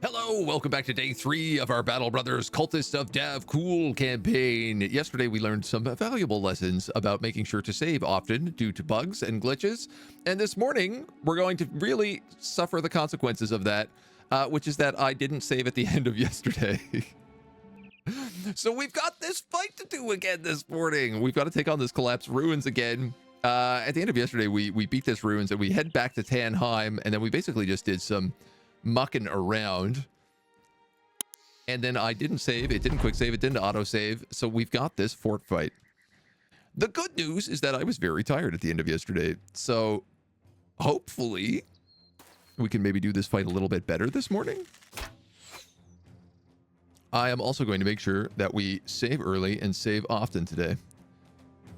Hello, welcome back to day 3 of our Battle Brothers Cultists of Davkul campaign. Yesterday we learned some valuable lessons about making sure to save often due to bugs and glitches. And this morning we're going to really suffer the consequences of that, which is that I didn't save at the end of yesterday. So we've got this fight to do again this morning. We've got to take on this collapsed ruins again. At the end of yesterday we beat this ruins and we head back to Tannheim, and then we basically just did some mucking around, and then I didn't save. It didn't quick save. It didn't auto save. So we've got this fort fight. The good news is that I was very tired at the end of yesterday, so hopefully we can maybe do this fight a little bit better this morning. I am also going to make sure that we save early and save often today,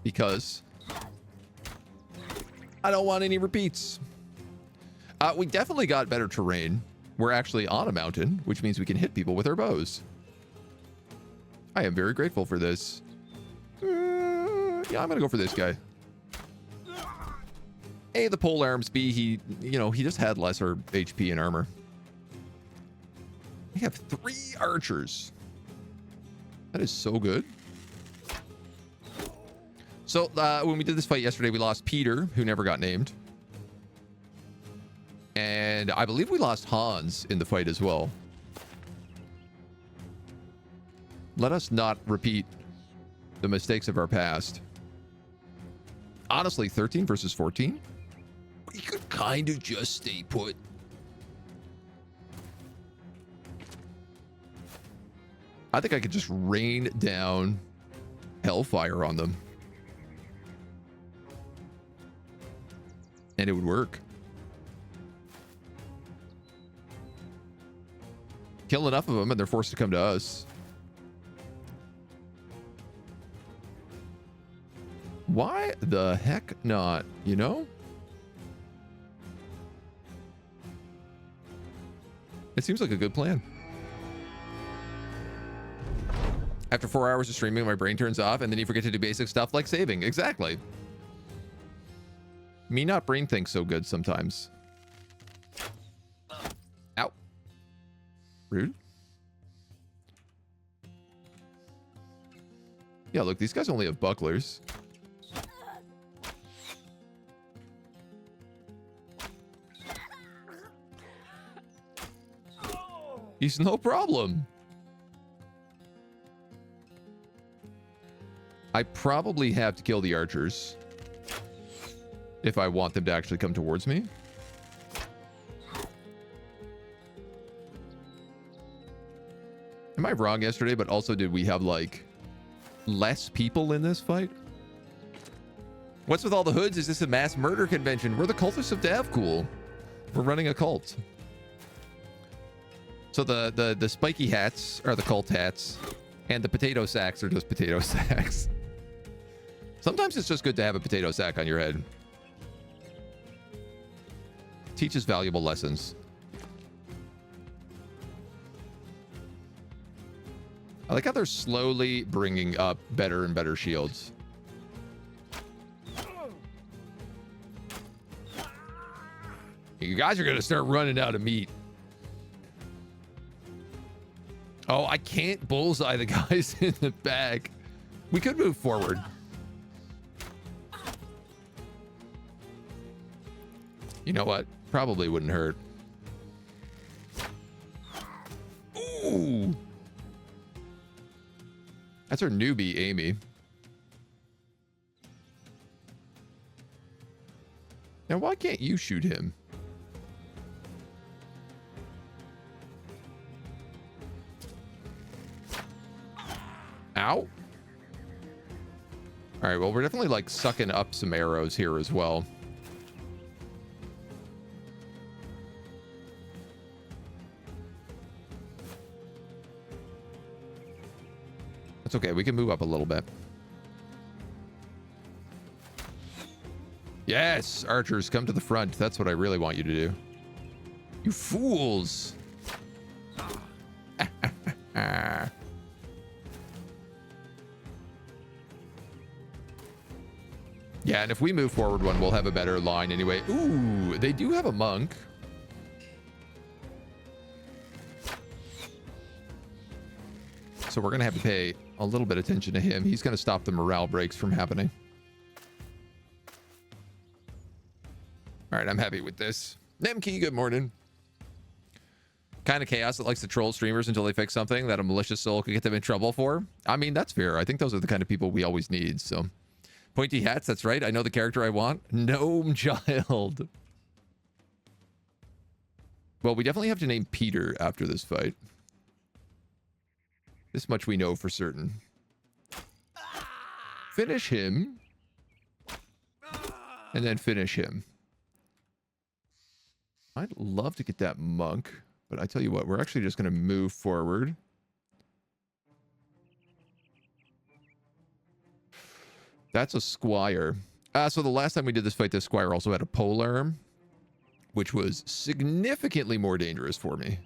because I don't want any repeats. We definitely got better terrain. We're actually on a mountain, which means we can hit people with our bows. I am very grateful for this. Yeah, I'm gonna go for this guy. A, the pole arms. B, he just had lesser HP and armor. We have 3 archers. That is so good. So when we did this fight yesterday, we lost Peter, who never got named. And I believe we lost Hans in the fight as well. Let us not repeat the mistakes of our past. Honestly, 13 versus 14? We could kind of just stay put. I think I could just rain down hellfire on them, and it would work. Kill enough of them and they're forced to come to us. Why the heck not, you know? It seems like a good plan. After 4 hours of streaming, my brain turns off, and then you forget to do basic stuff like saving. Exactly. Me not brain think so good sometimes. Ow. Rude. Yeah, look, these guys only have bucklers. He's no problem. I probably have to kill the archers if I want them to actually come towards me. Am I wrong yesterday? But also, did we have like less people in this fight? What's with all the hoods? Is this a mass murder convention? We're the cultists of Davkul. We're running a cult. So the spiky hats are the cult hats, and the potato sacks are just potato sacks. Sometimes it's just good to have a potato sack on your head. Teaches valuable lessons. I like how they're slowly bringing up better and better shields. You guys are going to start running out of meat. Oh, I can't bullseye the guys in the back. We could move forward. You know what? Probably wouldn't hurt. Ooh. That's our newbie, Amy. Now, why can't you shoot him? Ow. All right, well, we're definitely like sucking up some arrows here as well. That's okay. We can move up a little bit. Yes, archers, come to the front. That's what I really want you to do. You fools. Yeah, and if we move forward one, we'll have a better line anyway. Ooh, they do have a monk. So we're going to have to pay a little bit of attention to him. He's going to stop the morale breaks from happening. All right, I'm happy with this. Nemkey, good morning. Kind of chaos that likes to troll streamers until they fix something that a malicious soul could get them in trouble for. I mean, that's fair. I think those are the kind of people we always need, so. Pointy hats, that's right. I know the character I want. Gnome child. Well, we definitely have to name Peter after this fight. This much we know for certain. Finish him. And then finish him. I'd love to get that monk. But I tell you what, we're actually just going to move forward. That's a squire. So the last time we did this fight, this squire also had a polearm, which was significantly more dangerous for me.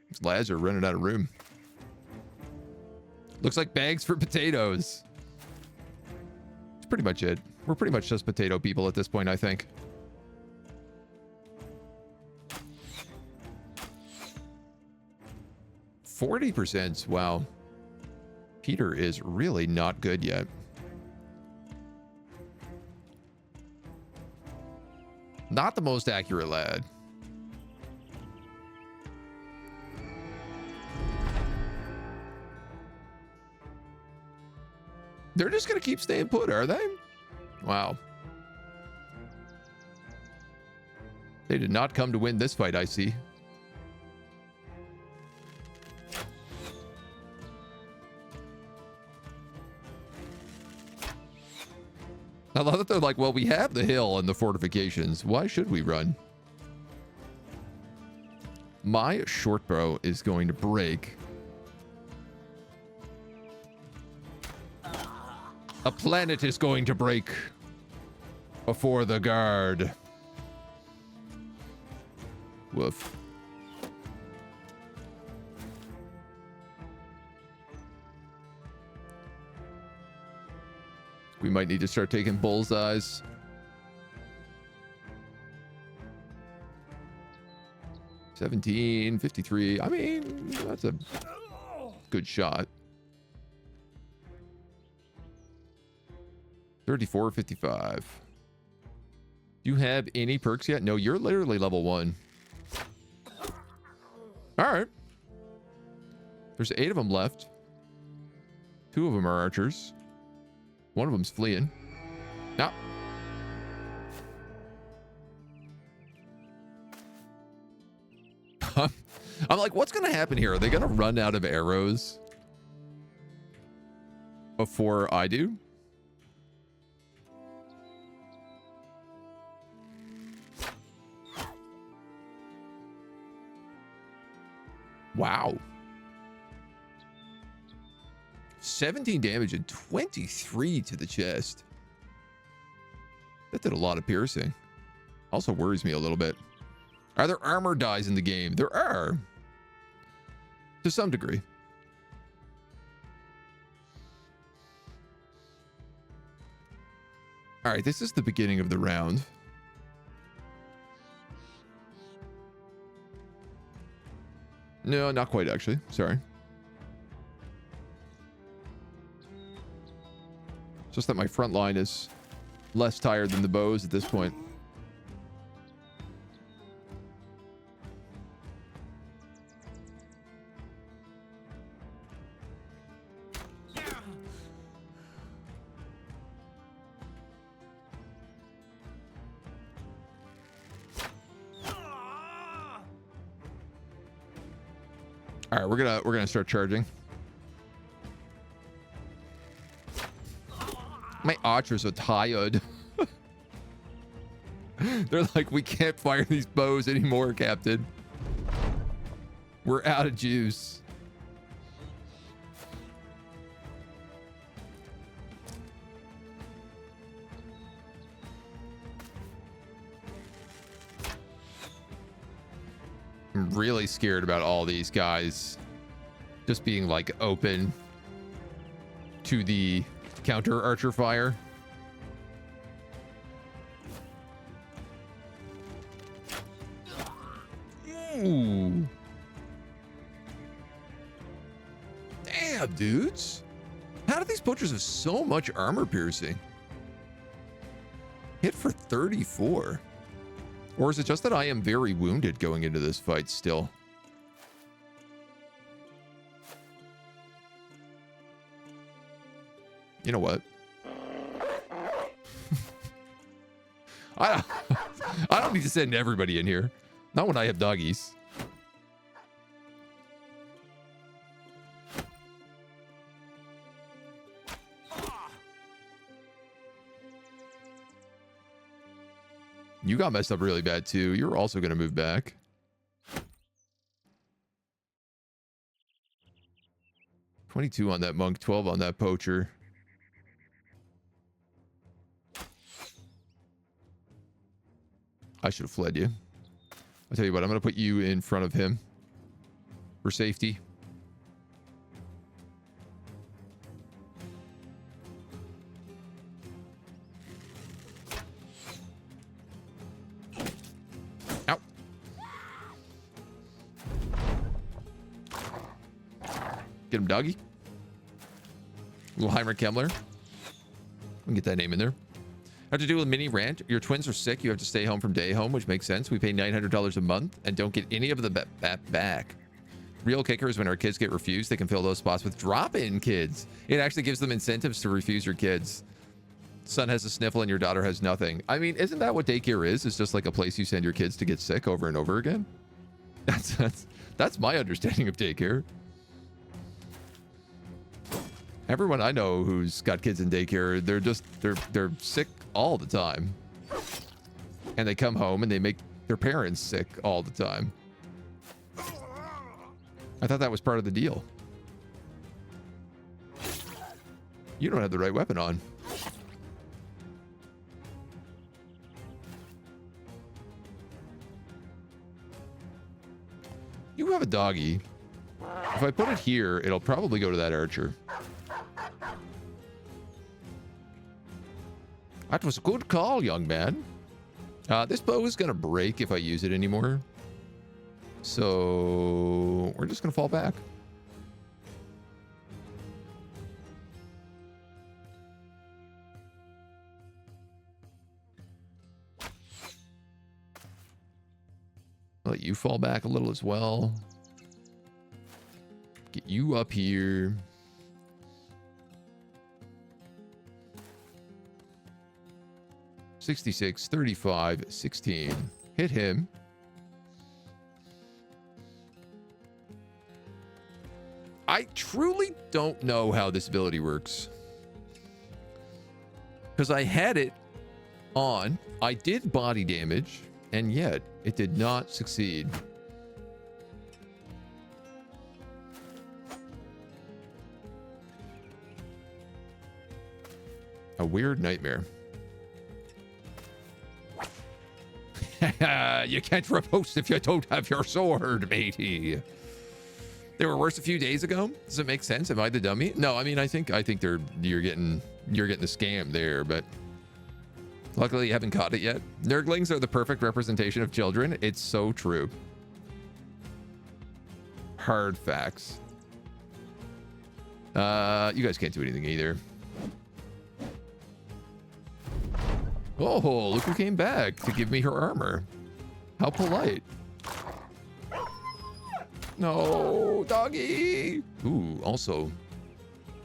These lads are running out of room. Looks like bags for potatoes. That's pretty much it. We're pretty much just potato people at this point, I think. %. Wow. Peter is really not good yet. Not the most accurate lad. They're just going to keep staying put, are they? Wow. They did not come to win this fight, I see. I love that they're like, well, we have the hill and the fortifications. Why should we run? My short bow is going to break. A planet is going to break before the guard. Woof. We might need to start taking bullseyes. $17.53. I mean, that's a good shot. $34.55. Do you have any perks yet? No, you're literally level 1. All right. There's 8 of them left. 2 of them are archers. 1 of them's fleeing. Now. I'm like, what's going to happen here? Are they going to run out of arrows before I do? Wow. 17 damage and 23 to the chest. That did a lot of piercing. Also worries me a little bit. Are there armor dies in the game? There are. To some degree. All right, this is the beginning of the round. No, not quite, actually. Sorry. It's just that my front line is less tired than the bows at this point. All right, we're gonna start charging. My archers are tired. They're like, we can't fire these bows anymore, Captain. We're out of juice. I'm really scared about all these guys just being like open to the counter archer fire. Ooh. Damn, dudes. How do these butchers have so much armor piercing? Hit for 34. Or is it just that I am very wounded going into this fight still? You know what? I don't need to send everybody in here. Not when I have doggies. You got messed up really bad too. You're also going to move back. $22 on that monk, 12 on that poacher. I should have fled you. I'll tell you what, I'm going to put you in front of him for safety. Ow. Get him, doggy. Little Heimer Kemmler. I'll get that name in there. Have to do a mini rant. Your twins are sick. You have to stay home from day home, which makes sense. We pay $900 a month and don't get any of the back. Real kicker is when our kids get refused, they can fill those spots with drop-in kids. It actually gives them incentives to refuse your kids. Son has a sniffle and your daughter has nothing. I mean, isn't that what daycare is? It's just like a place you send your kids to get sick over and over again. That's my understanding of daycare. Everyone I know who's got kids in daycare, they're sick all the time. And they come home and they make their parents sick all the time. I thought that was part of the deal. You don't have the right weapon on. You have a doggy. If I put it here, it'll probably go to that archer. That was a good call, young man. This bow is going to break if I use it anymore. So we're just going to fall back. I'll let you fall back a little as well. Get you up here. $66, $35, $16. Hit him. I truly don't know how this ability works. Because I had it on. I did body damage, and yet it did not succeed. A weird nightmare. You can't riposte if you don't have your sword, matey. They were worse a few days ago. Does it make sense? Am I the dummy? No, I mean, I think you're getting the scam there, but luckily you haven't caught it yet. Nurglings are the perfect representation of children. It's so true. Hard facts. You guys can't do anything either. Oh, look who came back to give me her armor. How polite. No, doggy. Ooh, also,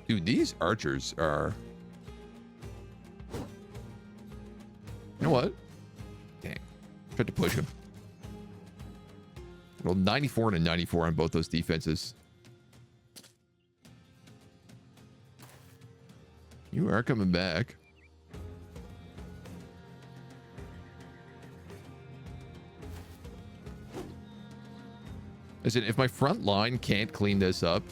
dude, these archers are... You know what? Dang. Tried to push him. Well, 94 and a 94 on both those defenses. You are coming back. Listen, if my front line can't clean this up,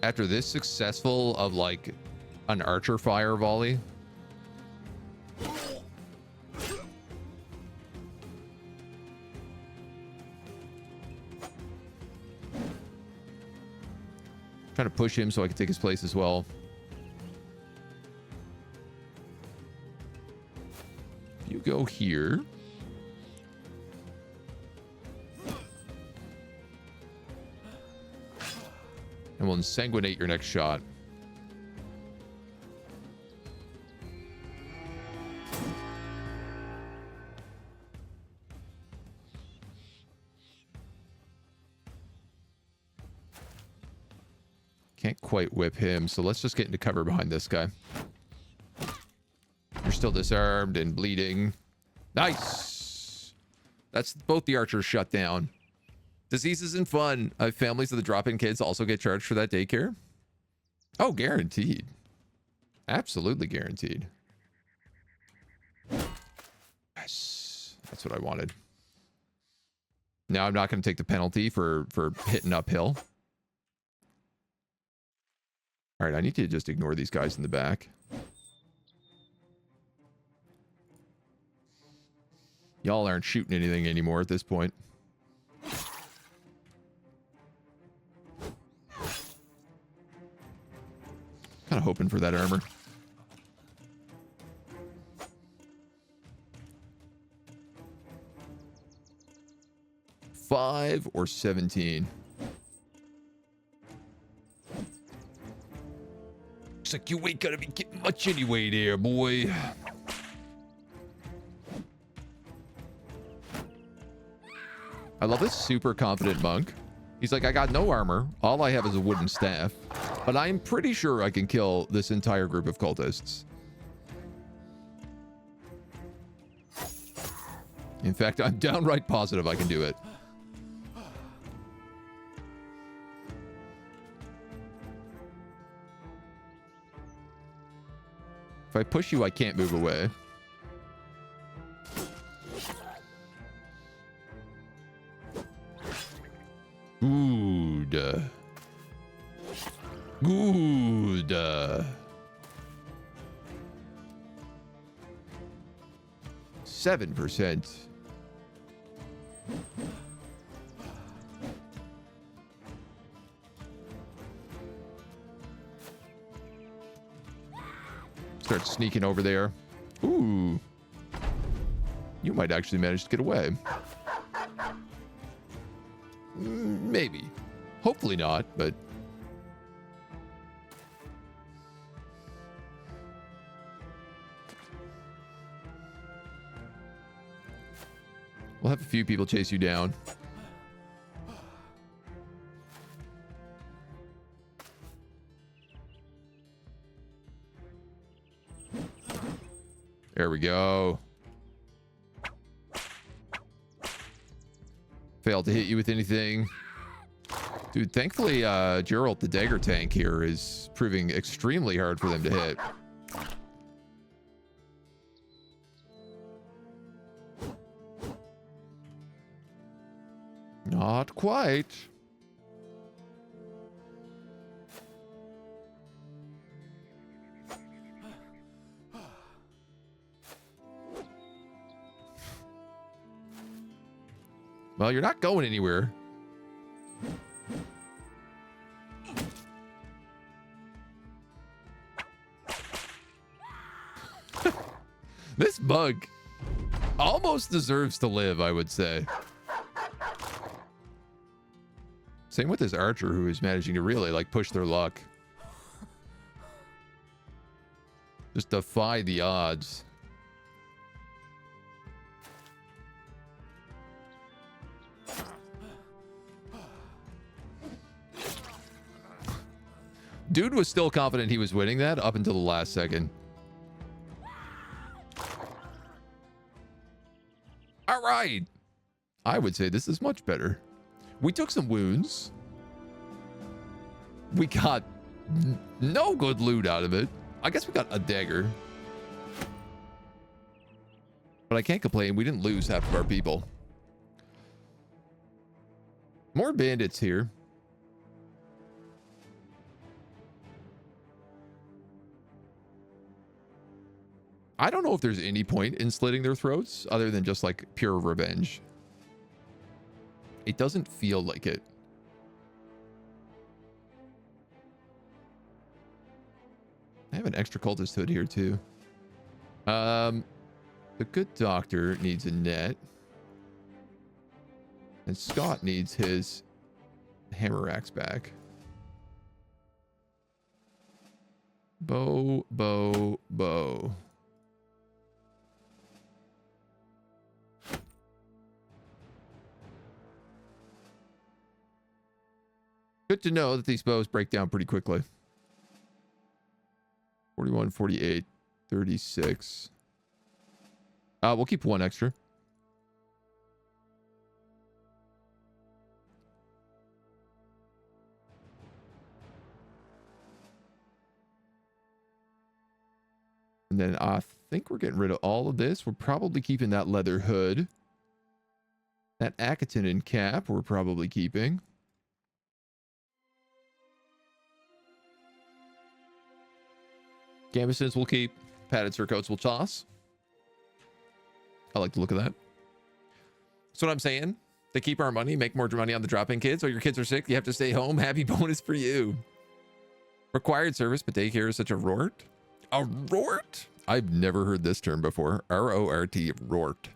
after this successful of like an archer fire volley, Trying to push him so I can take his place as well. You go here. And we'll insanguinate your next shot. Can't quite whip him, so let's just get into cover behind this guy. You're still disarmed and bleeding. Nice! That's both the archers shut down. Disease isn't fun. Families of the drop-in kids also get charged for that daycare? Oh, guaranteed. Absolutely guaranteed. Yes. That's what I wanted. Now I'm not going to take the penalty for hitting uphill. All right, I need to just ignore these guys in the back. Y'all aren't shooting anything anymore at this point. Kind of hoping for that armor. $5 or 17. Looks like you ain't gonna be getting much anyway there, boy. I love this super confident monk. He's like, I got no armor. All I have is a wooden staff. But I'm pretty sure I can kill this entire group of cultists. In fact, I'm downright positive I can do it. If I push you, I can't move away. Good. Good. 7%. Start sneaking over there. Ooh. You might actually manage to get away. Maybe. Hopefully not, but... we'll have a few people chase you down. There we go. Failed to hit you with anything. Dude, thankfully, Geralt, the dagger tank here, is proving extremely hard for them to hit. Not quite. Well, you're not going anywhere. This bug almost deserves to live, I would say. Same with this archer who is managing to really, like, push their luck. Just defy the odds. Dude was still confident he was winning that up until the last second. All right. I would say this is much better. We took some wounds. We got no good loot out of it. I guess we got a dagger. But I can't complain. We didn't lose half of our people. More bandits here. I don't know if there's any point in slitting their throats other than just like pure revenge. It doesn't feel like it. have an extra cultist hood here too. The good doctor needs a net. And Scott needs his hammer axe back. Bow. Good to know that these bows break down pretty quickly. 41, 48, 36. We'll keep one extra. And then I think we're getting rid of all of this. We're probably keeping that leather hood. That Akaton cap we're probably keeping. Gambesons we'll keep. Padded surcoats we'll toss. I like the look of that. That's what I'm saying. To keep our money, make more money on the drop-in kids. Oh, your kids are sick, you have to stay home. Happy bonus for you. Required service, but daycare is such a rort. A rort? I've never heard this term before. R-O-R-T, rort.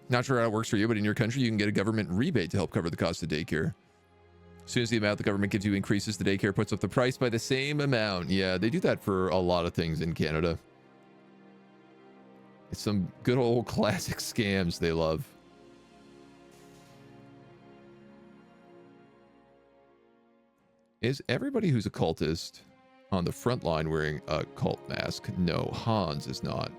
Not sure how it works for you, but in your country, you can get a government rebate to help cover the cost of daycare. As soon as the amount the government gives you increases, the daycare puts up the price by the same amount. Yeah, they do that for a lot of things in Canada. It's some good old classic scams they love. Is everybody who's a cultist on the front line wearing a cult mask? No, Hans is not.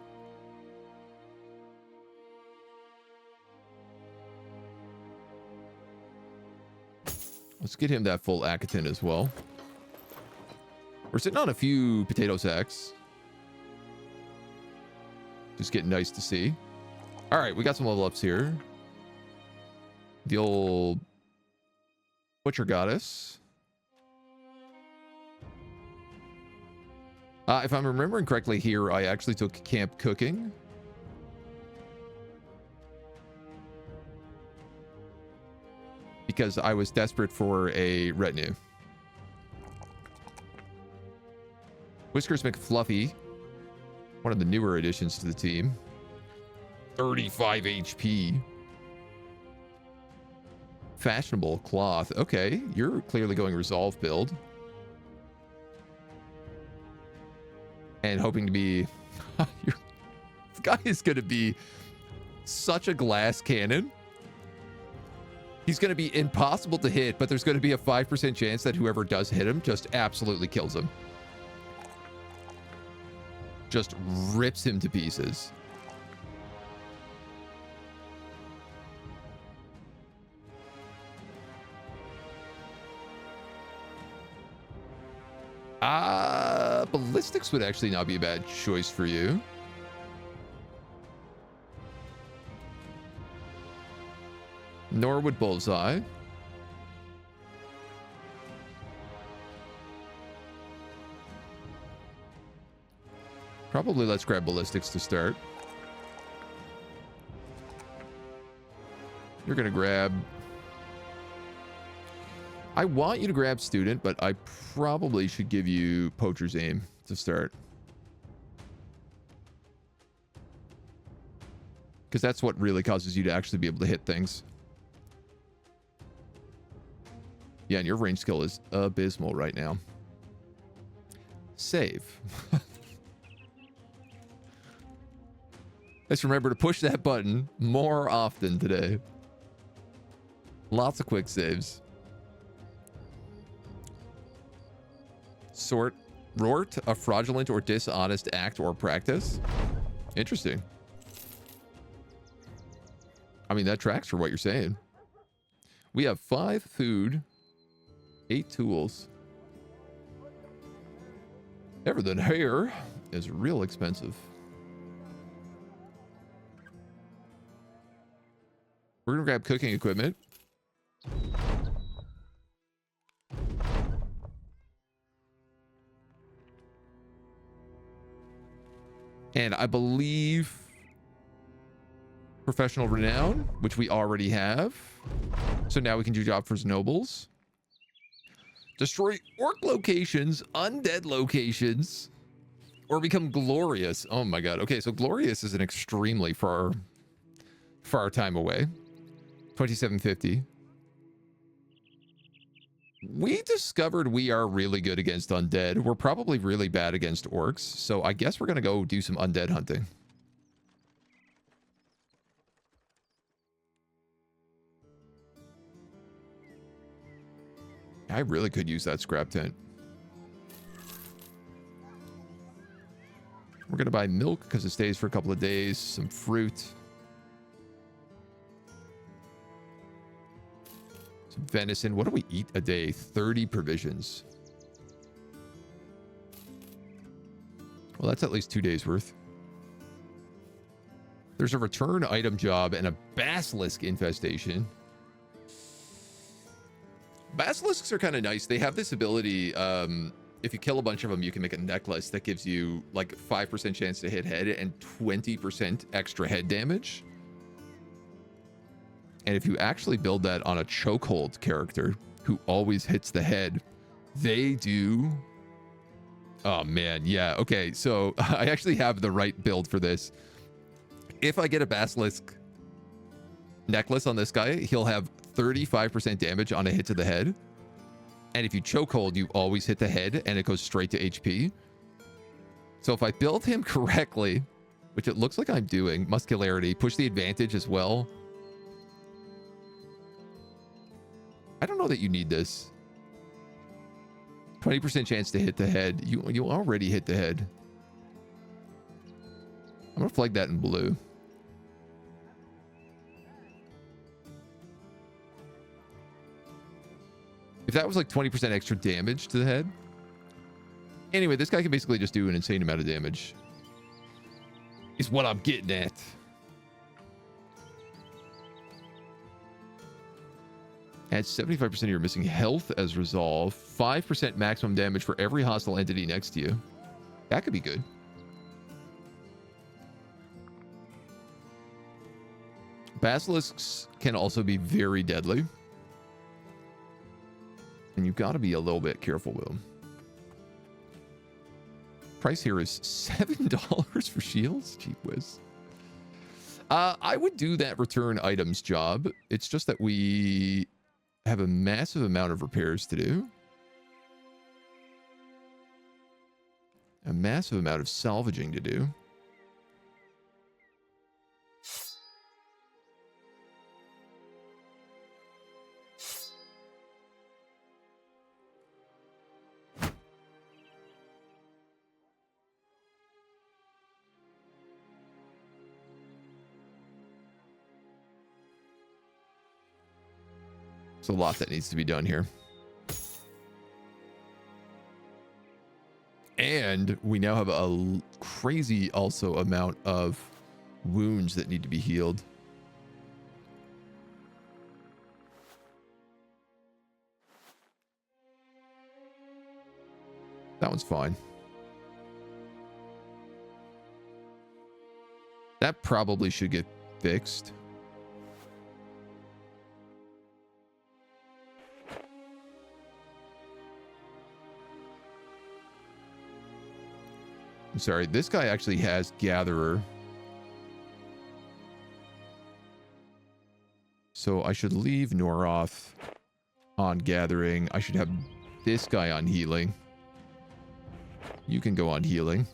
Let's get him that full Akaton as well. We're sitting on a few potato sacks. Just getting nice to see. All right, we got some level ups here. The old Butcher Goddess. If I'm remembering correctly here, I actually took camp cooking. Because I was desperate for a retinue. Whiskers McFluffy. One of the newer additions to the team. 35 HP. Fashionable cloth. Okay, you're clearly going resolve build. And hoping to be... this guy is going to be such a glass cannon. He's going to be impossible to hit, but there's going to be a 5% chance that whoever does hit him just absolutely kills him. Just rips him to pieces. Ballistics would actually not be a bad choice for you. Nor would Bullseye. Probably let's grab ballistics to start. You're gonna grab... I want you to grab student, but I probably should give you poacher's aim to start. Because that's what really causes you to actually be able to hit things. Yeah, and your range skill is abysmal right now. Save. Let's remember to push that button more often today. Lots of quick saves. Rort, a fraudulent or dishonest act or practice. Interesting. I mean, that tracks for what you're saying. We have 5 food, 8 tools. Everything here is real expensive. We're gonna grab cooking equipment. And I believe professional renown, which we already have. So now we can do job for nobles. Destroy orc locations, undead locations, or become glorious. Oh my god. Okay, so glorious is an extremely far time away. 2750. We discovered we are really good against undead. We're probably really bad against orcs, so I guess we're gonna go do some undead hunting. I really could use that scrap tent. We're gonna buy milk because it stays for a couple of days, some fruit. Some venison. What do we eat a day? 30 provisions. Well, that's at least 2 days worth. There's a return item job and a basilisk infestation. Basilisks are kind of nice. They have this ability, if you kill a bunch of them, you can make a necklace that gives you like 5% chance to hit head and 20% extra head damage. And if you actually build that on a chokehold character who always hits the head, they do... Oh man, yeah, okay, so I actually have the right build for this. If I get a basilisk necklace on this guy, he'll have 35% damage on a hit to the head. And if you chokehold, you always hit the head and it goes straight to HP. So if I build him correctly, which it looks like I'm doing, muscularity, push the advantage as well. I don't know that you need this. 20% chance to hit the head. You already hit the head. I'm gonna flag that in blue. If that was like 20% extra damage to the head. Anyway, this guy can basically just do an insane amount of damage. Is what I'm getting at. Adds 75% of your missing health as resolve. 5% maximum damage for every hostile entity next to you. That could be good. Basilisks can also be very deadly. And you've got to be a little bit careful with them. Price here is $7 for shields. Cheap whiz. I would do that return items job. It's just that we have a massive amount of repairs to do. A massive amount of salvaging to do. There's a lot that needs to be done here. And we now have a crazy also amount of wounds that need to be healed. That one's fine. That probably should get fixed. I'm sorry, this guy actually has Gatherer. So I should leave Noroth on Gathering. I should have this guy on Healing. You can go on Healing.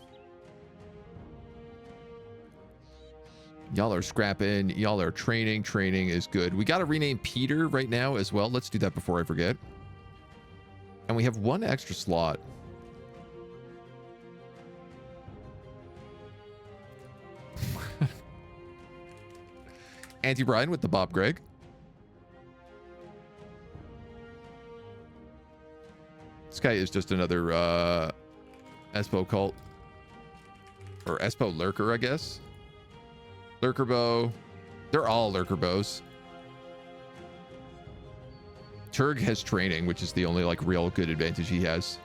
Y'all are scrapping. Y'all are training. Training is good. We got to rename Peter right now as well. Let's do that before I forget. And we have one extra slot. Auntie Brian with the Bob Greg. This guy is just another Espo cult. Or Espo lurker, I guess. Lurker bow. They're all lurker bows. Turg has training, which is the only like real good advantage he has.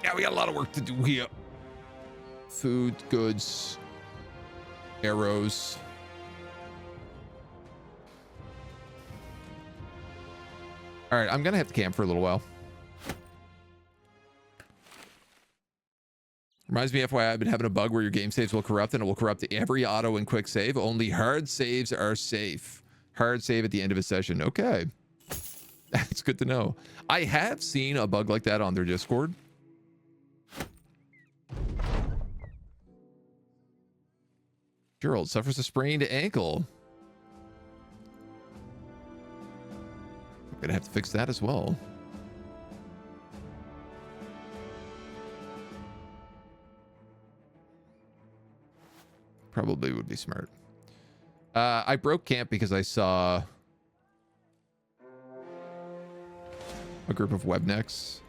Yeah, we got a lot of work to do here. food, goods, arrows. All right, I'm gonna have to camp for a little while. Reminds me, FYI, I've been having a bug where your game saves will corrupt, and it will corrupt every auto and quick save. Only hard saves are safe. Hard save at the end of a session. Okay. That's good to know. I have seen a bug like that on their Discord. Gerald suffers a sprained ankle. I'm gonna have to fix that as well. Probably would be smart. I broke camp because I saw a group of webnecks.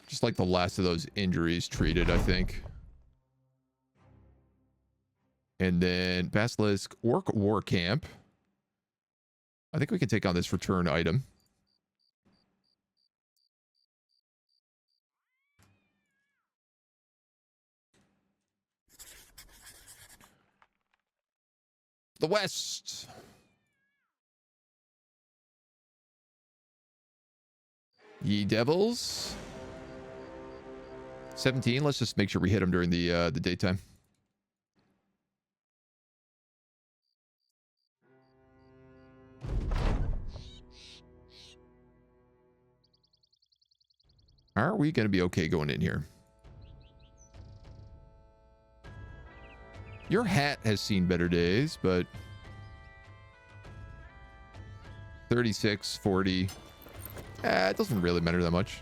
Just like the last of those injuries treated, I think. And then Basilisk Orc War Camp. I think we can take on this return item. The West. Ye Devils. 17. Let's just make sure we hit them during the daytime. Are we going to be okay going in here? Your hat has seen better days, but 36, 40. It doesn't really matter that much.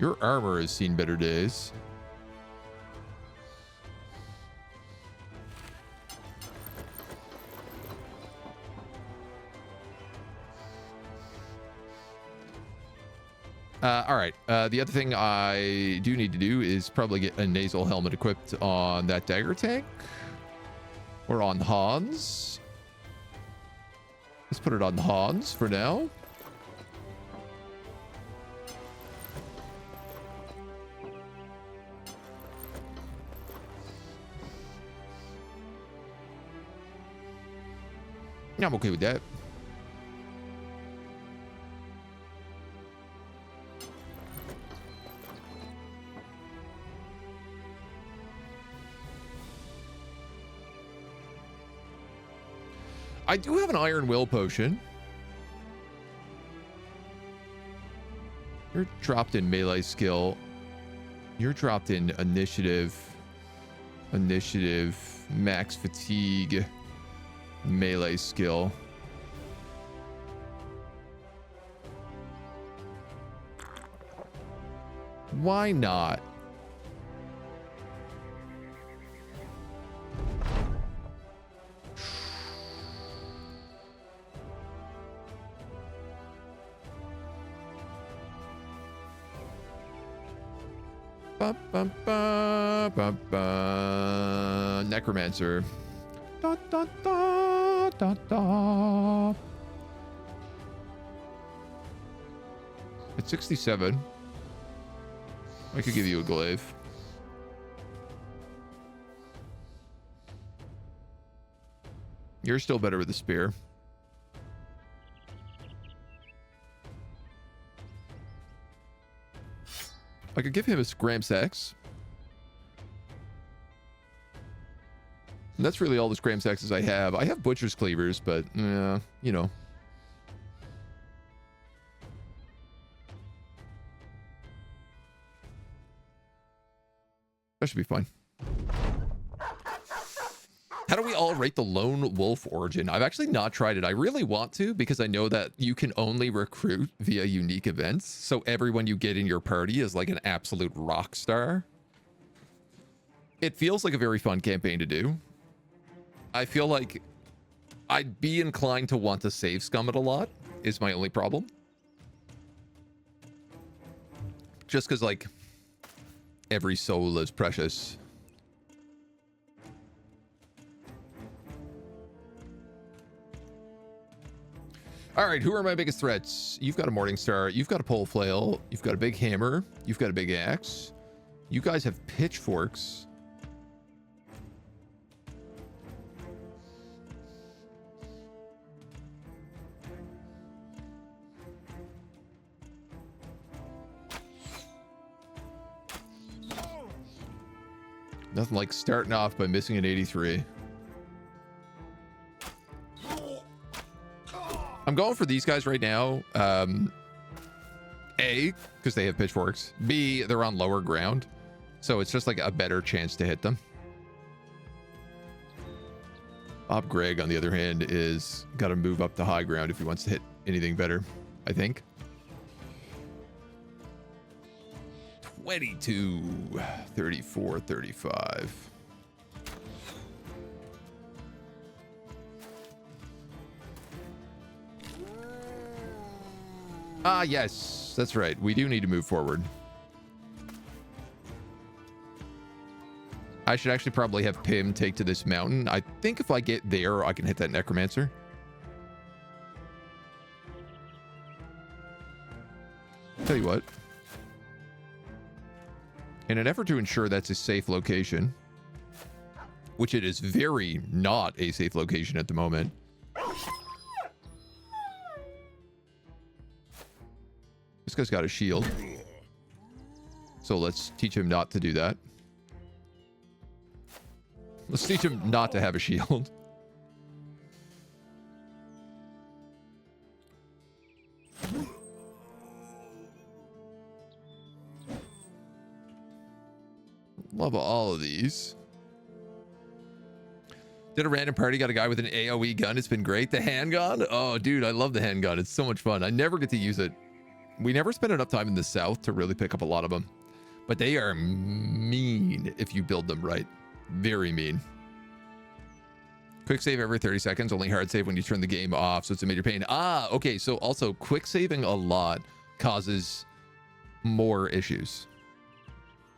Your armor has seen better days. All right. The other thing I do need to do is probably get a nasal helmet equipped on that dagger tank. Or on Hans. Let's put it on Hans for now. I'm okay with that. I do have an Iron Will potion. You're dropped in melee skill. You're dropped in initiative. Initiative, max fatigue, melee skill. Why not? Necromancer. Da, da, da, da, da. At 67, I could give you a glaive. You're still better with the spear. I could give him a Scram Sacks. And that's really all the Scram Saxes I have. I have Butcher's Cleavers, but, you know. That should be fine. How do we all rate the Lone Wolf Origin? I've actually not tried it. I really want to because I know that you can only recruit via unique events. So everyone you get in your party is like an absolute rock star. It feels like a very fun campaign to do. I feel like I'd be inclined to want to save scum it a lot, is my only problem. Just because, like, every soul is precious. All right, who are my biggest threats? You've got a Morningstar. You've got a pole flail. You've got a big hammer. You've got a big axe. You guys have pitchforks. Nothing like starting off by missing an 83. I'm going for these guys right now. A, because they have pitchforks. B, they're on lower ground. So it's just like a better chance to hit them. Bob Gregg, on the other hand, is got to move up to high ground if he wants to hit anything better, I think. 22, 34, 35. Ah, yes, that's right. We do need to move forward. I should actually probably have Pim take to this mountain. I think if I get there, I can hit that Necromancer. Tell you what. In an effort to ensure that's a safe location, which it is very not a safe location at the moment. This guy's got a shield. So let's teach him not to do that. Let's teach him not to have a shield. Love all of these. Did a random party, got a guy with an AoE gun. It's been great. The handgun? Oh, dude, I love the handgun. It's so much fun. I never get to use it. We never spend enough time in the south to really pick up a lot of them. But they are mean if you build them right. Very mean. Quick save every 30 seconds. Only hard save when you turn the game off. So it's a major pain. Ah, okay. So also quick saving a lot causes more issues.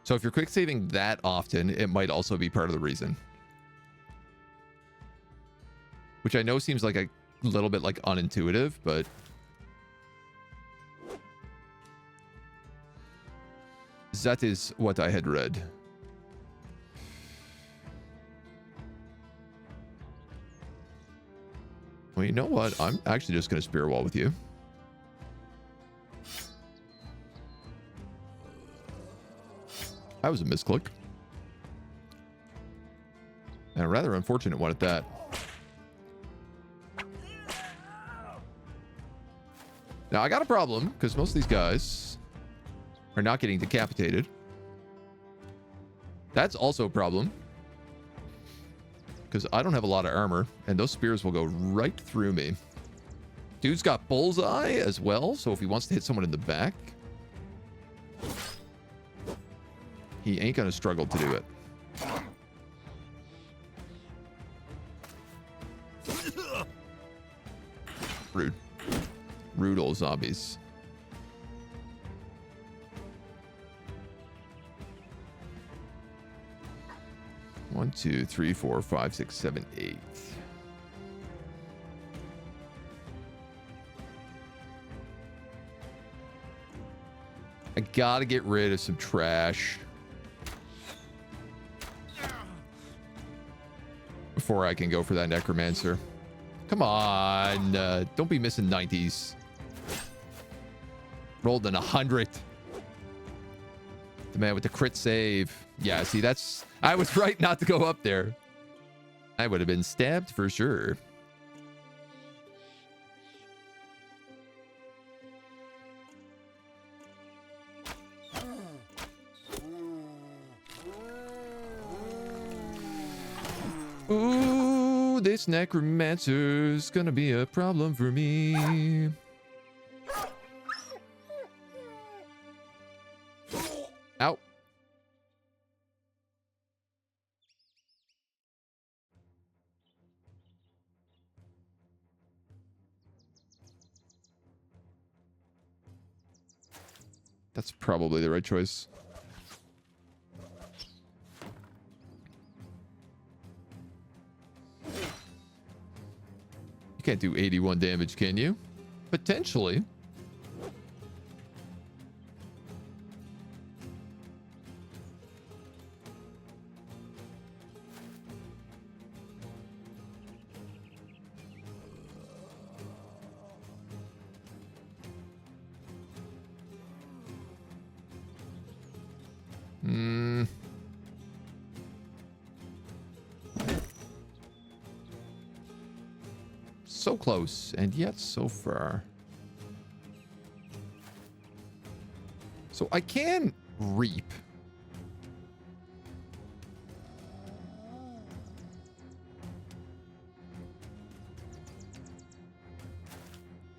So if you're quick saving that often, it might also be part of the reason. Which I know seems like a little bit like unintuitive, but that is what I had read. Well, you know what? I'm actually just going to spear wall with you. That was a misclick. And a rather unfortunate one at that. Now, I got a problem, because most of these guys are not getting decapitated. That's also a problem. Because I don't have a lot of armor, and those spears will go right through me. Dude's got bullseye as well, so if he wants to hit someone in the back, he ain't gonna struggle to do it. Rude. Rude old zombies. One, two, three, four, five, six, seven, 8. I gotta get rid of some trash before I can go for that Necromancer. Come on, don't be missing 90s. Rolled in 100. The man with the crit save. Yeah, see, that's... I was right not to go up there. I would have been stabbed for sure. Ooh, this Necromancer's gonna be a problem for me. Ow. That's probably the right choice. You can't do 81 damage, can you? Potentially. So close, and yet so far. So I can reap.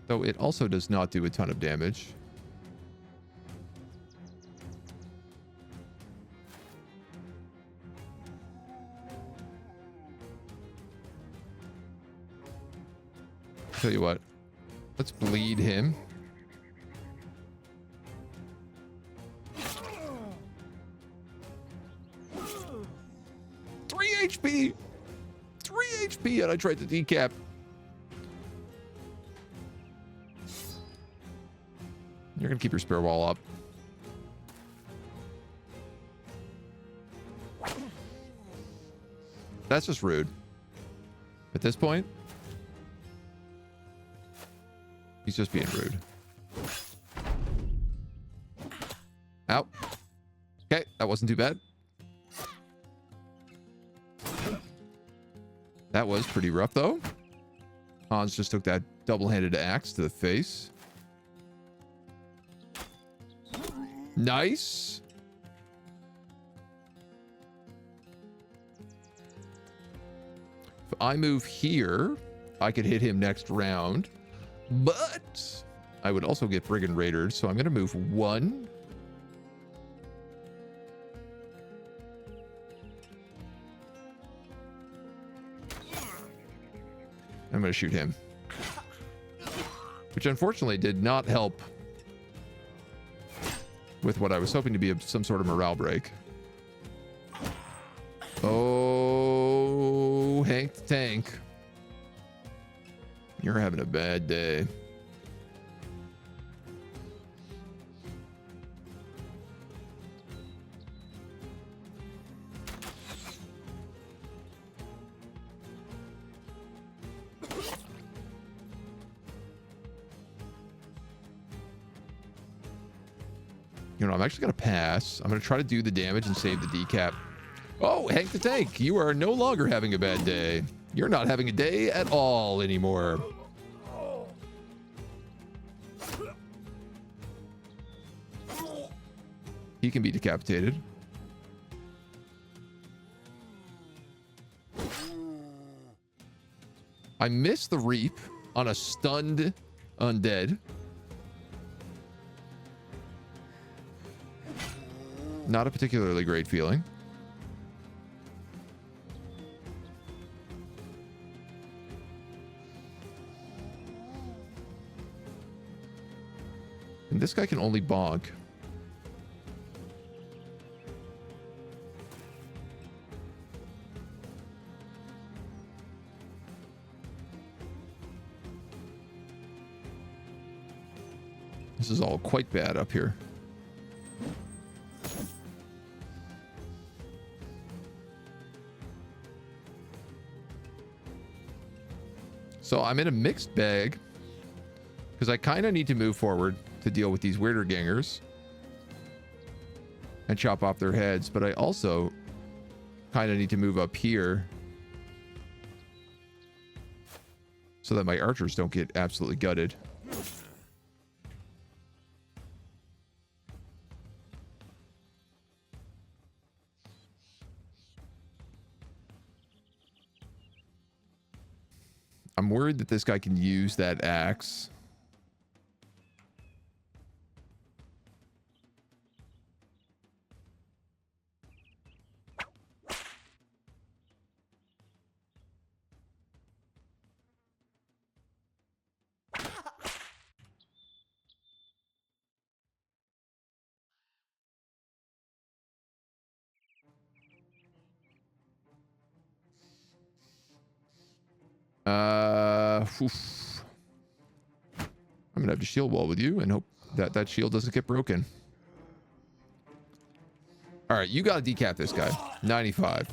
Though it also does not do a ton of damage. Tell you what, let's bleed him. Three HP, and I tried to decap. You're gonna keep your spare wall up. That's just rude. At this point, he's just being rude. Ow. Okay, that wasn't too bad. That was pretty rough, though. Hans just took that double-handed axe to the face. Nice. If I move here, I could hit him next round. But I would also get Brigand Raiders, so I'm going to move one. I'm going to shoot him. Which unfortunately did not help with what I was hoping to be some sort of morale break. Oh, Hank the Tank. You're having a bad day. You know, I'm actually going to pass. I'm going to try to do the damage and save the decap. Oh, Hank the Tank, you are no longer having a bad day. You're not having a day at all anymore. He can be decapitated. I missed the reap on a stunned undead. Not a particularly great feeling. And this guy can only bonk. This is all quite bad up here. So I'm in a mixed bag because I kind of need to move forward to deal with these weirder gangers and chop off their heads, but I also kind of need to move up here so that my archers don't get absolutely gutted. I'm worried that this guy can use that axe. Oof. I'm gonna have to shield wall with you and hope that that shield doesn't get broken. All right, you gotta decap this guy. 95.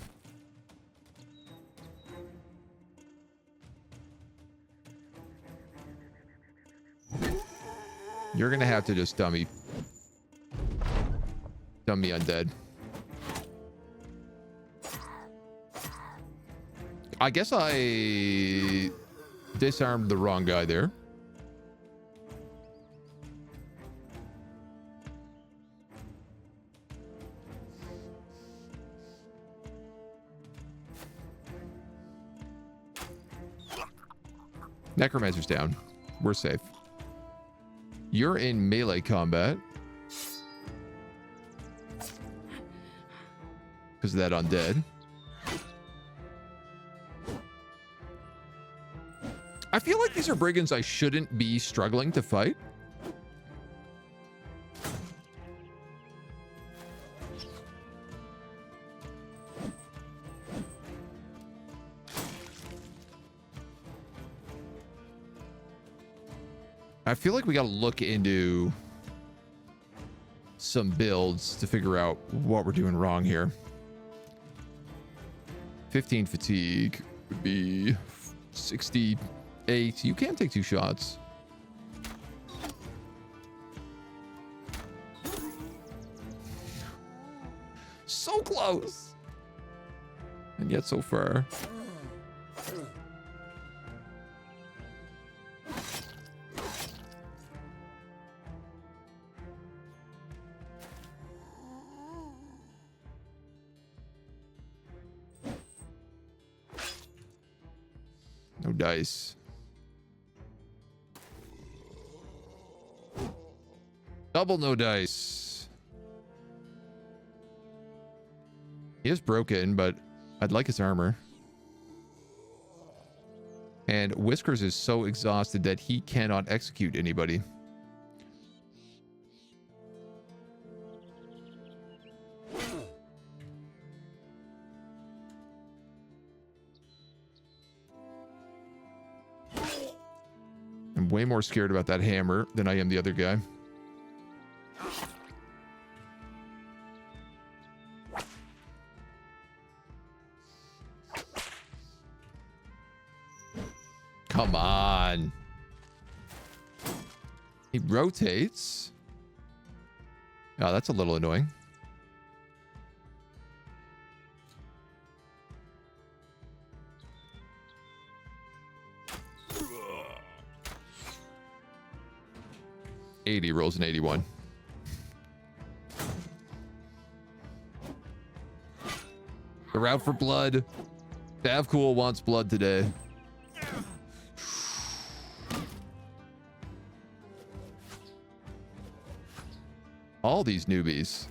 You're gonna have to just dummy undead. I guess I disarmed the wrong guy there. Necromancer's down. We're safe. You're in melee combat. Because of that undead. I feel like these are brigands I shouldn't be struggling to fight. I feel like we got to look into some builds to figure out what we're doing wrong here. 15 fatigue would be 68. You can take 2 shots. So close. And yet so far. No dice. Double no dice. He is broken, but I'd like his armor. And Whiskers is so exhausted that he cannot execute anybody. I'm way more scared about that hammer than I am the other guy. Come on. He rotates. Oh, that's a little annoying. Rolls an 81. They're out for blood. Davkul wants blood today. All these newbies.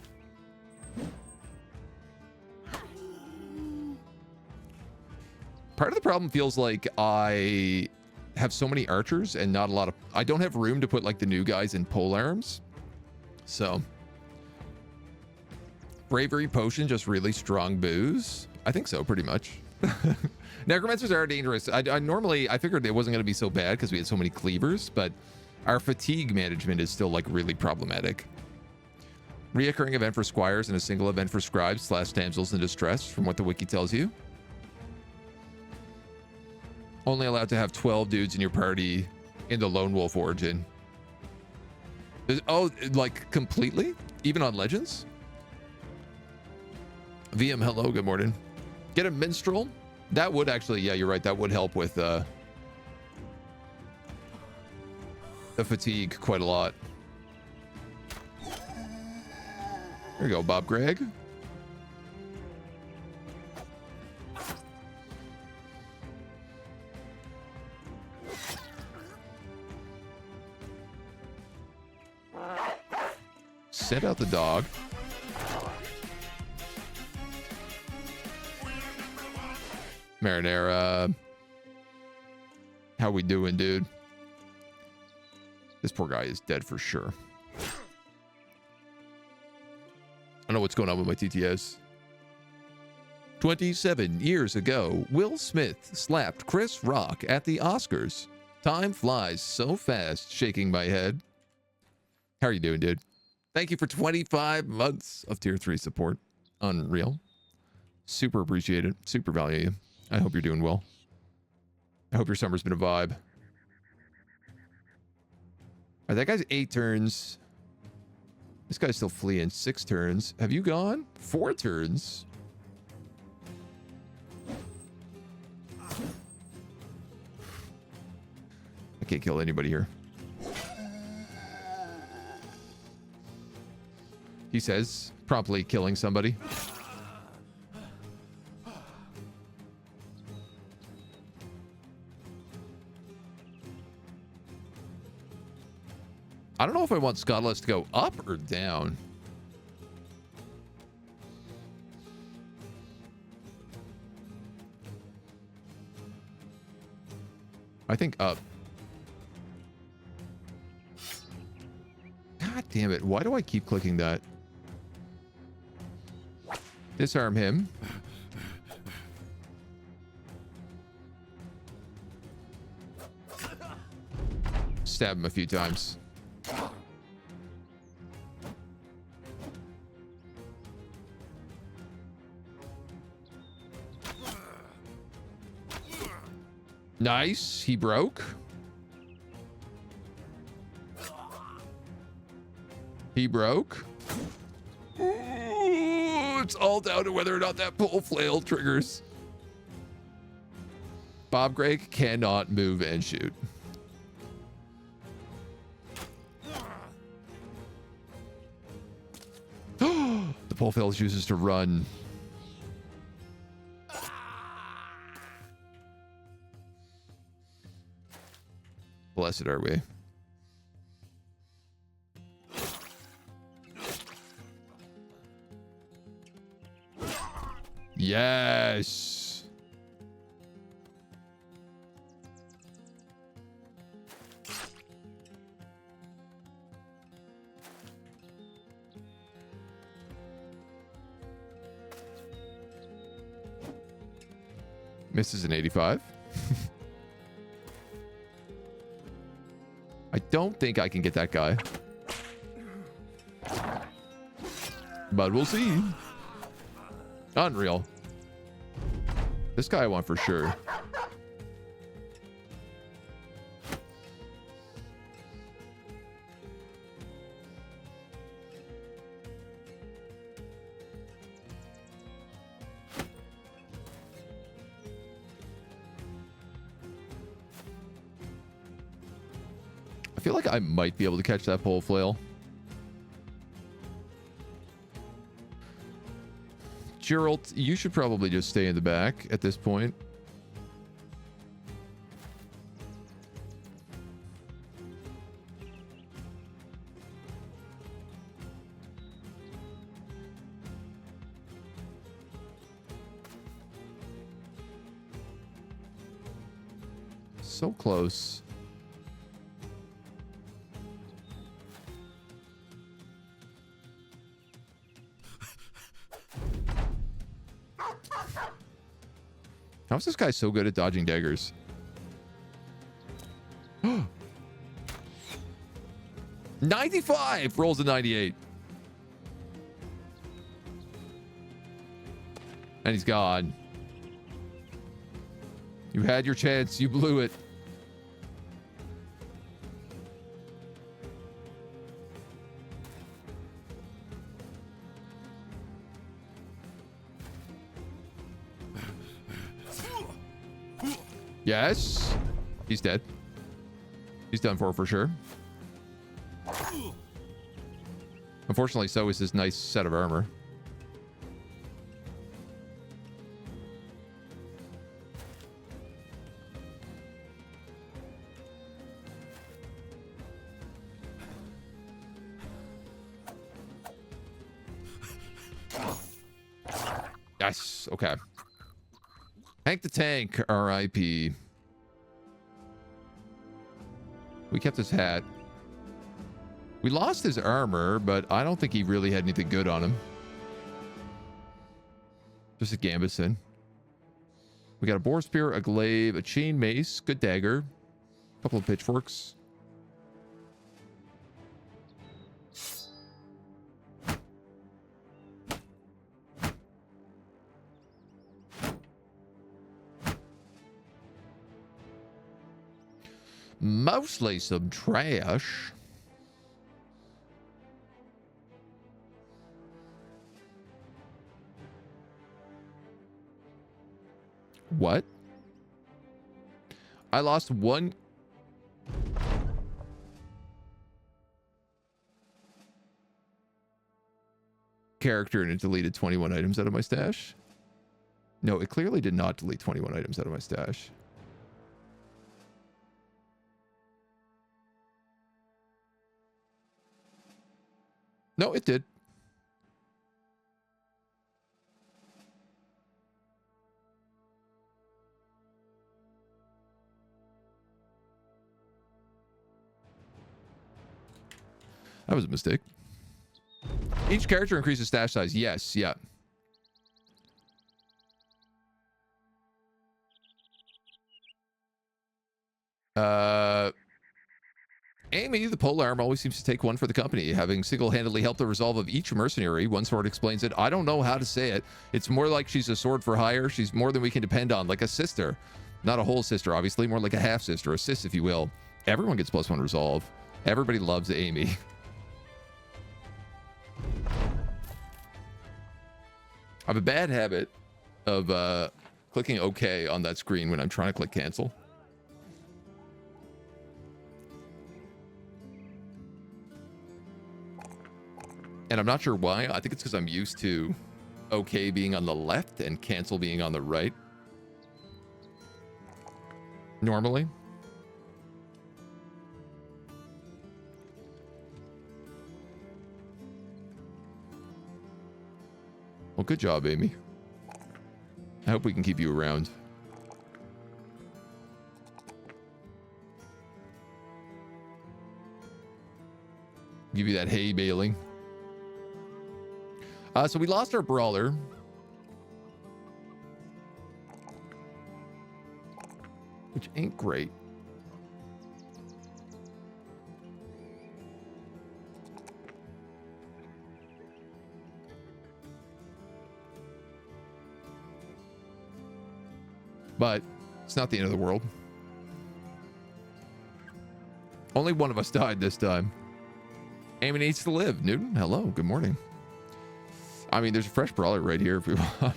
Part of the problem feels like I have so many archers and not a lot of... I don't have room to put like the new guys in pole arms. So... Bravery potion, just really strong booze. I think so, pretty much. Necromancers are dangerous. I figured it wasn't going to be so bad because we had so many cleavers, but our fatigue management is still like really problematic. Reoccurring event for squires and a single event for scribes / damsels in distress, from what the wiki tells you. Only allowed to have 12 dudes in your party in the Lone Wolf origin. Oh, like completely? Even on Legends? VM, hello, good morning. Get a minstrel? That would actually, yeah, you're right. That would help with the fatigue quite a lot. There you go, Bob Gregg. Send out the dog. Marinara. How we doing, dude? This poor guy is dead for sure. I don't know what's going on with my TTS. 27 years ago, Will Smith slapped Chris Rock at the Oscars. Time flies so fast, shaking my head. How are you doing, dude? Thank you for 25 months of tier 3 support. Unreal. Super appreciate it. Super value you. I hope you're doing well. I hope your summer's been a vibe. All right, that guy's 8 turns. This guy's still fleeing 6 turns. Have you gone? 4 turns. I can't kill anybody here. He says, promptly killing somebody. I don't know if I want Scottless to go up or down. I think up. God damn it. Why do I keep clicking that? Disarm him. Stab him a few times. Nice. He broke. He broke. Ooh, it's all down to whether or not that pole flail triggers. Bob Greg cannot move and shoot. The pole flail chooses to run. Blessed are we. Yes. Misses an 85. I don't think I can get that guy. But we'll see. Unreal. This guy I want for sure. I feel like I might be able to catch that pole flail. Gerald, you should probably just stay in the back at this point. So close. How is this guy so good at dodging daggers? 95 rolls a 98. And he's gone. You had your chance. You blew it. Yes. He's dead. He's done for sure. Unfortunately, so is his nice set of armor. Yes. Okay. Hank the Tank, R.I.P. We kept his hat. We lost his armor, but I don't think he really had anything good on him. Just a Gambison. We got a boar spear, a glaive, a chain mace, good dagger, a couple of pitchforks. Mostly some trash. What? I lost one. Character and it deleted 21 items out of my stash. No, it clearly did not delete 21 items out of my stash. No, it did. That was a mistake. Each character increases stash size. Yes, yeah. Amy, the polearm, always seems to take one for the company, having single-handedly helped the resolve of each mercenary. One sword explains it. I don't know how to say it. It's more like she's a sword for hire. She's more than we can depend on, like a sister. Not a whole sister, obviously, more like a half-sister, a sis, if you will. Everyone gets +1 resolve. Everybody loves Amy. I have a bad habit of clicking OK on that screen when I'm trying to click cancel. And I'm not sure why. I think it's because I'm used to OK being on the left and cancel being on the right. Normally. Well, good job, Amy. I hope we can keep you around. Give you that hay baling. So we lost our brawler. Which ain't great. But it's not the end of the world. Only one of us died this time. Amy needs to live. Newton, hello. Good morning. I mean, there's a fresh brawler right here if we want.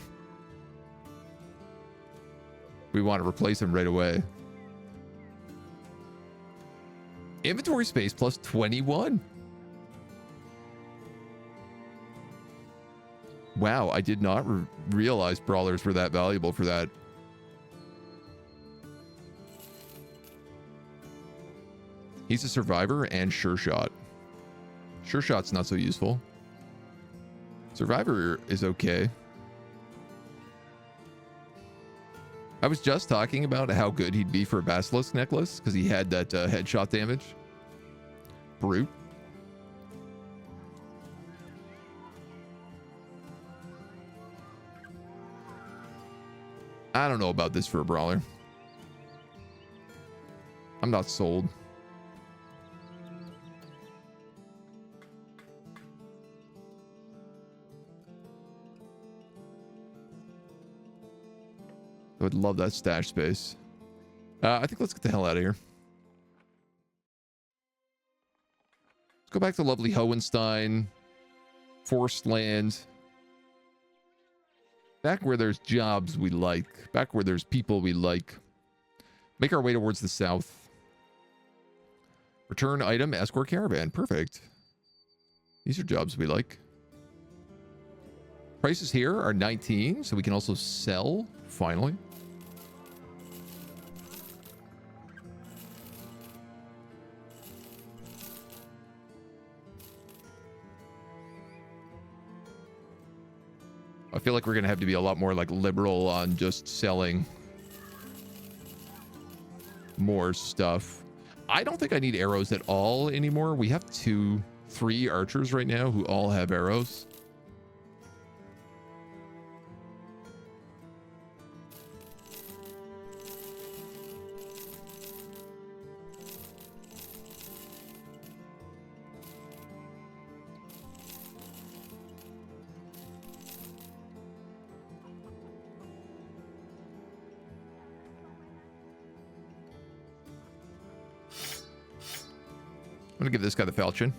We want to replace him right away. Inventory space plus 21. Wow, I did not realize brawlers were that valuable for that. He's a survivor and sure shot. Sure shot's not so useful. Survivor is okay. I was just talking about how good he'd be for a basilisk necklace because he had that headshot damage. Brute. I don't know about this for a brawler. I'm not sold. I would love that stash space. I think let's get the hell out of here. Let's go back to lovely Hohenstein. Forced land. Back where there's jobs we like. Back where there's people we like. Make our way towards the south. Return item, escort caravan. Perfect. These are jobs we like. Prices here are 19, so we can also sell, finally. I feel like we're going to have to be a lot more like liberal on just selling more stuff. I don't think I need arrows at all anymore. We have 3 archers right now who all have arrows. gonna give this guy the falchion,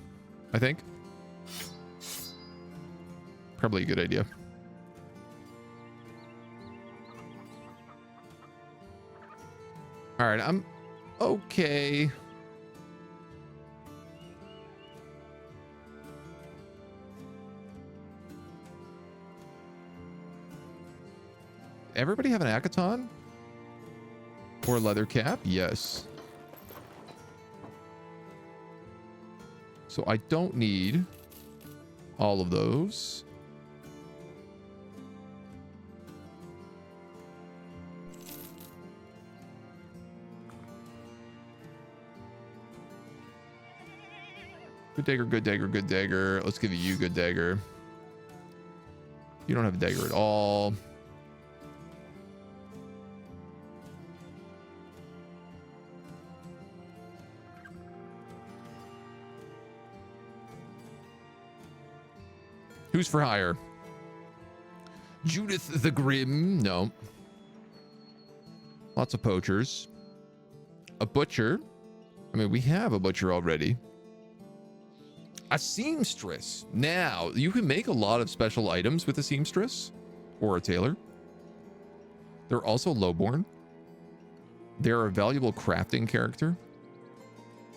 I think. Probably a good idea. All right, I'm okay. Everybody have an Akaton? Or a leather cap? Yes. So I don't need all of those. Good dagger, good dagger, good dagger. Let's give you good dagger. You don't have a dagger at all. Who's for hire? Judith the Grim. No. Lots of poachers. A butcher. I mean, we have a butcher already. A seamstress. Now, you can make a lot of special items with a seamstress or a tailor. They're also lowborn. They're a valuable crafting character.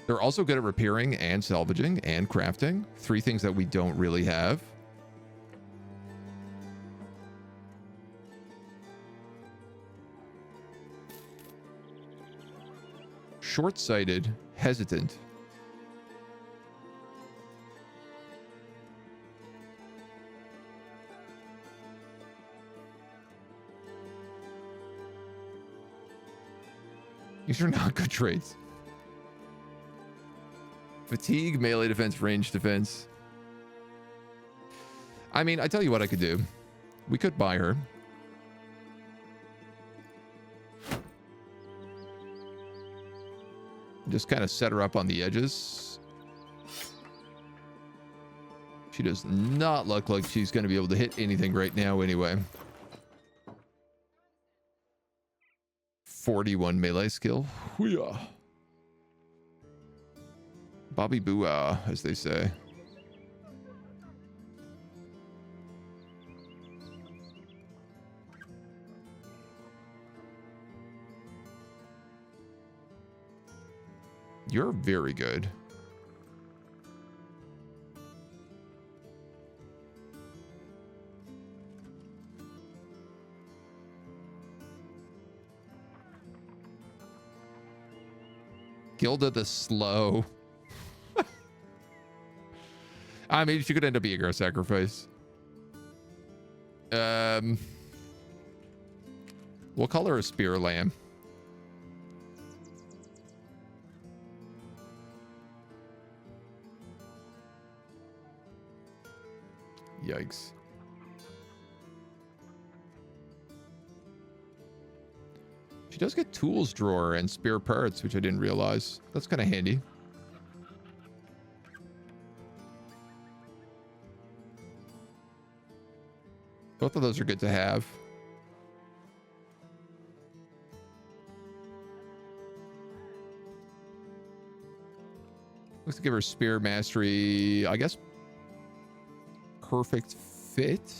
They're also good at repairing and salvaging and crafting. 3 things that we don't really have. Short-sighted, hesitant. These are not good traits. Fatigue, melee defense, range defense. I mean, I tell you what I could do. We could buy her. Just kind of set her up on the edges. She does not look like she's going to be able to hit anything right now anyway. 41 melee skill. Hoo-yah. Bobby Booah, as they say. You're very good. Gilda the Slow. I mean, she could end up being our sacrifice. We'll call her a spear lamb. Yikes. She does get tools drawer and spare parts, which I didn't realize. That's kind of handy. Both of those are good to have. Let's give her spear mastery, I guess. Perfect fit.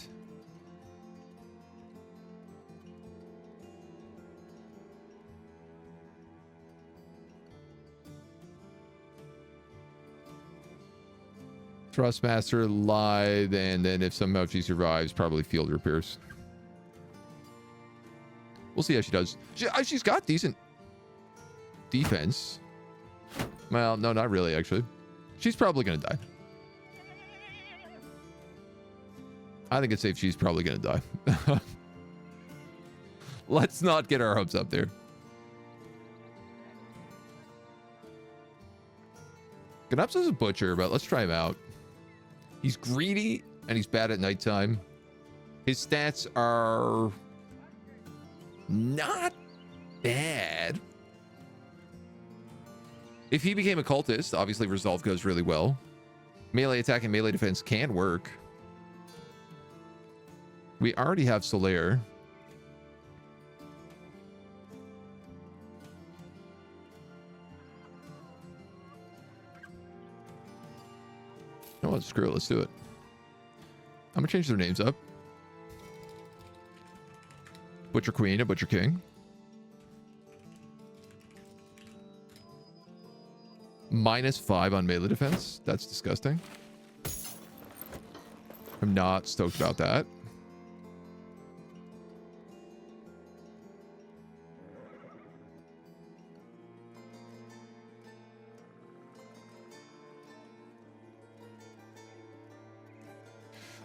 Thrustmaster, Lithe, and then if somehow she survives, probably field repairs. We'll see how she does. She's got decent defense. Well, no, not really, actually. She's probably going to die. I think it's safe she's probably going to die. Let's not get our hopes up there. Gnups is a butcher, but let's try him out. He's greedy, and he's bad at nighttime. His stats are not bad. If he became a cultist, obviously Resolve goes really well. Melee attack and melee defense can work. We already have Solaire. what? Screw it. Let's do it. I'm gonna change their names up. Butcher Queen and Butcher King. -5 on melee defense. That's disgusting. I'm not stoked about that.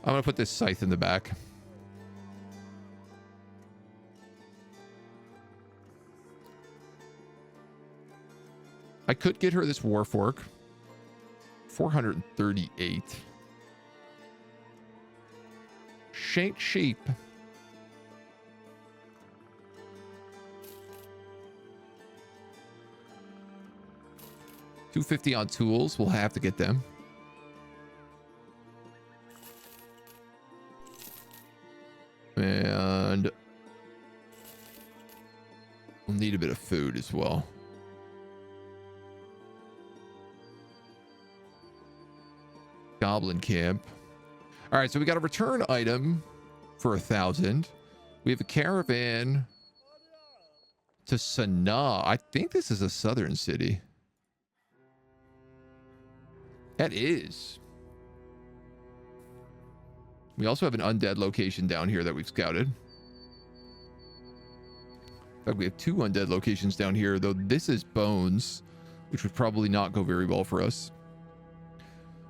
I'm going to put this scythe in the back. I could get her this Warfork. 438. Shank sheep. $250 on tools. We'll have to get them. And we'll need a bit of food as well. Goblin camp. All right, so we got a return item for 1,000. We have a caravan to Sanaa. I think this is a southern city. That is. We also have an undead location down here that we've scouted. In fact, we have 2 undead locations down here, though this is bones, which would probably not go very well for us.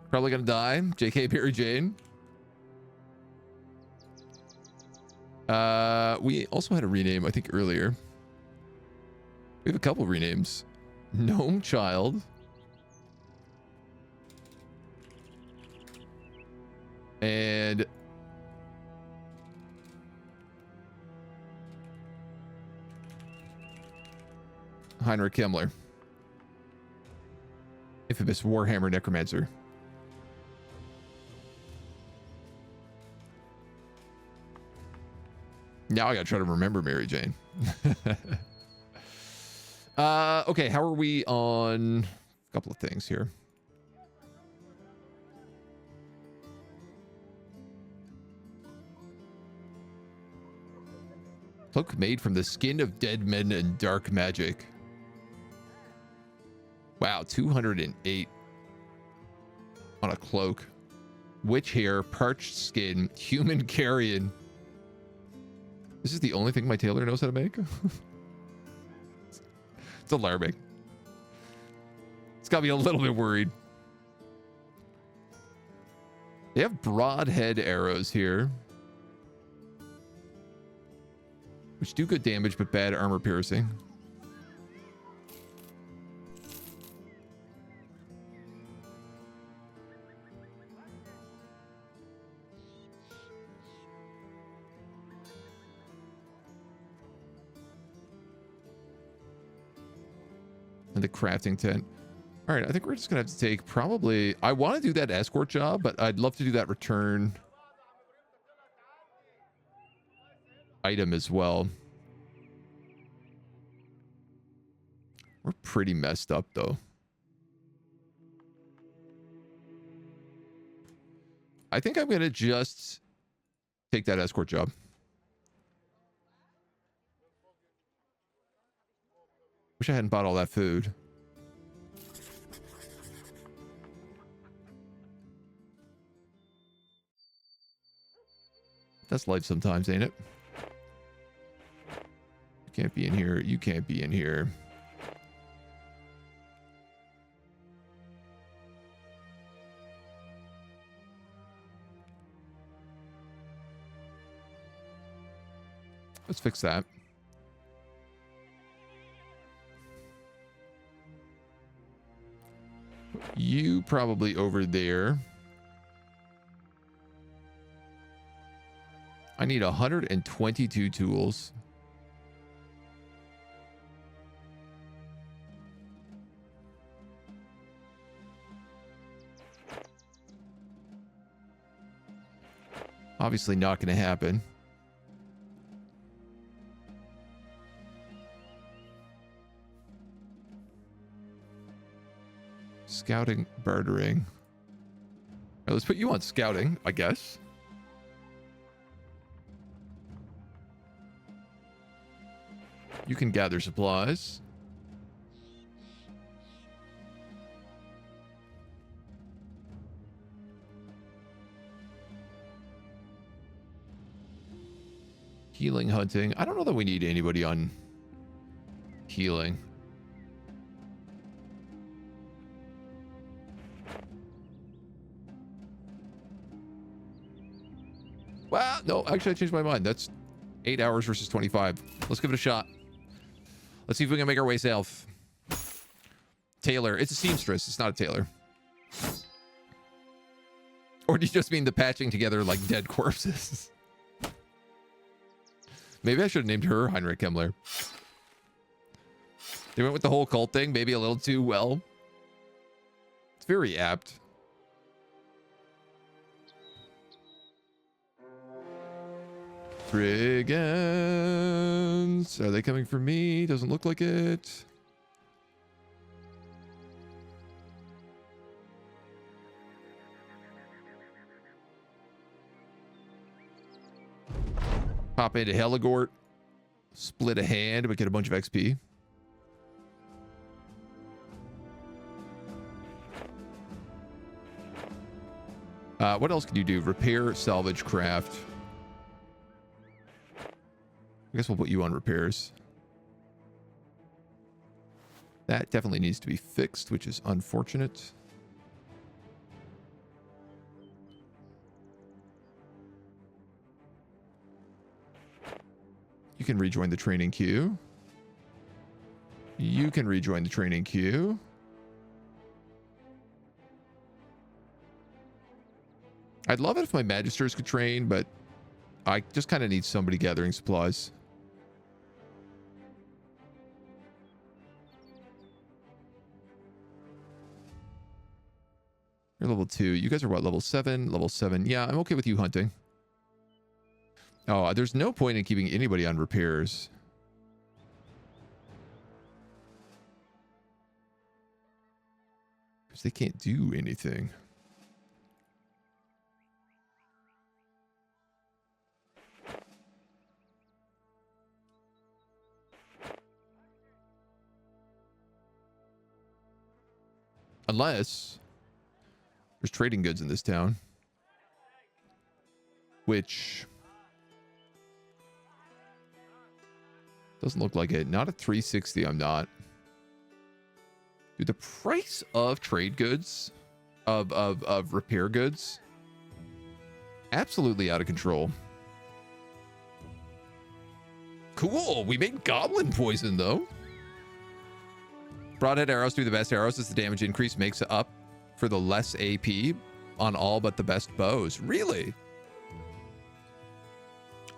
Probably gonna die. JK Barry Jane. We also had a rename, I think, earlier. We have a couple renames. Gnome Child. And Heinrich Himmler. Infamous Warhammer Necromancer. Now I gotta try to remember Mary Jane. Okay, how are we on a couple of things here? Cloak made from the skin of dead men and dark magic. Wow, 208 on a cloak. Witch hair, parched skin, human carrion. This is the only thing my tailor knows how to make? It's alarming. It's got me a little bit worried. They have broadhead arrows here, which do good damage but bad armor piercing. And the crafting tent. All right, I think we're just gonna have to take probably, I want to do that escort job, but I'd love to do that return item as well. We're pretty messed up though. I think I'm gonna just take that escort job. Wish I hadn't bought all that food. That's life sometimes, ain't it? You can't be in here. You can't be in here. Let's fix that. You probably over there. I need 122 tools. Obviously not going to happen. Scouting, bartering. right, let's put you on scouting, I guess. You can gather supplies. Healing hunting. I don't know that we need anybody on healing. Well, no, actually I changed my mind. That's 8 hours versus 25. Let's give it a shot. Let's see if we can make our way south. Tailor. It's a seamstress. It's not a tailor. Or do you just mean the patching together like dead corpses? Maybe I should have named her Heinrich Himmler. They went with the whole cult thing, maybe a little too well. It's very apt. Brigands. Are they coming for me? Doesn't look like it. Pop into Heligort. Split a hand, but get a bunch of XP. What else can you do? Repair, salvage, craft. I guess we'll put you on repairs. That definitely needs to be fixed, which is unfortunate. You can rejoin the training queue. You can rejoin the training queue. I'd love it if my magisters could train, but I just kind of need somebody gathering supplies. You're level 2. You guys are what, level 7? Level 7. Yeah, I'm okay with you hunting. Oh, there's no point in keeping anybody on repairs. Because they can't do anything. Unless there's trading goods in this town. Which doesn't look like it. Not at 360, I'm not. Dude, the price of trade goods, of repair goods, absolutely out of control. Cool, we made goblin poison though. Broadhead arrows do the best arrows as the damage increase makes up for the less AP on all but the best bows. Really?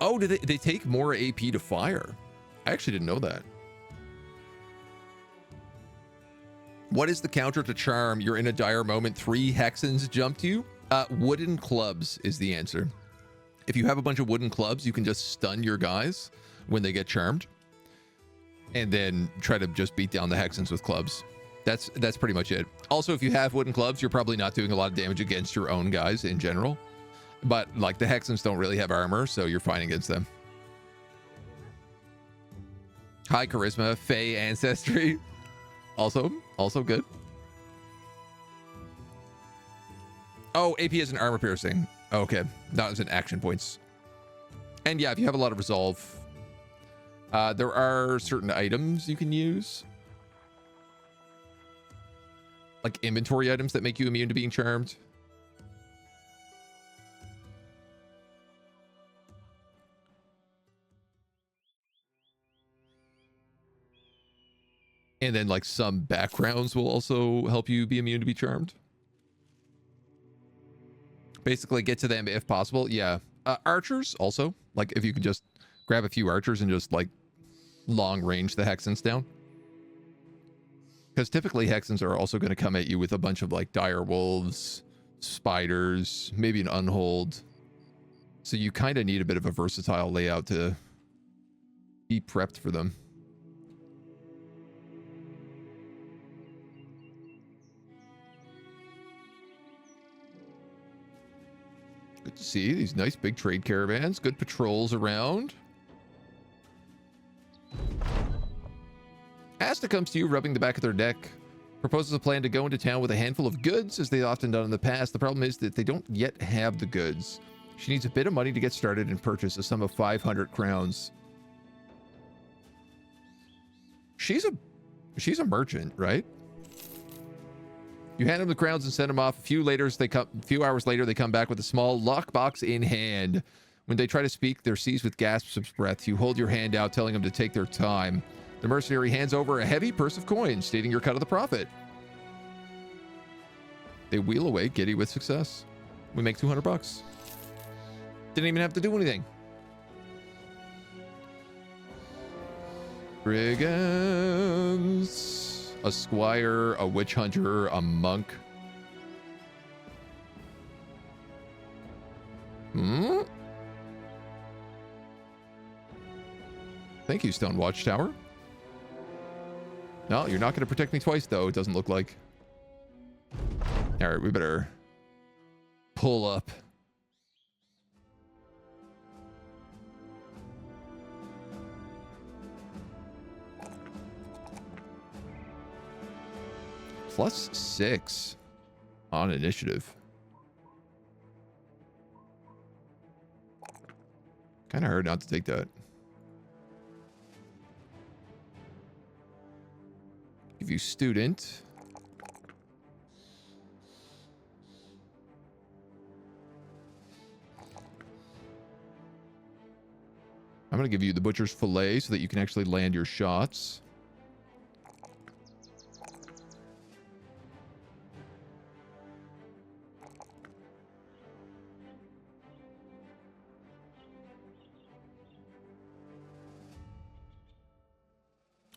Oh, do they take more AP to fire? I actually didn't know that. What is the counter to charm? You're in a dire moment. 3 Hexens jumped you. Wooden clubs is the answer. If you have a bunch of wooden clubs, you can just stun your guys when they get charmed. And then try to just beat down the Hexens with clubs. That's pretty much it. Also, if you have wooden clubs, you're probably not doing a lot of damage against your own guys in general. But like the Hexens don't really have armor, so you're fine against them. High charisma, Fey ancestry. Also good. Oh, AP is an armor piercing. Okay, that was an action points. And yeah, if you have a lot of resolve, there are certain items you can use. Like inventory items that make you immune to being charmed. And then like some backgrounds will also help you be immune to be charmed. Basically get to them if possible. Yeah. Archers also, like if you can just grab a few archers and just like long range the Hexens down. Because typically Hexens are also going to come at you with a bunch of like direwolves, spiders, maybe an unhold. So you kind of need a bit of a versatile layout to be prepped for them. Good to see these nice big trade caravans. Good patrols around. Asta comes to you, rubbing the back of their neck. Proposes a plan to go into town with a handful of goods, as they've often done in the past. The problem is that they don't yet have the goods. She needs a bit of money to get started and purchase a sum of 500 crowns. She's a merchant, right? You hand them the crowns and send them off. A few hours later, they come back with a small lockbox in hand. When they try to speak, they're seized with gasps of breath. You hold your hand out, telling them to take their time. The mercenary hands over a heavy purse of coins, stating your cut of the profit. They wheel away, giddy with success. We make 200 bucks. Didn't even have to do anything. Brigands, a squire, a witch hunter, a monk. Thank you, Stone Watchtower. No, you're not going to protect me twice, though, it doesn't look like. All right, we better pull up. +6 on initiative. Kind of hard not to take that. Give you student. I'm going to give you the butcher's fillet so that you can actually land your shots.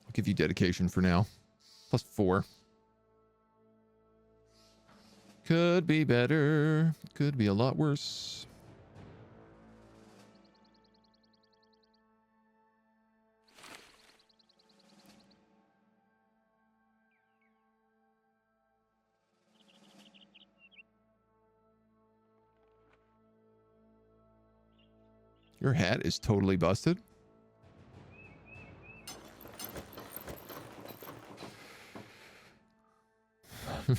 I'll give you dedication for now. +4. Could be better. Could be a lot worse. Your hat is totally busted. I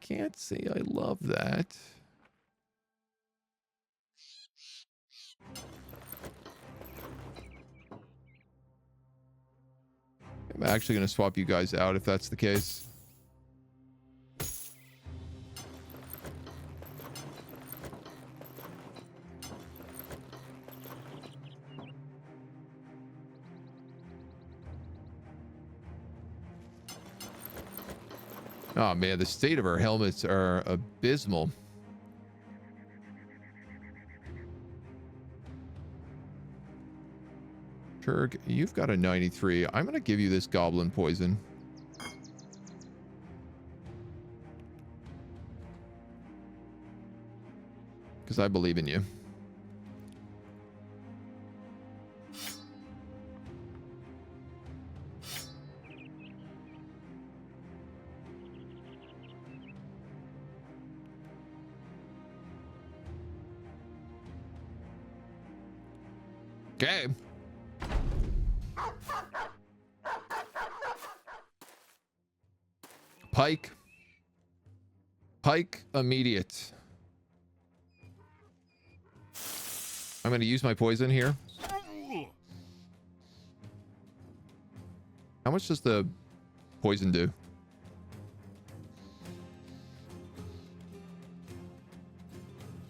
can't say I love that. I'm actually going to swap you guys out if that's the case. Oh man, the state of our helmets are abysmal. Turg, you've got a 93. I'm going to give you this goblin poison. Because I believe in you. Okay. Pike immediate. I'm going to use my poison here. How much does the poison do?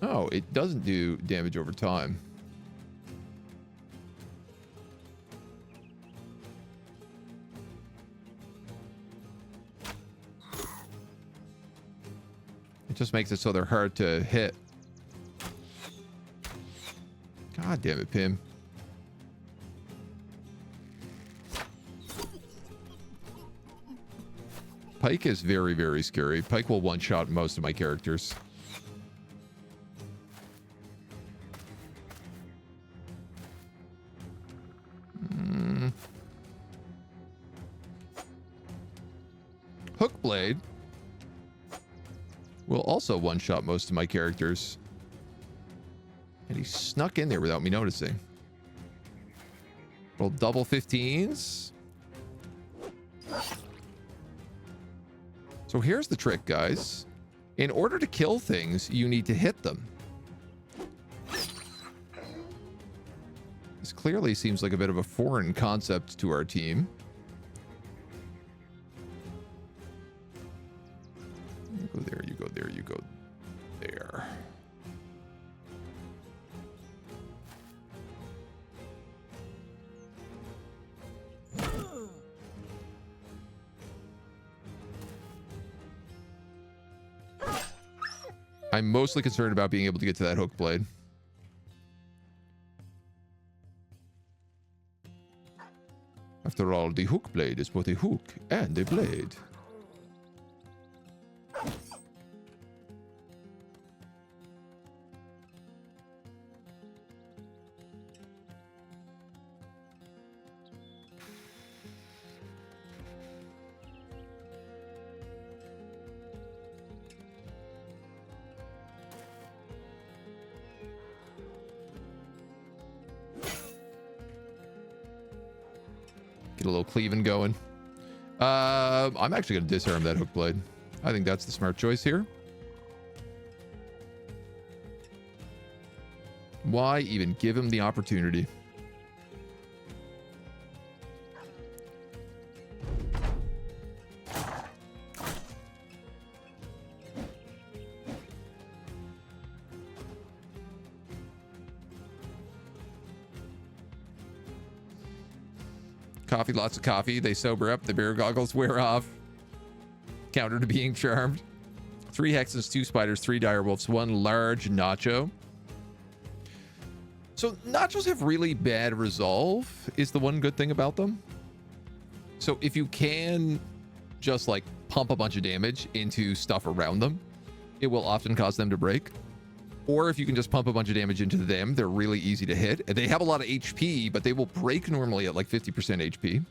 Oh, it doesn't do damage over time. It just makes it so they're hard to hit. God damn it, Pim. Pike is very, very scary. Pike will one-shot most of my characters. Hookblade will also one-shot most of my characters. And he snuck in there without me noticing. Roll double 15s. So here's the trick, guys. In order to kill things, you need to hit them. This clearly seems like a bit of a foreign concept to our team. You go there, you go there, you go there. I'm mostly concerned about being able to get to that hook blade. After all, the hook blade is both a hook and a blade. Get a little cleaving going. I'm actually going to disarm that hook blade. I think that's the smart choice here. Why even give him the opportunity? Coffee, lots of coffee. They sober up. The bear goggles wear off. Counter to being charmed. 3 hexes, 2 spiders, 3 direwolves, 1 large nacho. So nachos have really bad resolve, is the one good thing about them. So if you can just like pump a bunch of damage into stuff around them, it will often cause them to break. Or if you can just pump a bunch of damage into them, they're really easy to hit. They have a lot of HP, but they will break normally at like 50% HP.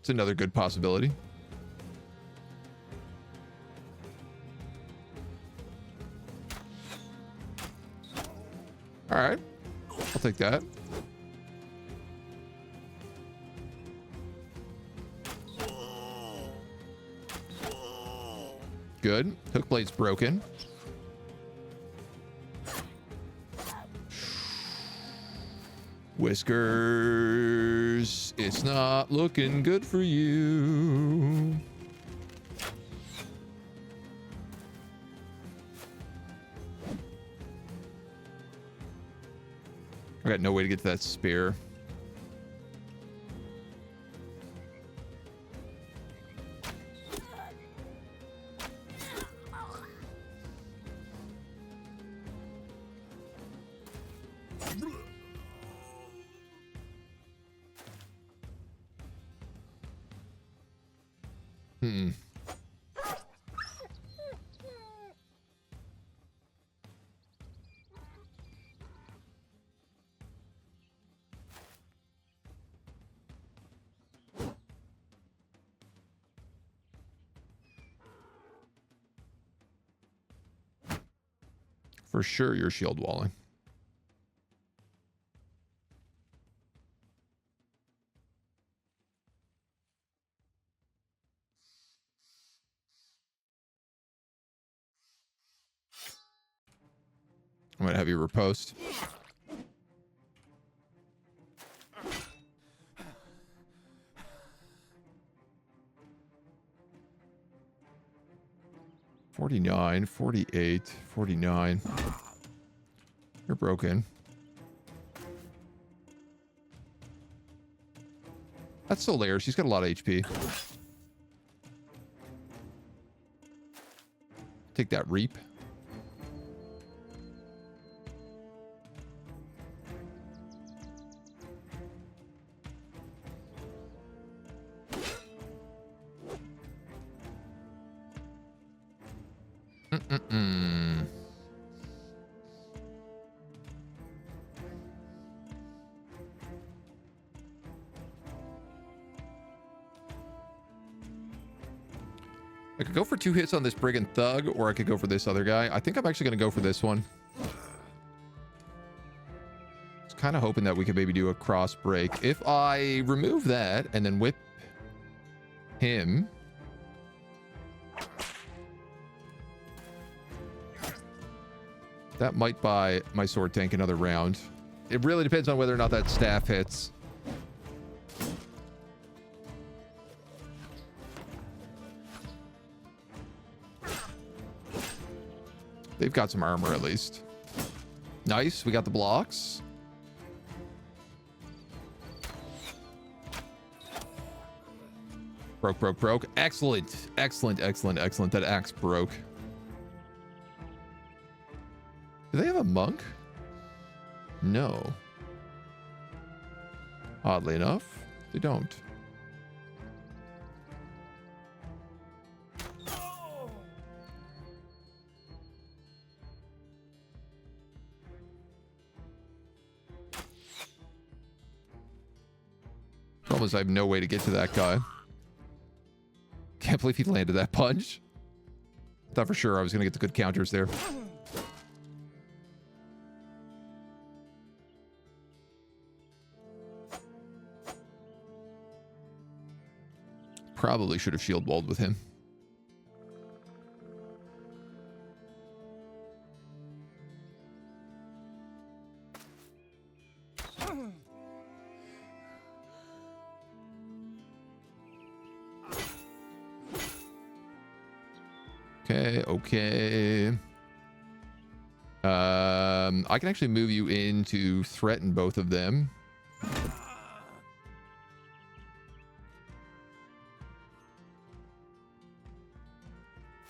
It's another good possibility. All right, I'll take that. Good. Hook blade's broken. Whiskers, it's not looking good for you. I got no way to get to that spear. For sure, you're shield walling. I'm gonna have you riposte. $49, $48, $49. You're broken. That's still there. She's got a lot of HP. Take that reap. I could go for 2 hits on this brigand thug, or I could go for this other guy. I think I'm actually going to go for this one. I was kind of hoping that we could maybe do a cross break. If I remove that and then whip him... that might buy my sword tank another round. It really depends on whether or not that staff hits. They've got some armor at least. Nice, we got the blocks. Broke. Excellent. That axe broke. Do they have a monk? No. Oddly enough, they don't. Problem is I have no way to get to that guy. Can't believe he landed that punch. Thought for sure I was going to get the good counters there. Probably should have shield walled with him. Okay. I can actually move you in to threaten both of them.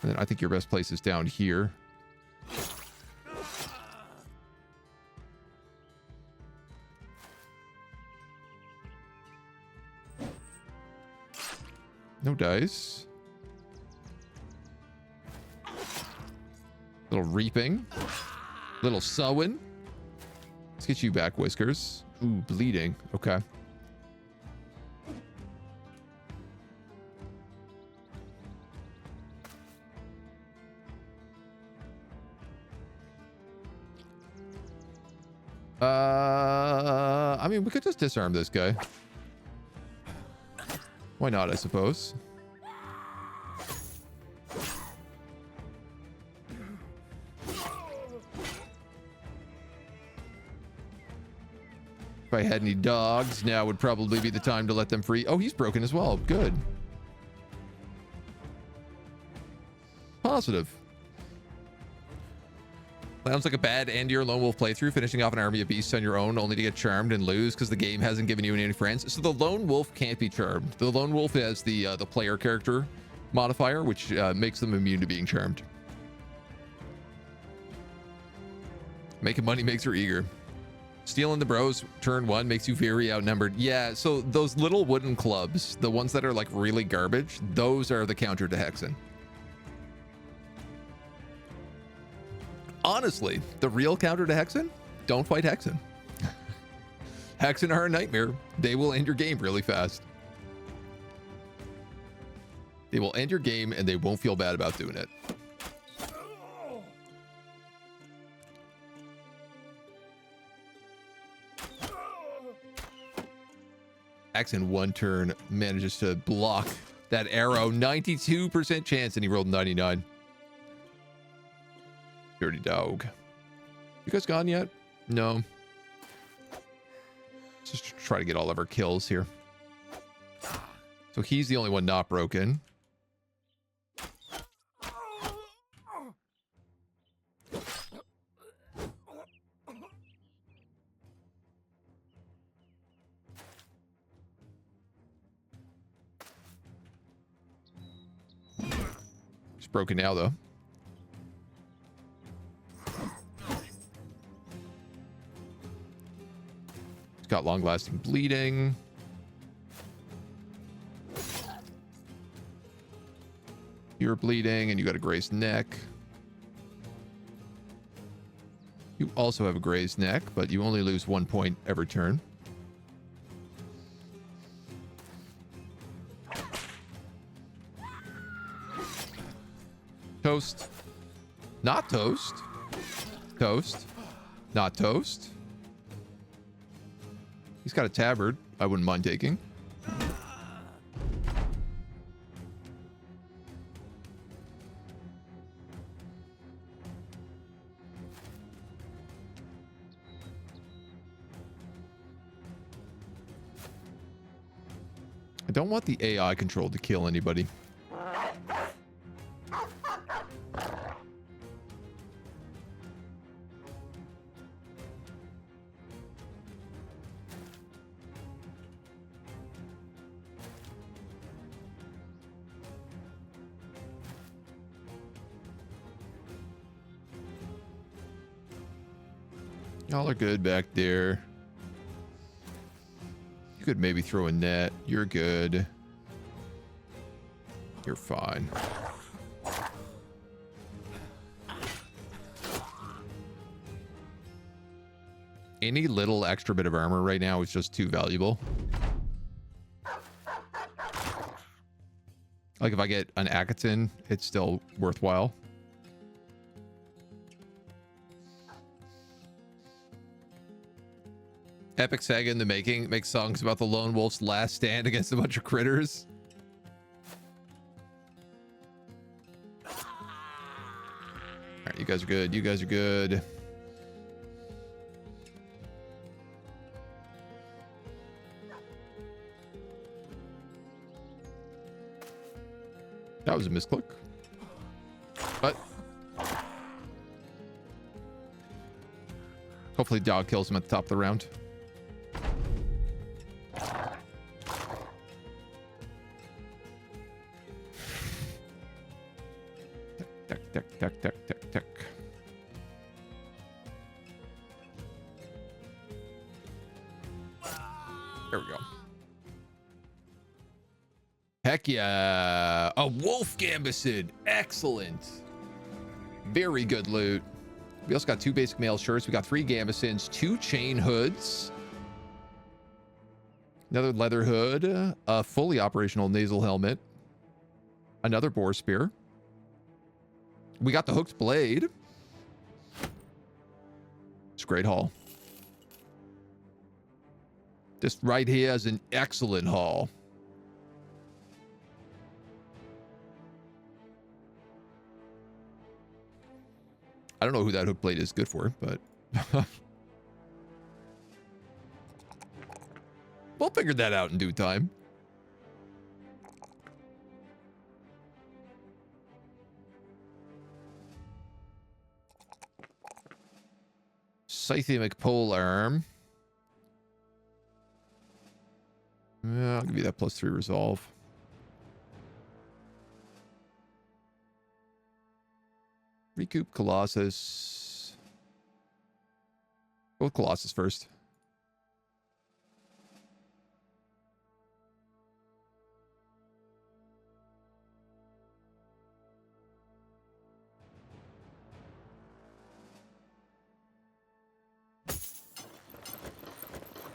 And then I think your best place is down here. No dice. Little reaping. Little sowing. Let's get you back, Whiskers. Ooh, bleeding. Okay. I mean, we could just disarm this guy. Why not, I suppose. If I had any dogs, now would probably be the time to let them free. Oh, he's broken as well. Good. Positive. Sounds like a bad end to your Lone Wolf playthrough, finishing off an army of beasts on your own only to get charmed and lose because the game hasn't given you any friends. So the Lone Wolf can't be charmed. The Lone Wolf has the player character modifier, which makes them immune to being charmed. Making money makes her eager. Stealing the bros turn 1 makes you very outnumbered. Yeah, so those little wooden clubs, the ones that are like really garbage, those are the counter to Hexen. Honestly, the real counter to Hexen, don't fight Hexen. Hexen are a nightmare. They will end your game really fast. They will end your game and they won't feel bad about doing it. Hexen 1 turn manages to block that arrow. 92% chance and he rolled 99. Dirty dog. You guys gone yet? No. Let's just try to get all of our kills here. So he's the only one not broken. He's broken now though. Got long-lasting bleeding. You're bleeding and you got a grazed neck. You also have a grazed neck, but you only lose 1 point every turn. Toast. Not toast. Toast. Not toast. He's got a tabard. I wouldn't mind taking. I don't want the AI control to kill anybody. Y'all are good back there. You could maybe throw a net. You're good. You're fine. Any little extra bit of armor right now is just too valuable. Like if I get an Akaton, it's still worthwhile. Epic saga in the making. Makes songs about the lone wolf's last stand against a bunch of critters. Alright, you guys are good. You guys are good. That was a misclick. But hopefully dog kills him at the top of the round. Tech. There we go. Heck yeah. A wolf gambison. Excellent. Very good loot. We also got 2 basic mail shirts. We got 3 gambesons, 2 chain hoods, another leather hood, a fully operational nasal helmet, another boar spear. We got the hooked blade. It's a great haul. This right here is an excellent haul. I don't know who that hook blade is good for, but we'll figure that out in due time. Scythiamic polearm. Yeah, I'll give you that +3 resolve. Recoup Colossus. Go with Colossus first.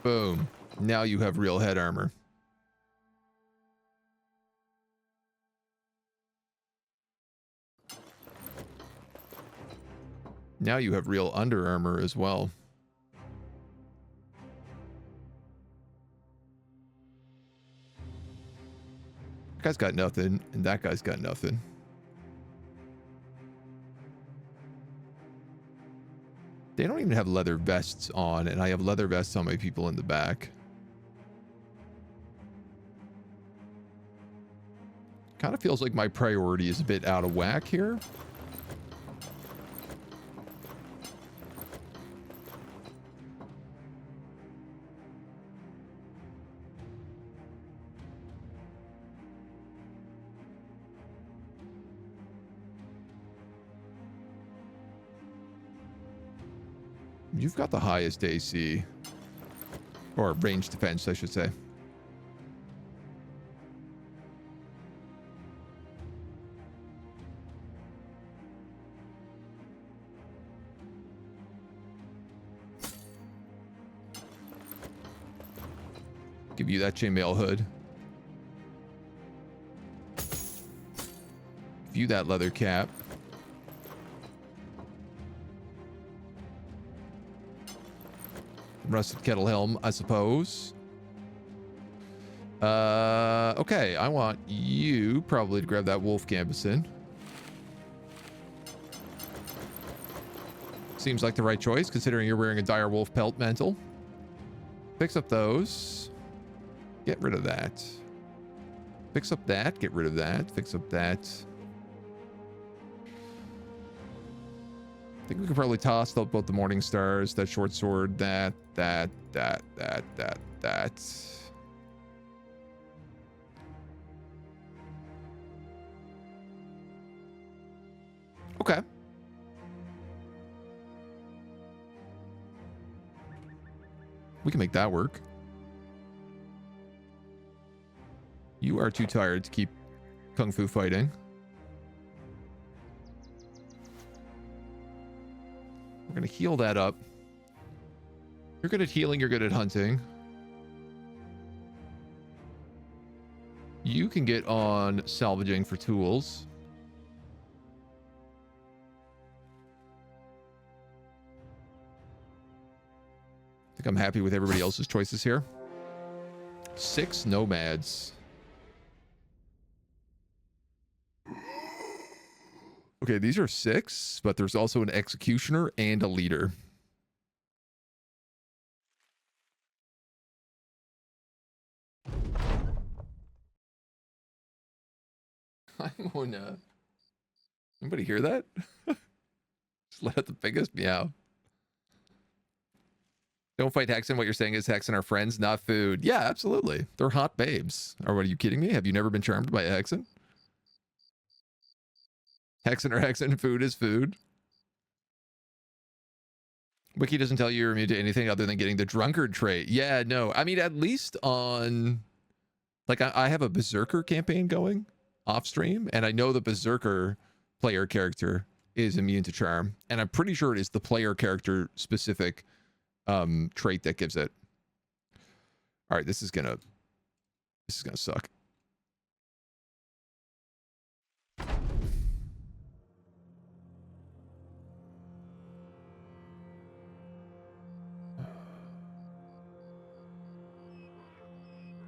Boom. Now you have real head armor. Now you have real under armor as well. That guy's got nothing, and that guy's got nothing. They don't even have leather vests on, and I have leather vests on my people in the back. Kind of feels like my priority is a bit out of whack here. You've got the highest AC. Or range defense, I should say. Give you that chainmail hood. Give you that leather cap. Rusted kettle helm, I suppose. Okay, I want you probably to grab that wolf gambeson. Seems like the right choice, considering you're wearing a direwolf pelt mantle. Fix up those. Get rid of that. Fix up that. Get rid of that. Fix up that. I think we could probably toss up both the morning stars, that short sword, that. Okay. We can make that work. You are too tired to keep kung fu fighting. We're going to heal that up. You're good at healing. You're good at hunting. You can get on salvaging for tools. I think I'm happy with everybody else's choices here. 6 nomads. Okay, these are 6, but there's also an executioner and a leader. I'm gonna... Anybody hear that? Just let out the biggest meow. Don't fight Hexen. What you're saying is Hexen are friends, not food. Yeah, absolutely. They're hot babes. Or what, are you kidding me? Have you never been charmed by a Hexen? Hexen or Hexen, food is food. Wiki doesn't tell you you're immune to anything other than getting the drunkard trait. Yeah, no. I mean, at least on... Like, I have a Berserker campaign going off stream, and I know the Berserker player character is immune to charm. And I'm pretty sure it is the player character specific trait that gives it. All right, this is gonna suck.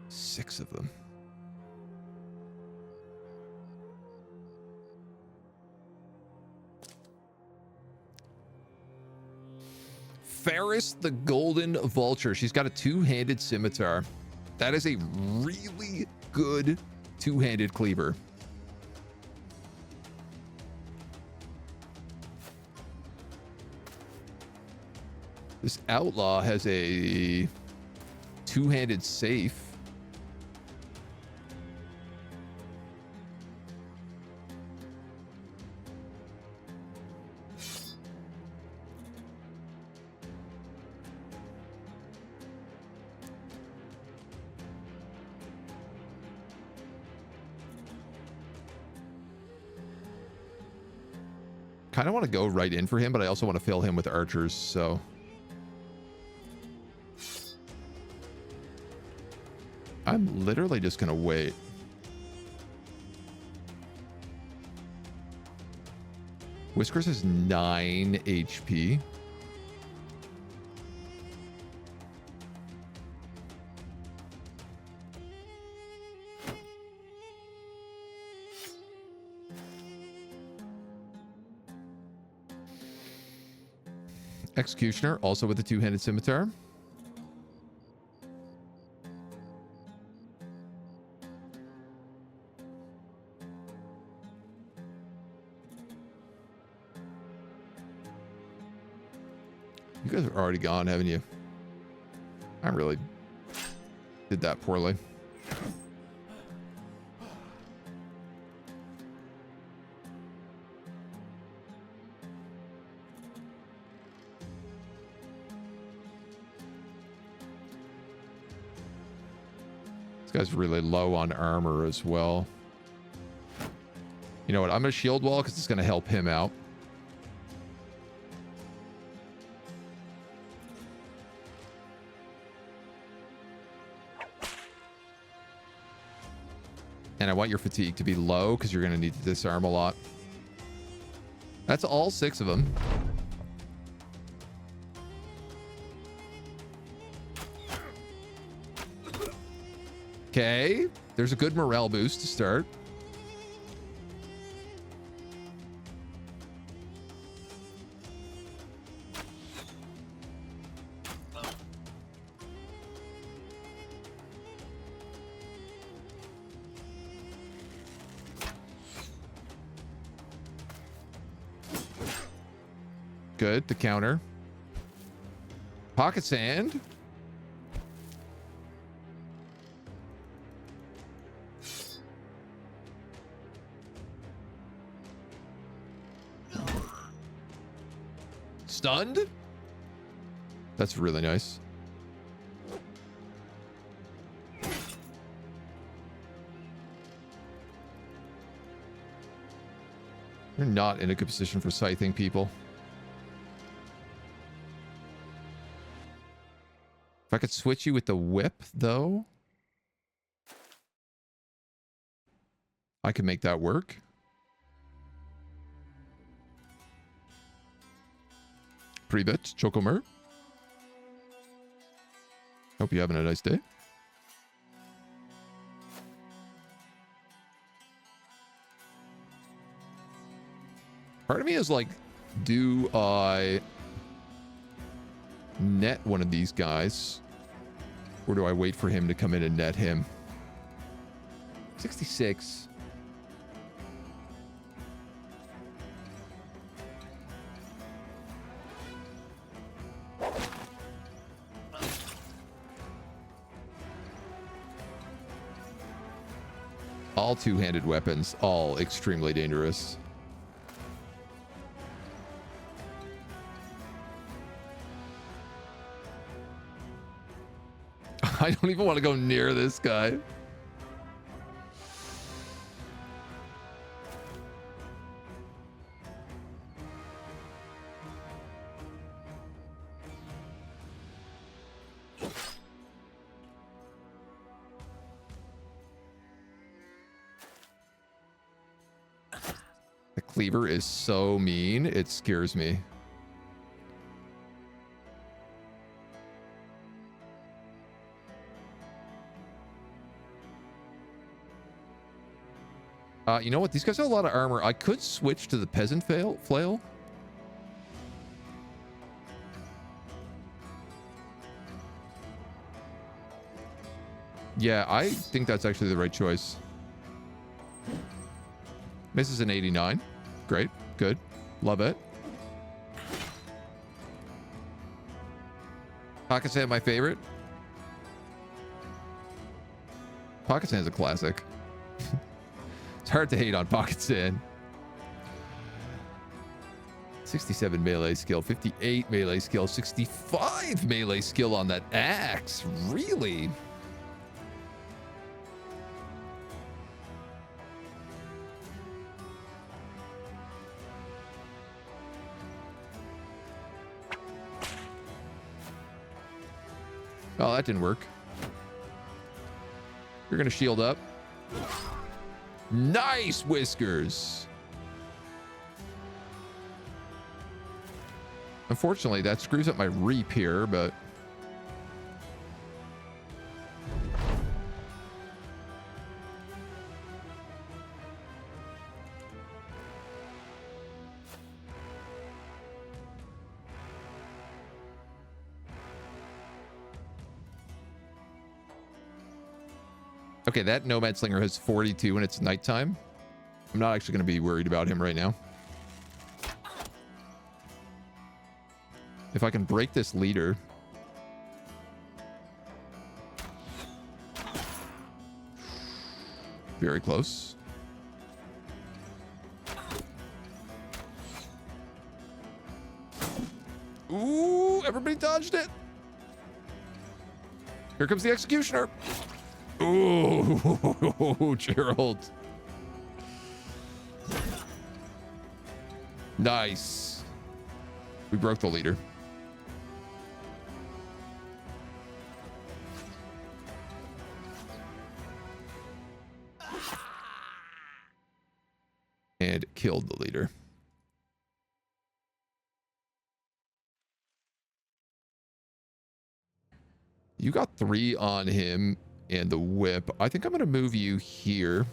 Six of them. Ferris the Golden Vulture. She's got a two-handed scimitar. That is a really good two-handed cleaver. This outlaw has a two-handed safe. Kind of want to go right in for him, but I also want to fill him with archers, so... I'm literally just going to wait. Whiskers is 9 HP. Executioner, also with a two-handed scimitar. You guys are already gone, haven't you? I really did that poorly. This guy's really low on armor as well. You know what? I'm going to shield wall because it's going to help him out. And I want your fatigue to be low because you're going to need to disarm a lot. That's all 6 of them. Okay. There's a good morale boost to start. Good, the counter. Pocket sand. Stunned? That's really nice. You're not in a good position for scything, people. If I could switch you with the whip, though, I could make that work. Pre-bet, Chocomer. Hope you're having a nice day. Part of me is like, do I net one of these guys? Or do I wait for him to come in and net him? 66. All two-handed weapons, all extremely dangerous. I don't even want to go near this guy. The cleaver is so mean, it scares me. You know what? These guys have a lot of armor. I could switch to the peasant flail. Yeah, I think that's actually the right choice. Misses an 89. Great. Good. Love it. Pocket sand, my favorite. Pocket sand's a classic. It's hard to hate on pocket sand. 67 melee skill, 58 melee skill, 65 melee skill on that axe. Really? Oh, that didn't work. You're gonna shield up. Nice, Whiskers. Unfortunately, that screws up my reap here, but okay, that Nomad Slinger has 42 and it's nighttime. I'm not actually going to be worried about him right now. If I can break this leader. Very close. Ooh, everybody dodged it. Here comes the executioner. Ooh, Gerald. Nice. We broke the leader. And killed the leader. You got 3 on him. and the whip. I think I'm going to move you here.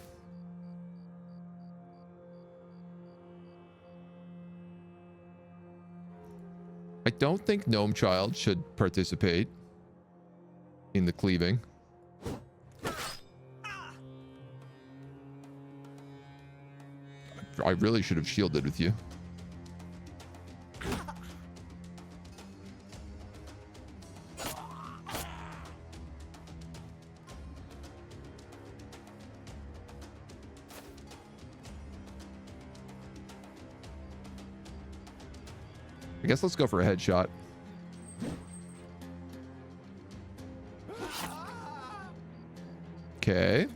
I don't think Gnome Child should participate in the cleaving. I really should have shielded with you. I guess let's go for a headshot. Okay.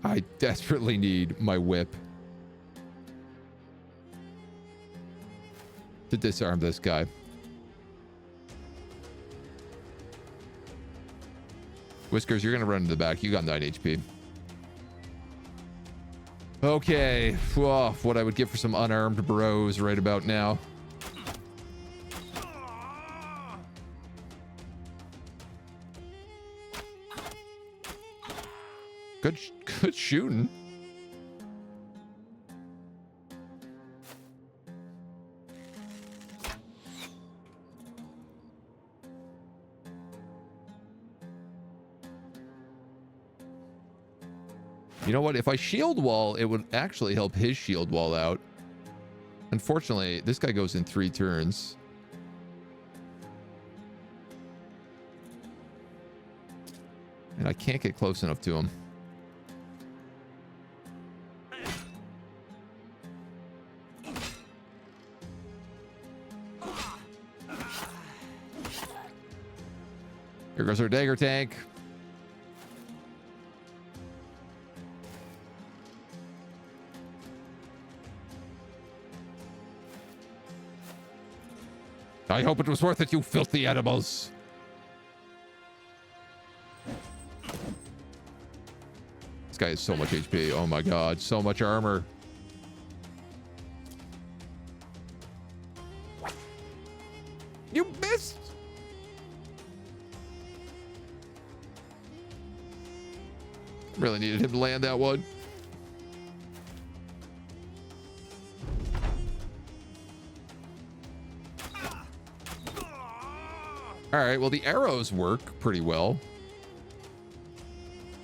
I desperately need my whip to disarm this guy. Whiskers, you're going to run to the back. You got 9 HP. Okay. Whoa, what I would give for some unarmed bros right about now. Good shooting. You know what? If I shield wall, it would actually help his shield wall out. Unfortunately, this guy goes in 3 turns. And I can't get close enough to him. Here goes our dagger tank. I hope it was worth it, you filthy animals. This guy has so much HP. Oh my god, so much armor. You missed. Really needed him to land that one. All right, well, the arrows work pretty well.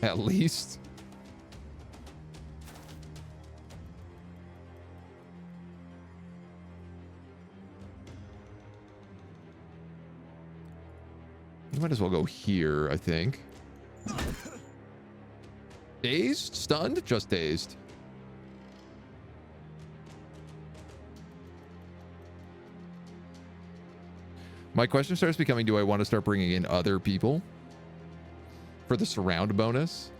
At least. You might as well go here, I think. Dazed? Stunned? Just dazed. My question starts becoming, do I want to start bringing in other people for the surround bonus?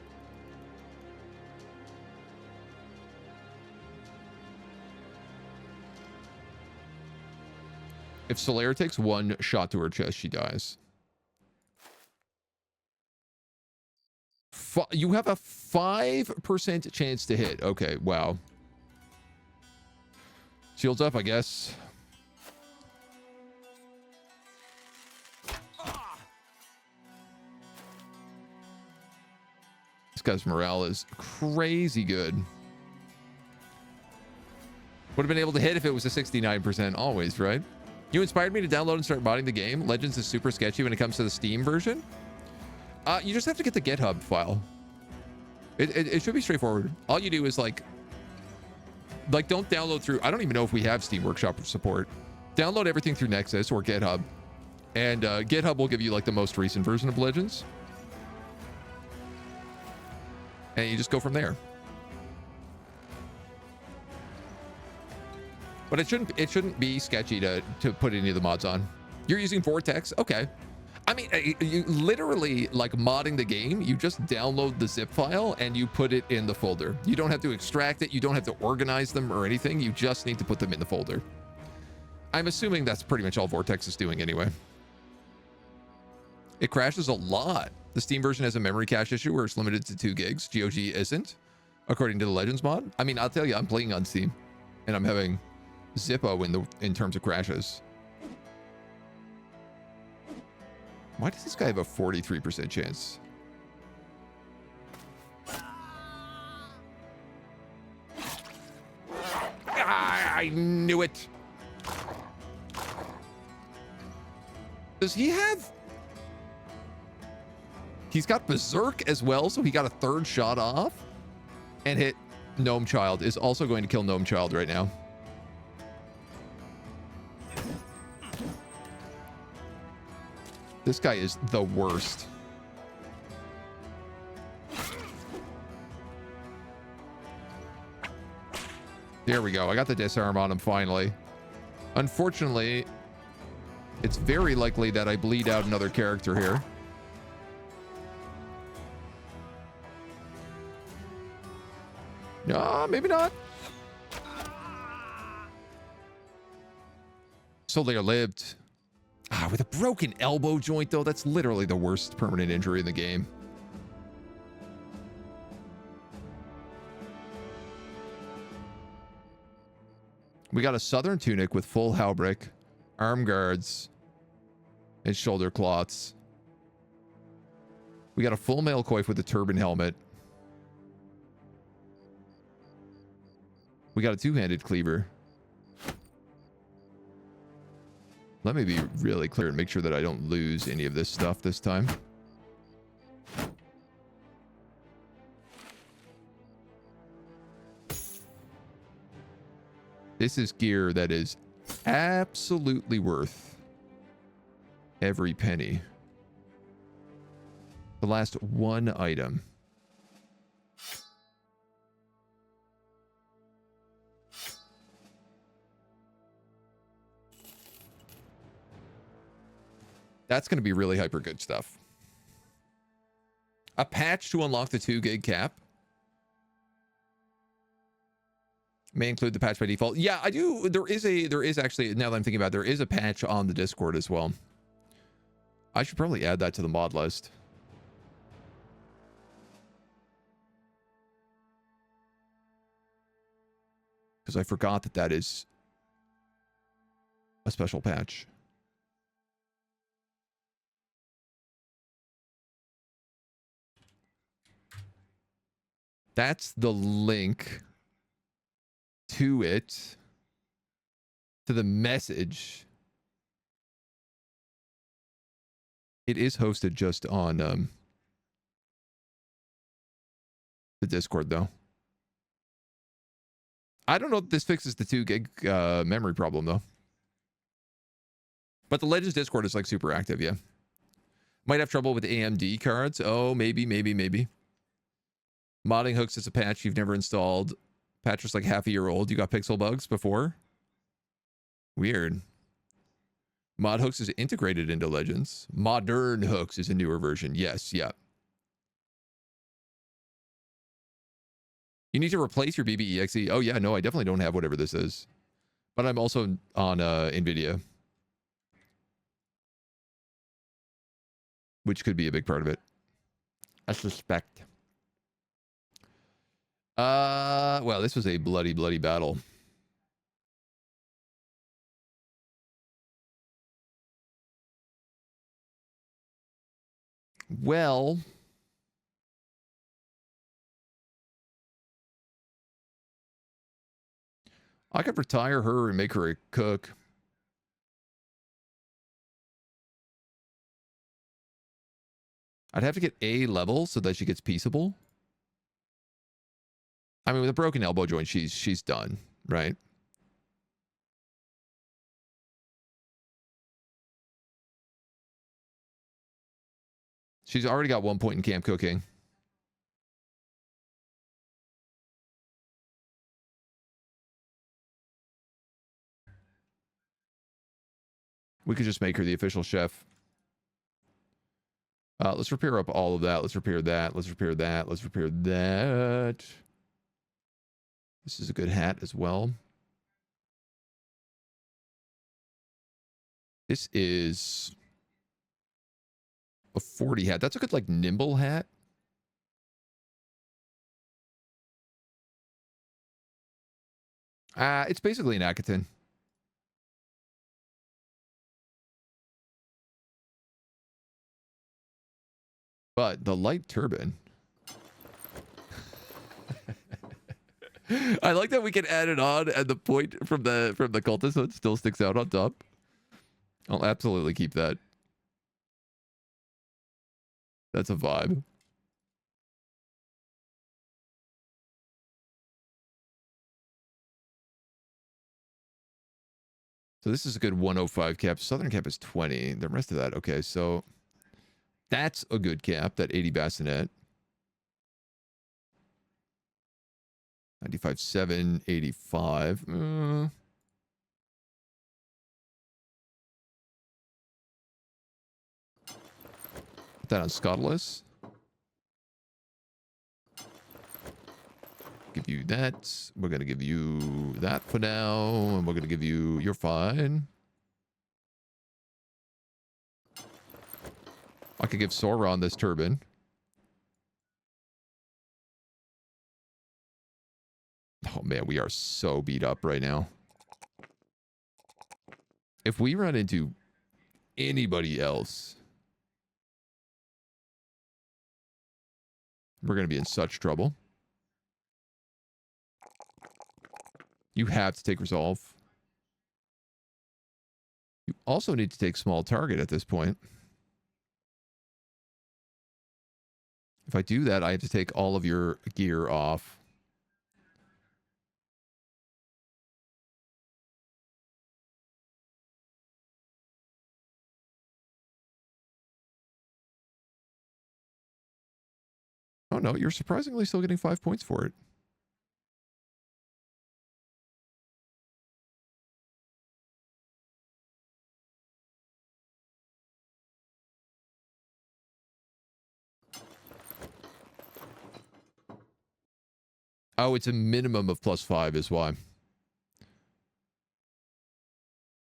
If Solaire takes 1 shot to her chest, she dies. You have a 5% chance to hit. Okay, wow. Shields up, I guess. This guy's morale is crazy good. Would have been able to hit if it was a 69% always, right? You inspired me to download and start modding the game. Legends is super sketchy when it comes to the Steam version. You just have to get the GitHub file. It should be straightforward. All you do is like don't download through. I don't even know if we have Steam Workshop support. Download everything through Nexus or GitHub, and GitHub will give you like the most recent version of Legends, and you just go from there. But it shouldn't be sketchy to put any of the mods on. You're using Vortex, okay. I mean, you literally, like, modding the game, you just download the zip file and you put it in the folder. You don't have to extract it. You don't have to organize them or anything. You just need to put them in the folder. I'm assuming that's pretty much all Vortex is doing anyway. It crashes a lot. The Steam version has a memory cache issue where it's limited to 2 gigs. GOG isn't, according to the Legends mod. I mean, I'll tell you, I'm playing on Steam. And I'm having Zippo in terms of crashes. Why does this guy have a 43% chance? I knew it. Does he have... He's got Berserk as well, so he got a third shot off. And hit Gnome Child. Is also going to kill Gnome Child right now. This guy is the worst. There we go. I got the disarm on him finally. Unfortunately, it's very likely that I bleed out another character here. No, maybe not. So they are lived. With a broken elbow joint, though, that's literally the worst permanent injury in the game. We got a Southern Tunic with full Halbrick, arm guards, and shoulder cloths. We got a full mail coif with a turban helmet. We got a two-handed cleaver. Let me be really clear and make sure that I don't lose any of this stuff this time. This is gear that is absolutely worth every penny. The last one item. That's going to be really hyper good stuff. A patch to unlock the 2 gig cap. May include the patch by default. Yeah, I do. There is actually, now that I'm thinking about it, there is a patch on the Discord as well. I should probably add that to the mod list. Because I forgot that that is a special patch. That's the link to it, to the message. It is hosted just on the Discord, though. I don't know if this fixes the 2 gig memory problem, though. But the Legends Discord is like super active, yeah. Might have trouble with AMD cards. Oh, maybe. Modding hooks is a patch you've never installed. Patch was like half a year old. You got pixel bugs before? Weird. Mod hooks is integrated into Legends. Modern hooks is a newer version. Yes, yeah. You need to replace your BBEXE. Oh yeah, no, I definitely don't have whatever this is. But I'm also on NVIDIA. Which could be a big part of it. I suspect. Well, this was a bloody battle. Well, I could retire her and make her a cook. I'd have to get A level so that she gets peaceable. I mean, with a broken elbow joint, she's done, right? She's already got 1 point in camp cooking. We could just make her the official chef. Let's repair up all of that. Let's repair that. Let's repair that. Let's repair that. This is a good hat as well. This is a 40 hat. That's a good, like, nimble hat. It's basically an Akaton. But the light turbine. I like that we can add it on at the point from the cultist, so it still sticks out on top. I'll absolutely keep that. That's a vibe. So this is a good 105 cap. Southern cap is 20. The rest of that, okay, so that's a good cap, that 80 bassinet. 95.7, 85. Put that on Scottless. Give you that. We're going to give you that for now. And we're going to give you... You're fine. I could give Sauron this turbine. Oh, man, we are so beat up right now. If we run into anybody else, we're going to be in such trouble. You have to take Resolve. You also need to take Small Target at this point. If I do that, I have to take all of your gear off. Oh, no, you're surprisingly still getting 5 points for it. Oh, it's a minimum of +5 is why.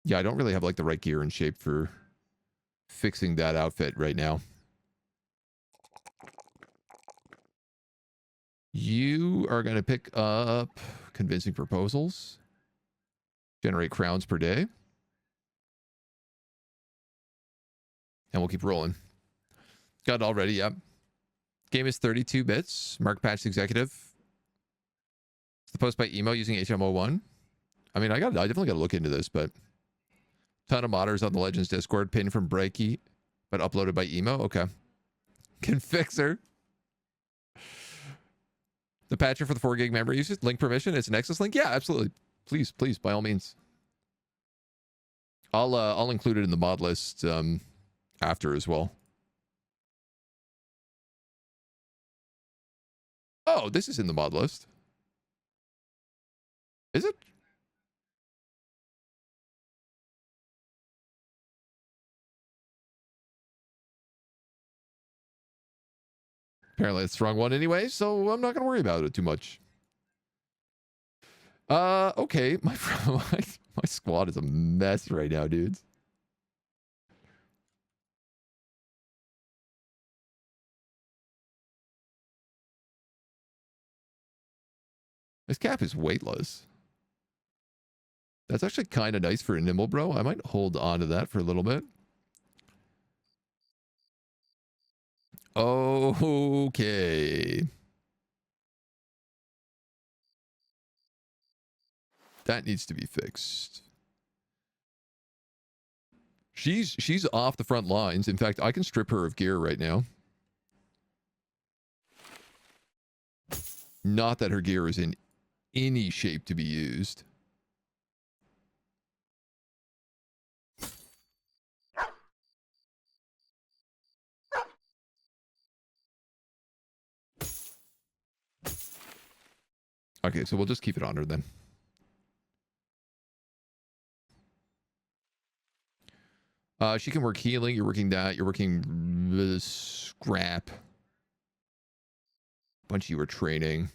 Yeah, I don't really have like the right gear and shape for fixing that outfit right now. You are going to pick up convincing proposals. Generate crowns per day. And we'll keep rolling. Got it already, yep. Game is 32 bits. Mark Patch Executive. It's the post by emo using HMO1. I mean, I definitely got to look into this, but ton of modders on the Legends Discord, pinned from Breaky, but uploaded by emo. Okay. Can fix her. The patcher for the 4 gig memory usage, link permission, it's an Nexus link. Yeah, absolutely. Please, please, by all means. I'll include it in the mod list after as well. Oh, this is in the mod list. Is it? Apparently it's the wrong one anyway, so I'm not going to worry about it too much. Okay. My squad is a mess right now, dudes. This cap is weightless. That's actually kind of nice for a nimble bro. I might hold on to that for a little bit. Okay. That needs to be fixed. She's off the front lines. In fact, I can strip her of gear right now. Not that her gear is in any shape to be used. Okay, so we'll just keep it on her then. She can work healing. You're working that. You're working scrap. Bunch of you are training.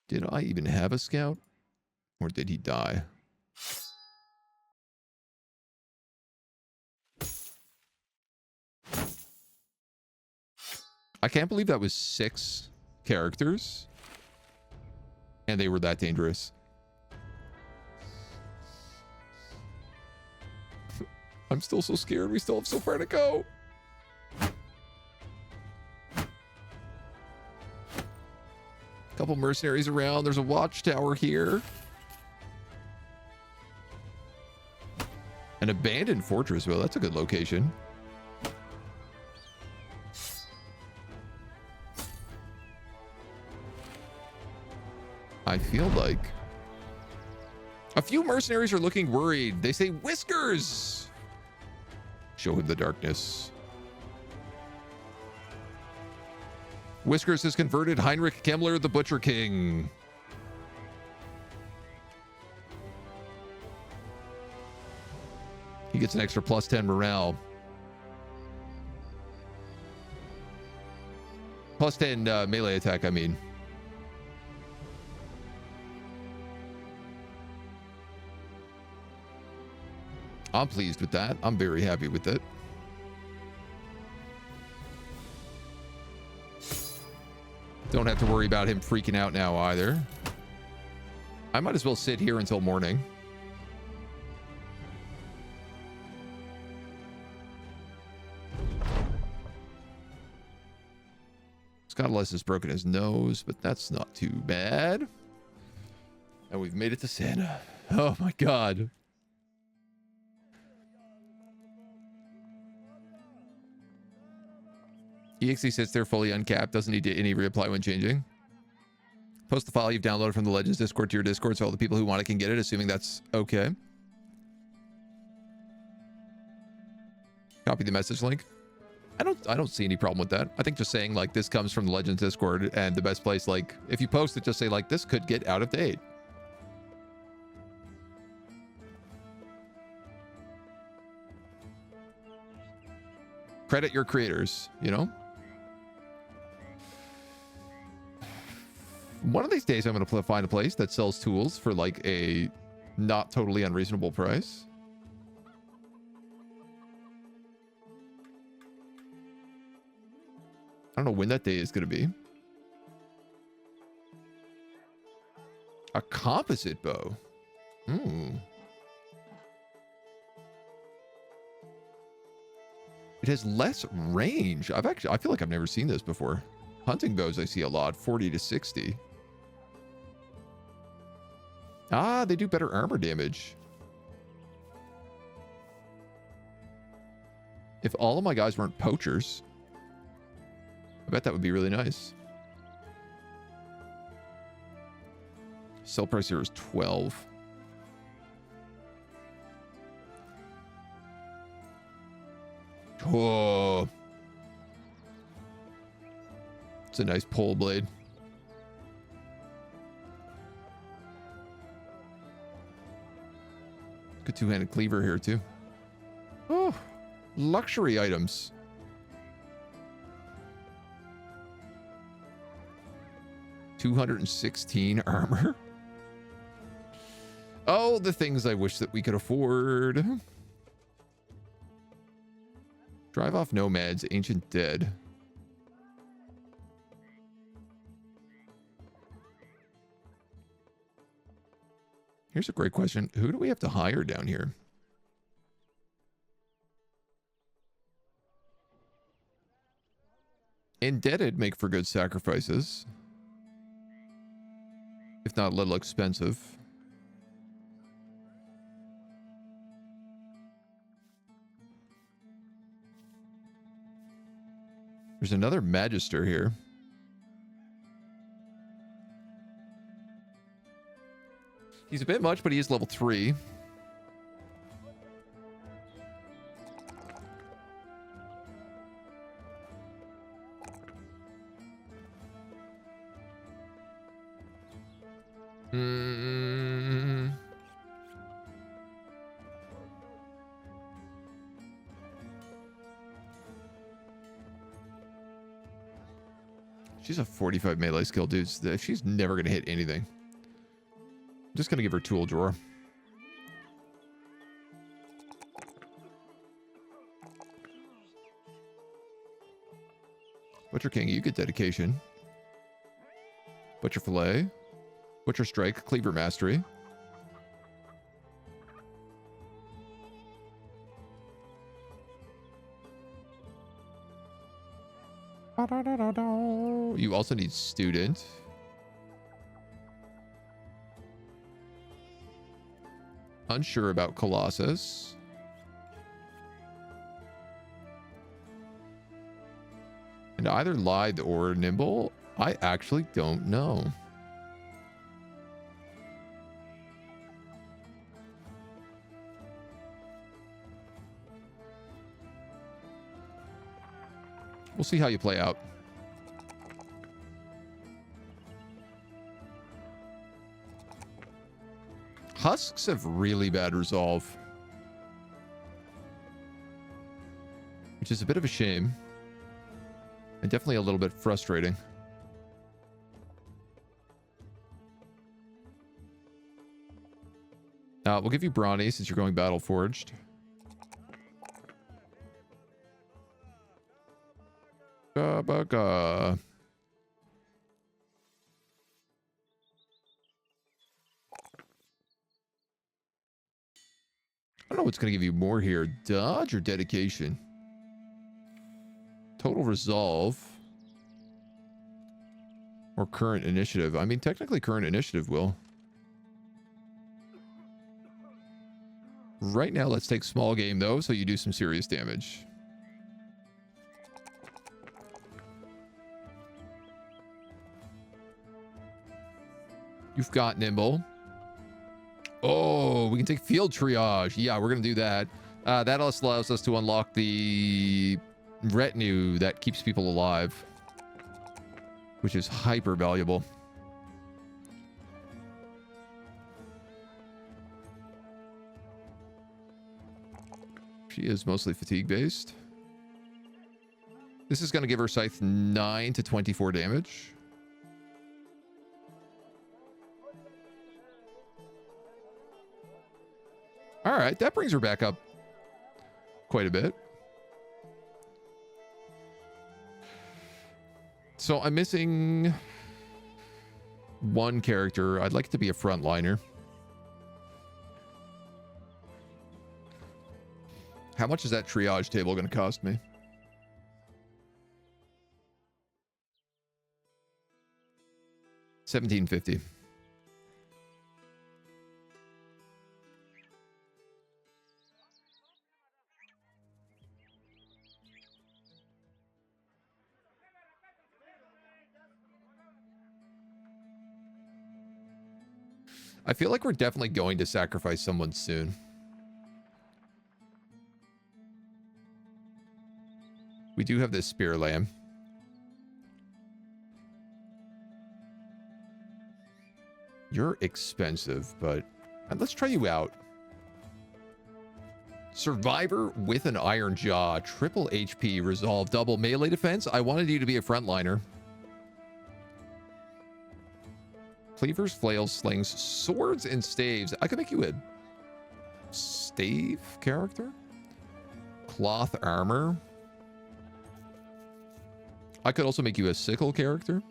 Did I even have a scout? Or did he die? I can't believe that was 6 characters. And they were that dangerous. I'm still so scared. We still have so far to go. Couple mercenaries around. There's a watchtower here. An abandoned fortress. Well, that's a good location. I feel like a few mercenaries are looking worried. They say, Whiskers! Show him the darkness. Whiskers has converted Heinrich Kemmler, the Butcher King. He gets an extra +10 morale. +10 melee attack, I mean. I'm pleased with that. I'm very happy with it. Don't have to worry about him freaking out now either. I might as well sit here until morning. Scottless has broken his nose, but that's not too bad. And we've made it to Santa. Oh my god. EXE sits there fully uncapped, doesn't need any reapply when changing. Post the file you've downloaded from the Legends Discord to your Discord so all the people who want it can get it, assuming that's okay. Copy the message link. I don't see any problem with that. I think just saying like this comes from the Legends Discord, and the best place, like if you post it, just say like this could get out of date. Credit your creators, you know? One of these days I'm going to find a place that sells tools for like a not totally unreasonable price. I don't know when that day is going to be. A composite bow. It has less range. I feel like I've never seen this before. Hunting bows I see a lot, 40 to 60. Ah, they do better armor damage. If all of my guys weren't poachers, I bet that would be really nice. Sell price here is 12. Oh. It's a nice pole blade. Good two-handed cleaver here too. Oh, luxury items. $216 armor. Oh, the things I wish that we could afford. Drive off nomads, ancient dead. Here's a great question. Who do we have to hire down here? Indebted make for good sacrifices. If not a little expensive. There's another Magister here. He's a bit much, but he is level 3. She's a 45 melee skill, dude. She's never going to hit anything. I'm just going to give her tool drawer. Butcher King, you get dedication. Butcher Fillet. Butcher Strike, Cleaver Mastery. You also need Student. Unsure about Colossus. And either Lithe or Nimble, I actually don't know. We'll see how you play out. Husks have really bad resolve, which is a bit of a shame and definitely a little bit frustrating. We'll give you Brawny since you're going Battle Forged. Gabaga. I don't know what's going to give you more here. Dodge or dedication? Total resolve. Or current initiative. I mean, technically current initiative will. Right now, let's take small game, though, so you do some serious damage. You've got Nimble. Oh, we can take field triage. Yeah, we're going to do that. That also allows us to unlock the retinue that keeps people alive, which is hyper valuable. She is mostly fatigue based. This is going to give her Scythe 9 to 24 damage. All right, that brings her back up quite a bit. So I'm missing one character. I'd like it to be a frontliner. How much is that triage table going to cost me? $17.50. I feel like we're definitely going to sacrifice someone soon. We do have this Spear Lamb. You're expensive, but let's try you out. Survivor with an Iron Jaw, triple HP, resolve, double melee defense. I wanted you to be a frontliner. Cleavers, flails, slings, swords, and staves. I could make you a stave character. Cloth armor. I could also make you a sickle character.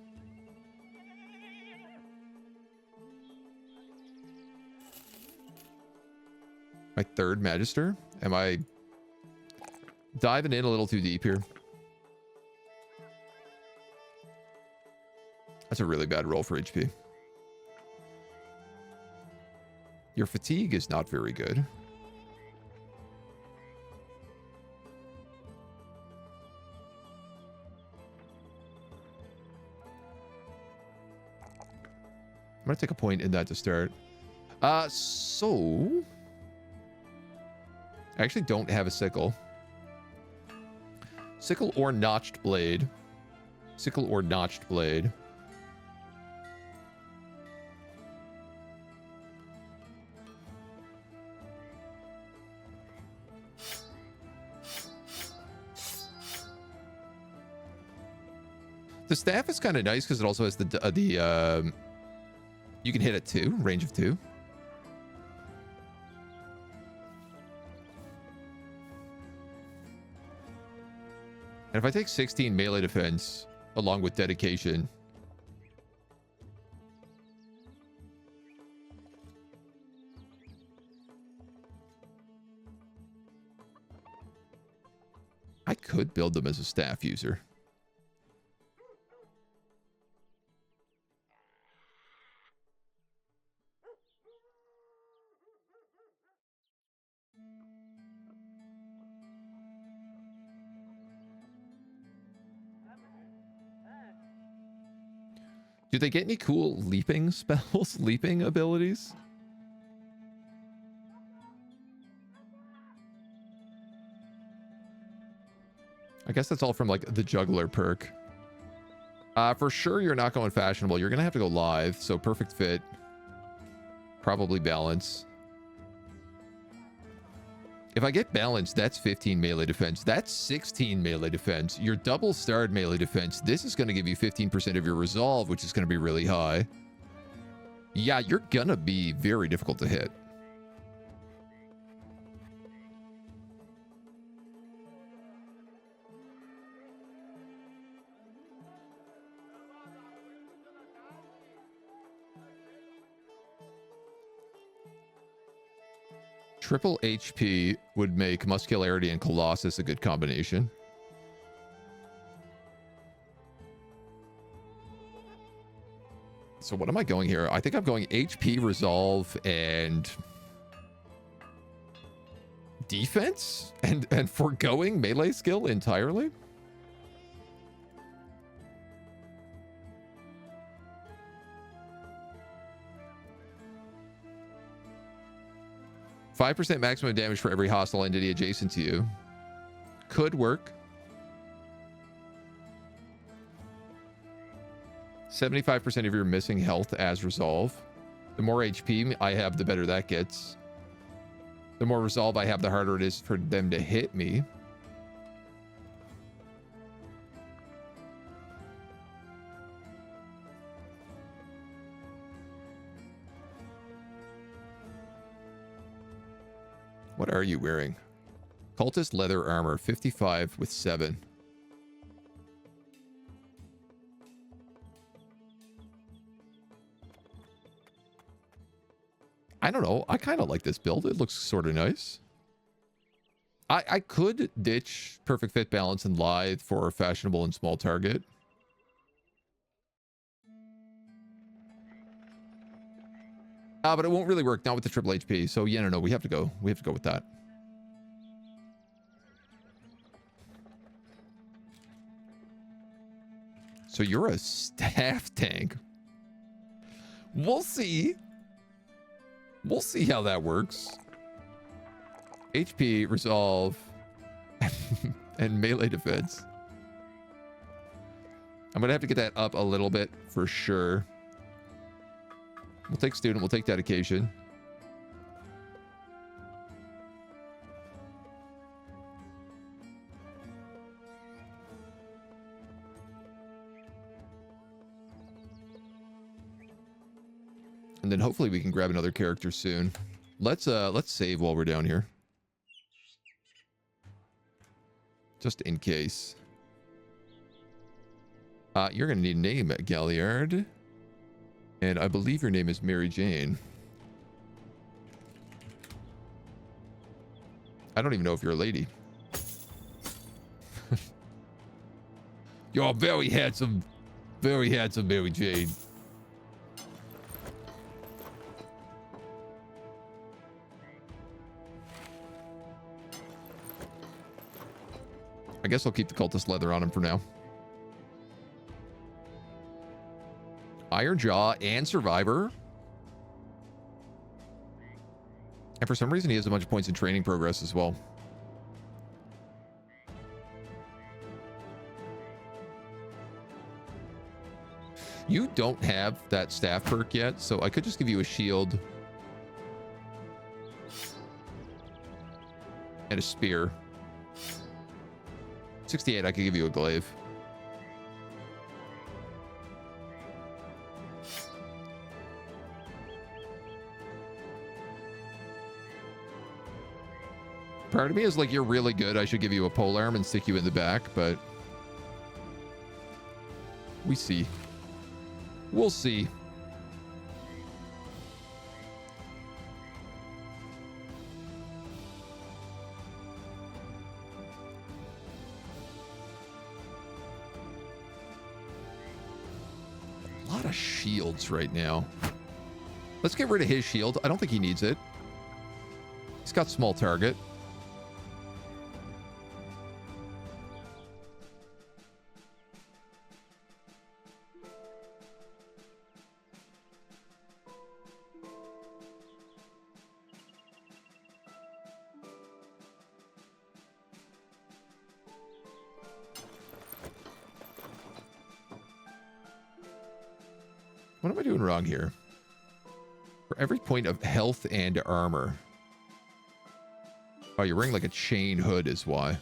My third Magister. Am I diving in a little too deep here? That's a really bad roll for HP. Your fatigue is not very good. I'm going to take a point in that to start. So... I actually don't have a sickle. Sickle or notched blade. Sickle or notched blade. The staff is kind of nice because it also has the you can hit at 2, range of 2. And if I take 16 melee defense, along with dedication. I could build them as a staff user. Do they get any cool leaping spells, leaping abilities? I guess that's all from like the juggler perk. For sure you're not going fashionable. You're gonna have to go live. So perfect fit. Probably balance. If I get balance, that's 15 melee defense. That's 16 melee defense. Your double starred melee defense. This is going to give you 15% of your resolve, which is going to be really high. Yeah, you're going to be very difficult to hit. Triple HP would make Muscularity and Colossus a good combination. So what am I going here? I think I'm going HP, Resolve, and defense? And foregoing melee skill entirely? 5% maximum damage for every hostile entity adjacent to you. Could work. 75% of your missing health as resolve. The more HP I have, the better that gets. The more resolve I have, the harder it is for them to hit me. What are you wearing? Cultist leather armor, 55 with 7. I don't know. I kind of like this build. It looks sort of nice. I could ditch perfect fit, balance, and lithe for fashionable and small target. But it won't really work, not with the triple HP. So yeah, no, we have to go. We have to go with that. So you're a staff tank. We'll see. We'll see how that works. HP, resolve, and melee defense. I'm gonna have to get that up a little bit for sure. We'll take student, we'll take dedication. And then hopefully we can grab another character soon. Let's save while we're down here. Just in case. You're gonna need a name, Galliard. And I believe your name is Mary Jane. I don't even know if you're a lady. You're very handsome Mary Jane. I guess I'll keep the cultist leather on him for now. Iron Jaw and Survivor. And for some reason, he has a bunch of points in training progress as well. You don't have that staff perk yet, so I could just give you a shield and a spear. 68, I could give you a glaive. Part of me is like, you're really good. I should give you a polearm and stick you in the back, but We see. We'll see. A lot of shields right now. Let's get rid of his shield. I don't think he needs it. He's got small target. What am I doing wrong here? For every point of health and armor. Oh, you're wearing like a chain hood is why.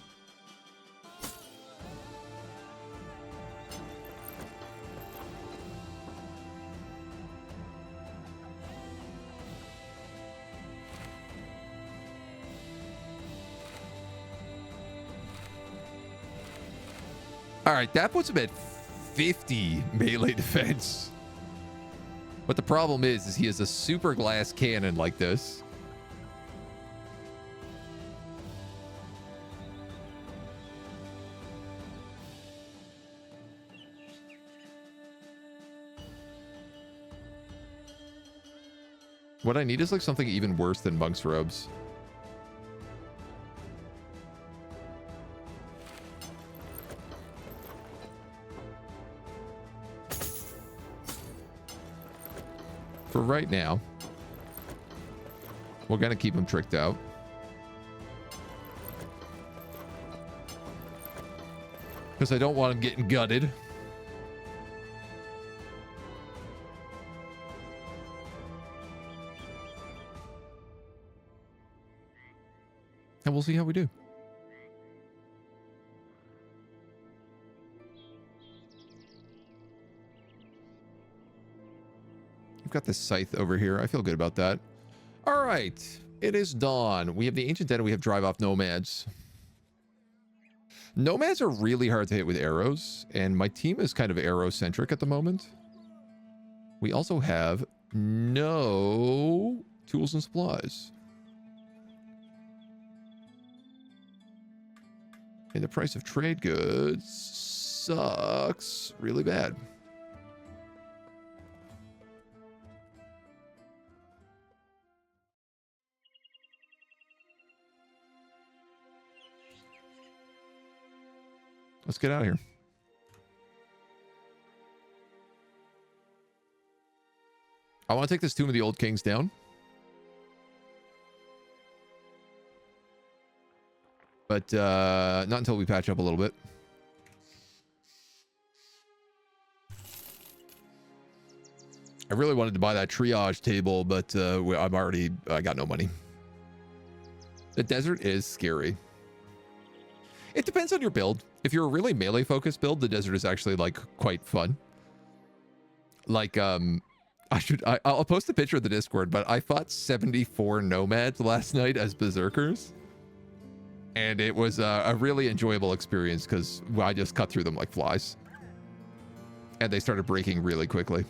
All right, that puts him at 50 melee defense. But the problem is he has a super glass cannon like this. What I need is like something even worse than monk's robes. For right now, we're going to keep him tricked out. Because I don't want him getting gutted. And we'll see how we do. Got this scythe over here. I feel good about that. All right, it is dawn. We have the ancient dead and we have drive off nomads. Nomads are really hard to hit with arrows, and my team is kind of arrow centric at the moment. We also have no tools and supplies, and the price of trade goods sucks really bad. Let's get out of here. I want to take this Tomb of the Old Kings down. But not until we patch up a little bit. I really wanted to buy that triage table, but I got no money. The desert is scary. It depends on your build. If you're a really melee focused build, the desert is actually like quite fun. Like, I'll post a picture of the Discord, but I fought 74 nomads last night as berserkers. And it was a really enjoyable experience because I just cut through them like flies. And they started breaking really quickly.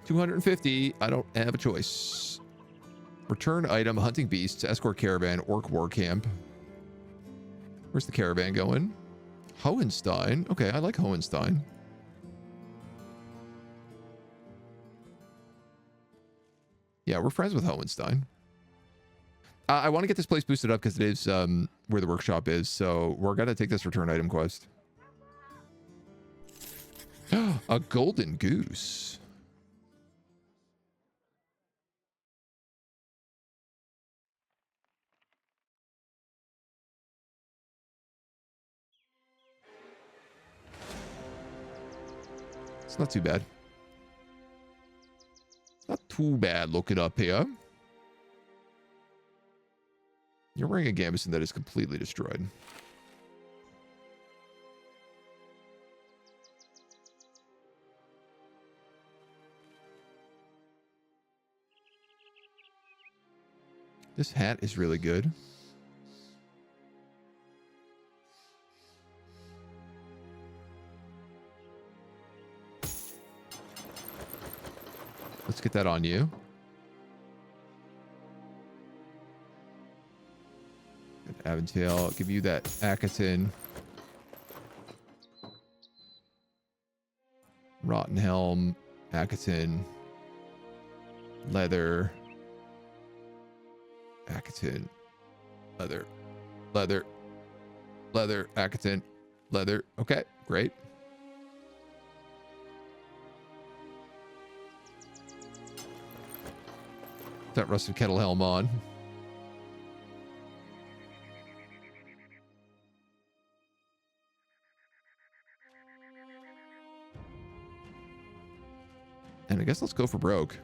250, I don't have a choice. Return item, hunting beasts, escort caravan, orc war camp. Where's the caravan going? Hohenstein. Okay, I like Hohenstein. Yeah, we're friends with Hohenstein. I want to get this place boosted up because it is where the workshop is. So we're going to take this return item quest. A golden goose. It's not too bad. Not too bad looking up here. You're wearing a gambeson that is completely destroyed. This hat is really good. Get that on you. Aventail, I'll give you that Akaton. Rotten Helm, Akaton, leather, Akaton, leather, leather, leather, Akaton, leather. Okay, great. That rusted kettle helm on. And I guess let's go for broke.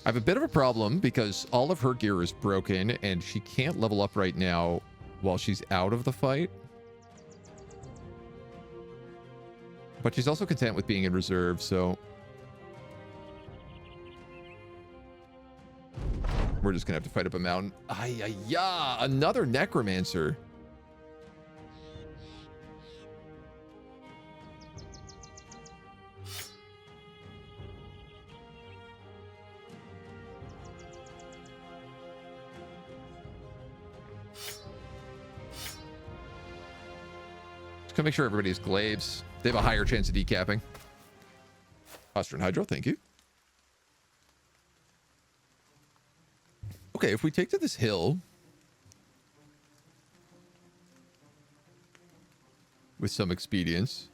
I have a bit of a problem because all of her gear is broken and she can't level up right now while she's out of the fight. But she's also content with being in reserve, so we're just gonna have to fight up a mountain. Ay-ya-ya! Another Necromancer. Just gonna make sure everybody's glaives. They have a higher chance of decapping. Austrian Hydro, thank you. Okay, if we take to this hill with some expedience,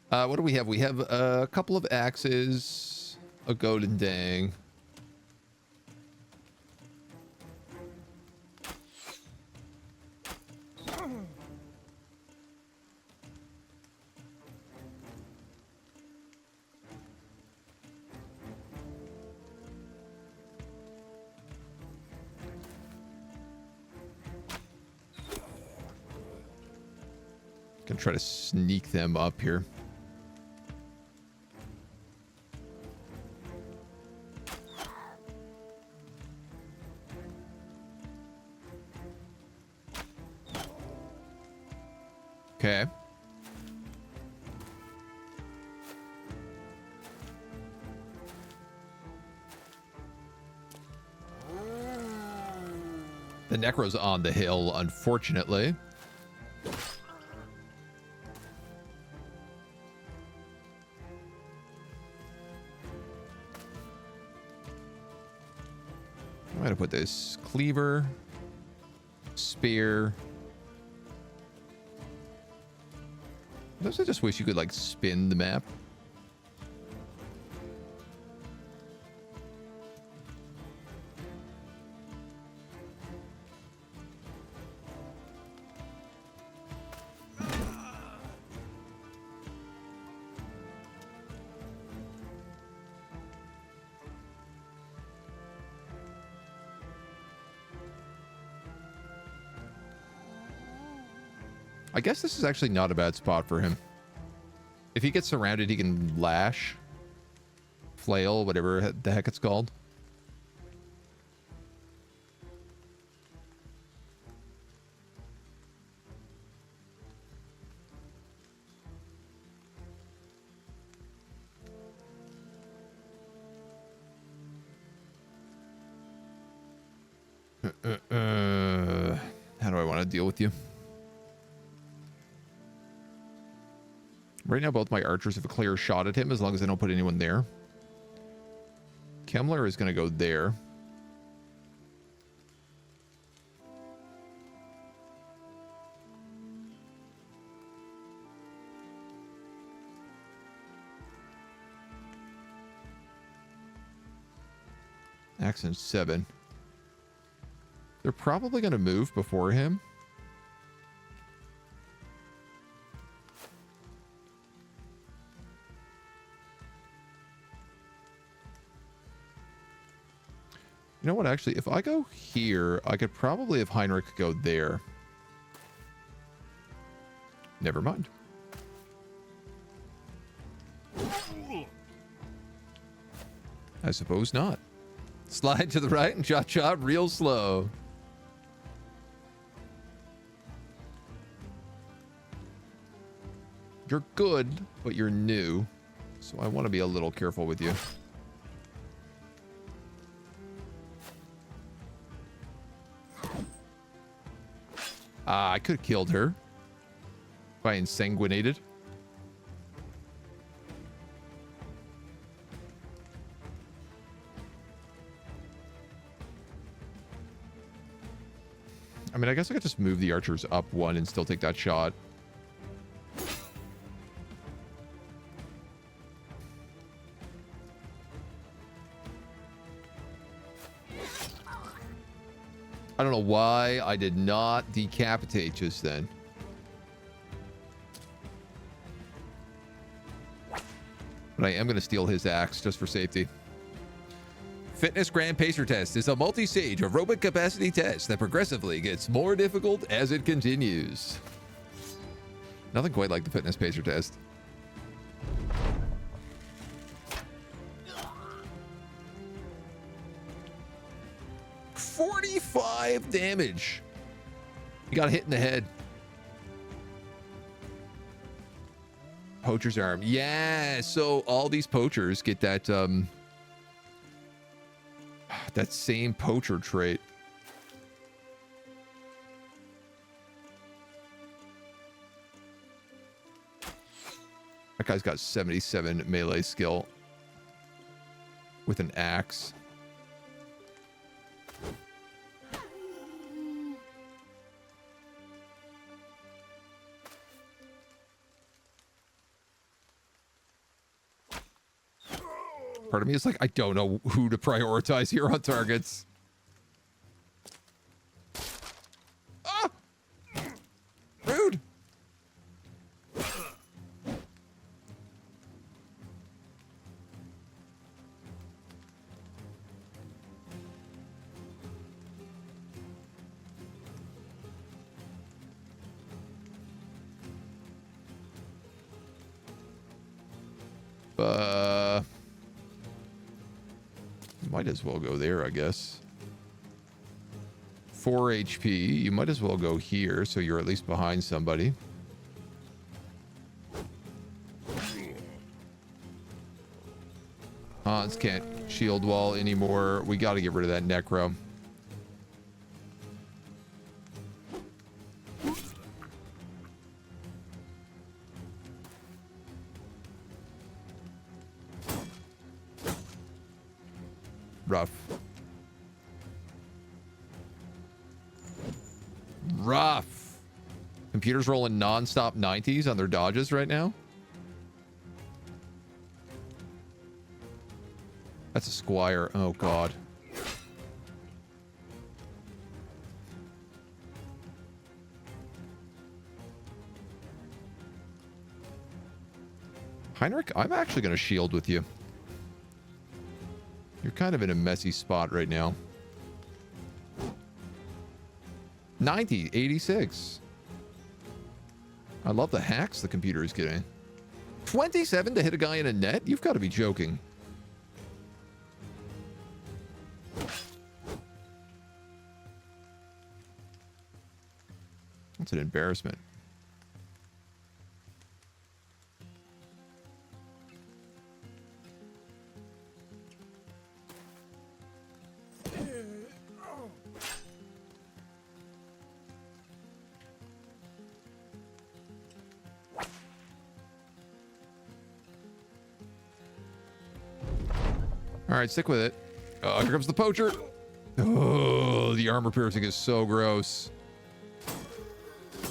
what do we have? We have a couple of axes, a golden dang. Gonna try to sneak them up here. Okay. The Necro's on the hill, unfortunately. I'm gonna put this cleaver, spear. Sometimes I just wish you could like spin the map. I guess this is actually not a bad spot for him. If he gets surrounded, he can lash, flail, whatever the heck it's called. How do I want to deal with you? Right now, both my archers have a clear shot at him as long as I don't put anyone there. Kemmler is going to go there. Accent 7. They're probably going to move before him. You know what, actually, if I go here, I could probably have Heinrich go there. Never mind. I suppose not. Slide to the right and cha-cha real slow. You're good, but you're new. So I want to be a little careful with you. I could have killed her if I insanguinated. I mean, I guess I could just move the archers up one and still take that shot. I don't know why I did not decapitate just then. But I am going to steal his axe just for safety. Fitness Grand Pacer Test is a multi-stage aerobic capacity test that progressively gets more difficult as it continues. Nothing quite like the Fitness Pacer Test. $45 damage. You got hit in the head. Poacher's arm. Yeah, so all these poachers get that that same poacher trait. That guy's got 77 melee skill with an axe. Part of me is like, I don't know who to prioritize here on targets. Ah! Rude. Might as well go there, I guess. 4 HP. You might as well go here, so you're at least behind somebody. Hans can't shield wall anymore. We got to get rid of that necro. Rough. Rough. Computer's rolling non-stop 90s on their dodges right now. That's a squire. Oh, God. Heinrich, I'm actually going to shield with you. You're kind of in a messy spot right now. 90, 86. I love the hacks the computer is getting. 27 to hit a guy in a net? You've got to be joking. That's an embarrassment. All right, stick with it. Here comes the poacher. Oh, the armor piercing is so gross. I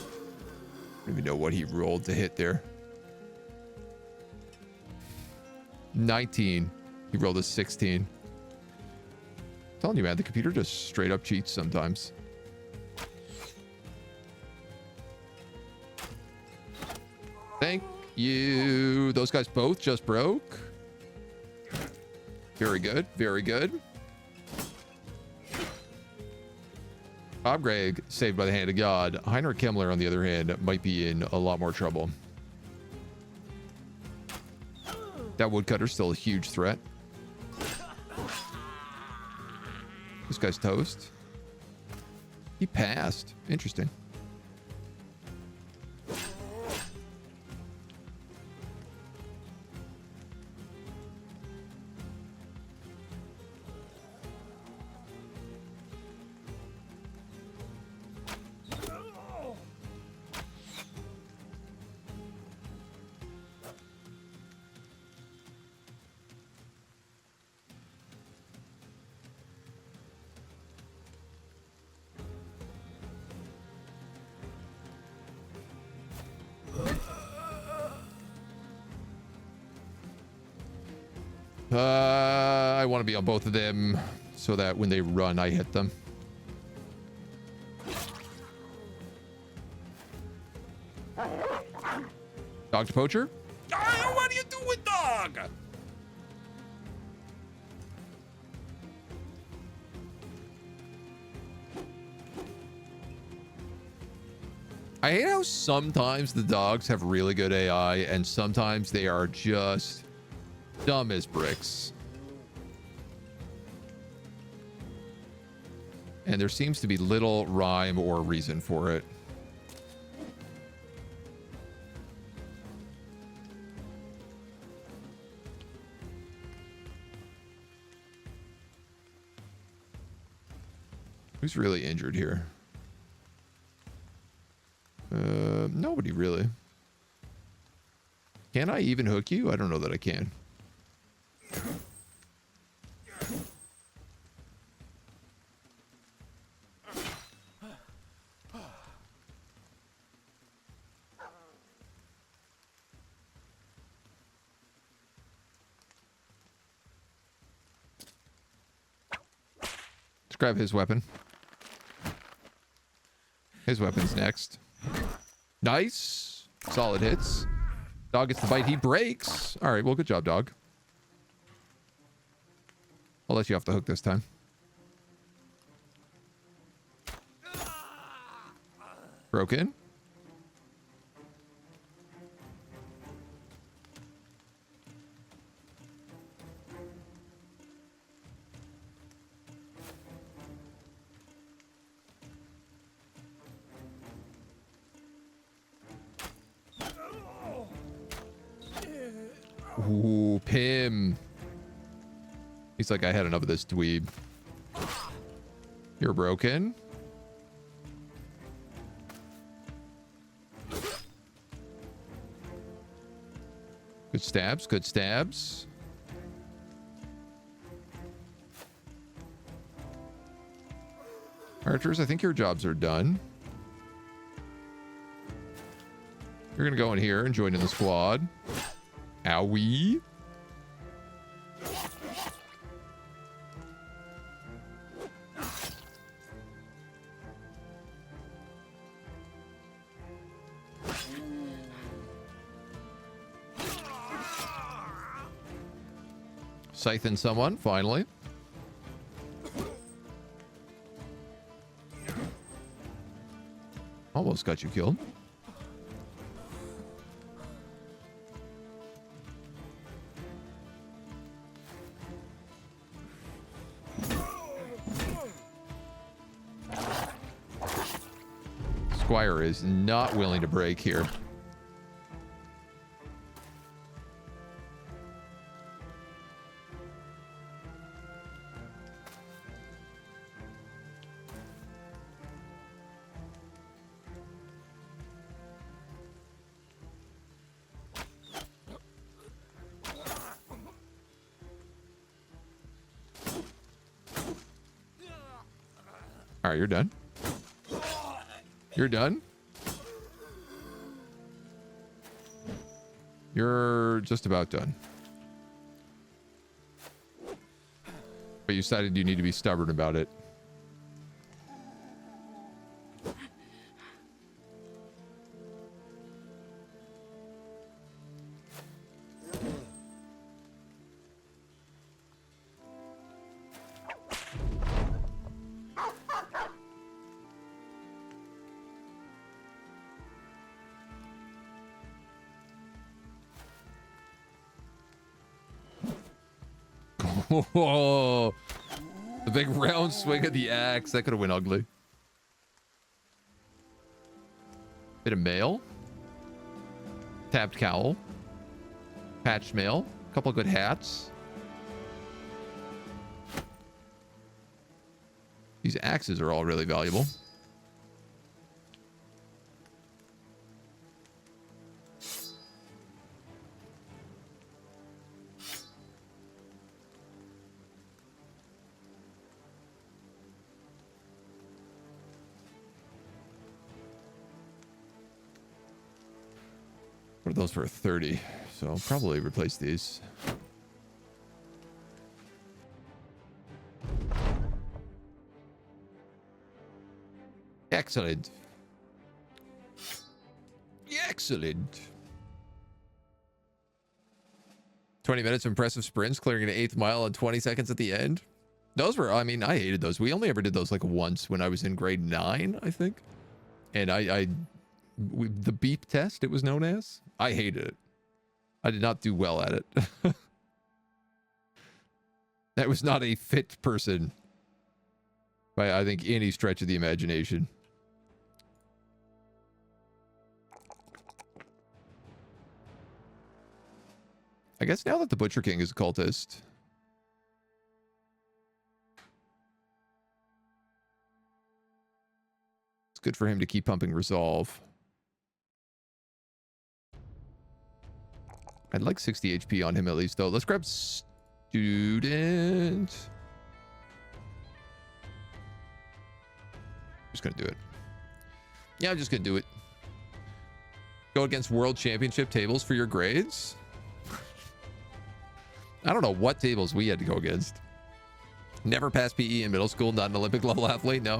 don't even know what he rolled to hit there. 19. He rolled a 16. I'm telling you, man, the computer just straight up cheats sometimes. Thank you. Those guys both just broke. Very good. Very good. Bob Gregg saved by the hand of God. Heinrich Himmler, on the other hand, might be in a lot more trouble. That woodcutter's still a huge threat. This guy's toast. He passed. Interesting. I want to be on both of them so that when they run, I hit them. Dog to poacher? Oh, what are you doing, dog? I hate how sometimes the dogs have really good AI and sometimes they are just dumb as bricks. And there seems to be little rhyme or reason for it. Who's really injured here? Nobody really. Can I even hook you? I don't know that I can. Let's grab his weapon. His weapon's next. Nice. Solid hits. Dog gets the bite. He breaks. All right. Well, good job, dog. I'll let you off the hook this time. Broken. Ooh, Pim. He's like, I had enough of this dweeb. You're broken. Good stabs, good stabs. Archers, I think your jobs are done. You're gonna go in here and join in the squad. Owie. Scything someone, finally. Almost got you killed. Squire is not willing to break here. All right, you're done. You're done. You're just about done. But you decided you need to be stubborn about it. Whoa, the big round swing of the axe. That could have went ugly. Bit of mail. Tabbed cowl. Patched mail. A couple of good hats. These axes are all really valuable. What are those for 30? So I'll probably replace these. Excellent. Excellent. 20 minutes of impressive sprints, clearing an 8th mile in 20 seconds at the end. Those were, I mean, I hated those. We only ever did those like once when I was in grade 9, I think. And the beep test, it was known as. I hated it. I did not do well at it. That was not a fit person by, I think, any stretch of the imagination. I guess now that the Butcher King is a cultist, it's good for him to keep pumping resolve. I'd like 60 HP on him at least, though. Let's grab student. Just gonna do it. Yeah, I'm just gonna do it. Go against world championship tables for your grades. I don't know what tables we had to go against. Never passed PE in middle school. Not an Olympic level athlete. No.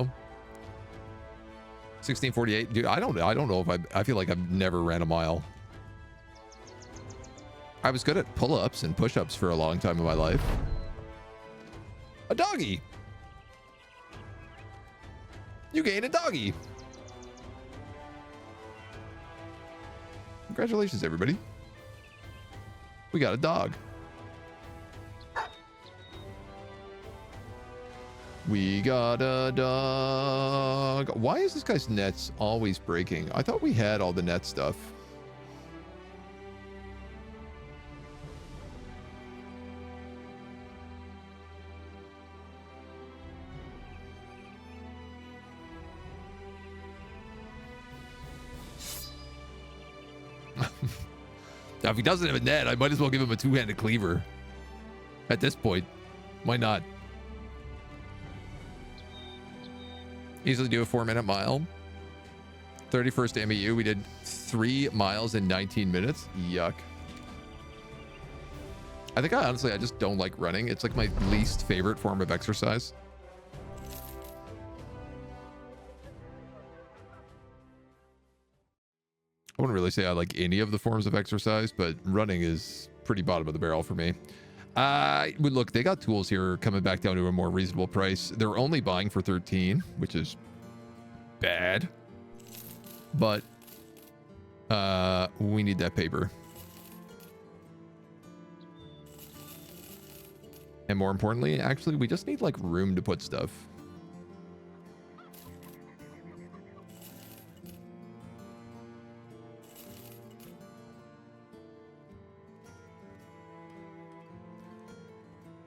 1648. Dude, I don't know if I feel like I've never ran a mile. I was good at pull-ups and push-ups for a long time in my life. A doggy. You gained a doggy. Congratulations, everybody. We got a dog. We got a dog. Why is this guy's nets always breaking? I thought we had all the net stuff. Now, if he doesn't have a net, I might as well give him a two-handed cleaver. At this point, why not? Easily do a 4-minute mile. 31st MEU, we did 3 miles in 19 minutes. Yuck. I think I just don't like running. It's like my least favorite form of exercise. I wouldn't really say I like any of the forms of exercise, but running is pretty bottom of the barrel for me. But look, they got tools here coming back down to a more reasonable price. They're only buying for 13, which is bad. But we need that paper. And more importantly, actually, we just need like room to put stuff.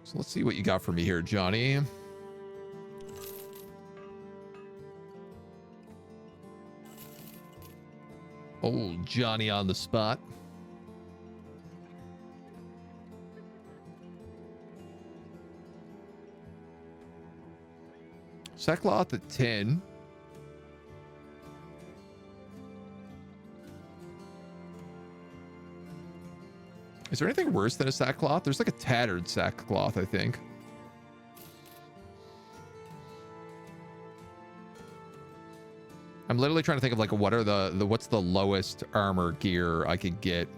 So let's see what you got for me here, Johnny. Oh, Johnny on the spot. Sackcloth at 10. Is there anything worse than a sackcloth? There's like a tattered sackcloth, I think. I'm literally trying to think of like what are what's the lowest armor gear I could get.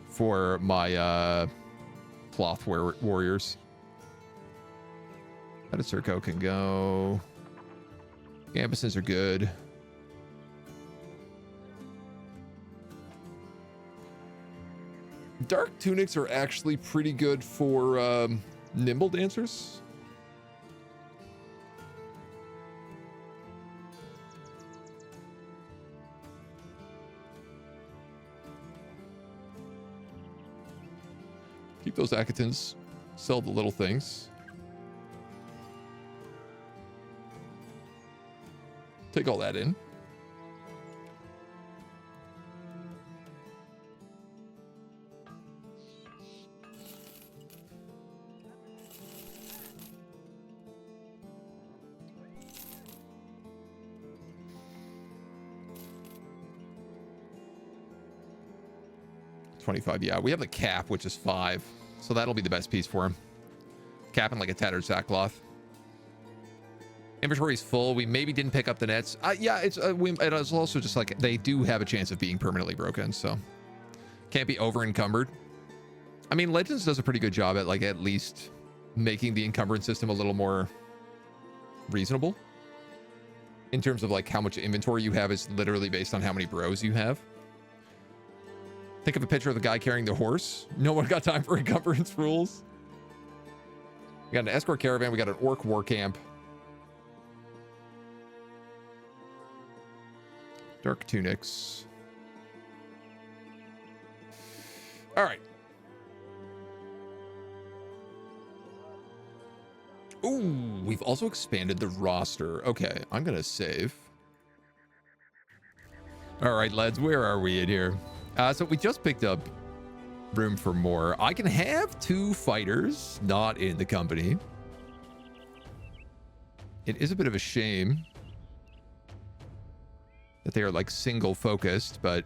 For my cloth warriors. Circo can go. Gambesons are good. Dark tunics are actually pretty good for nimble dancers. Keep those Akatans. Sell the little things. Take all that in. $25. Yeah, we have the cap, which is 5. So that'll be the best piece for him. Capping like a tattered sackcloth. Inventory's full. We maybe didn't pick up the nets. Yeah, it's also just like they do have a chance of being permanently broken, so can't be over encumbered. I mean, Legends does a pretty good job at like at least making the encumbrance system a little more reasonable in terms of like how much inventory you have is literally based on how many bros you have. Think of a picture of the guy carrying the horse. No one got time for encumbrance rules. We got an escort caravan. We got an orc war camp. Dark tunics. All right. Ooh, we've also expanded the roster. Okay, I'm gonna save. All right, lads, where are we in here? So we just picked up room for more. I can have 2 fighters not in the company. It is a bit of a shame that they are like single focused, but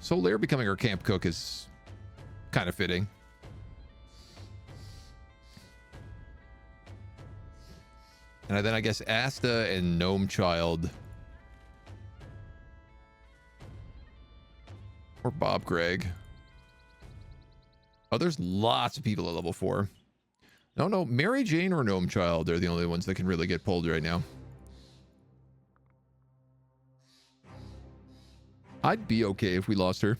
Solaire becoming our camp cook is kind of fitting. And then I guess Asta and Gnome Child. Or Bob Gregg. Oh, there's lots of people at level 4. No, Mary Jane or Gnome Child, they're the only ones that can really get pulled right now. I'd be okay if we lost her.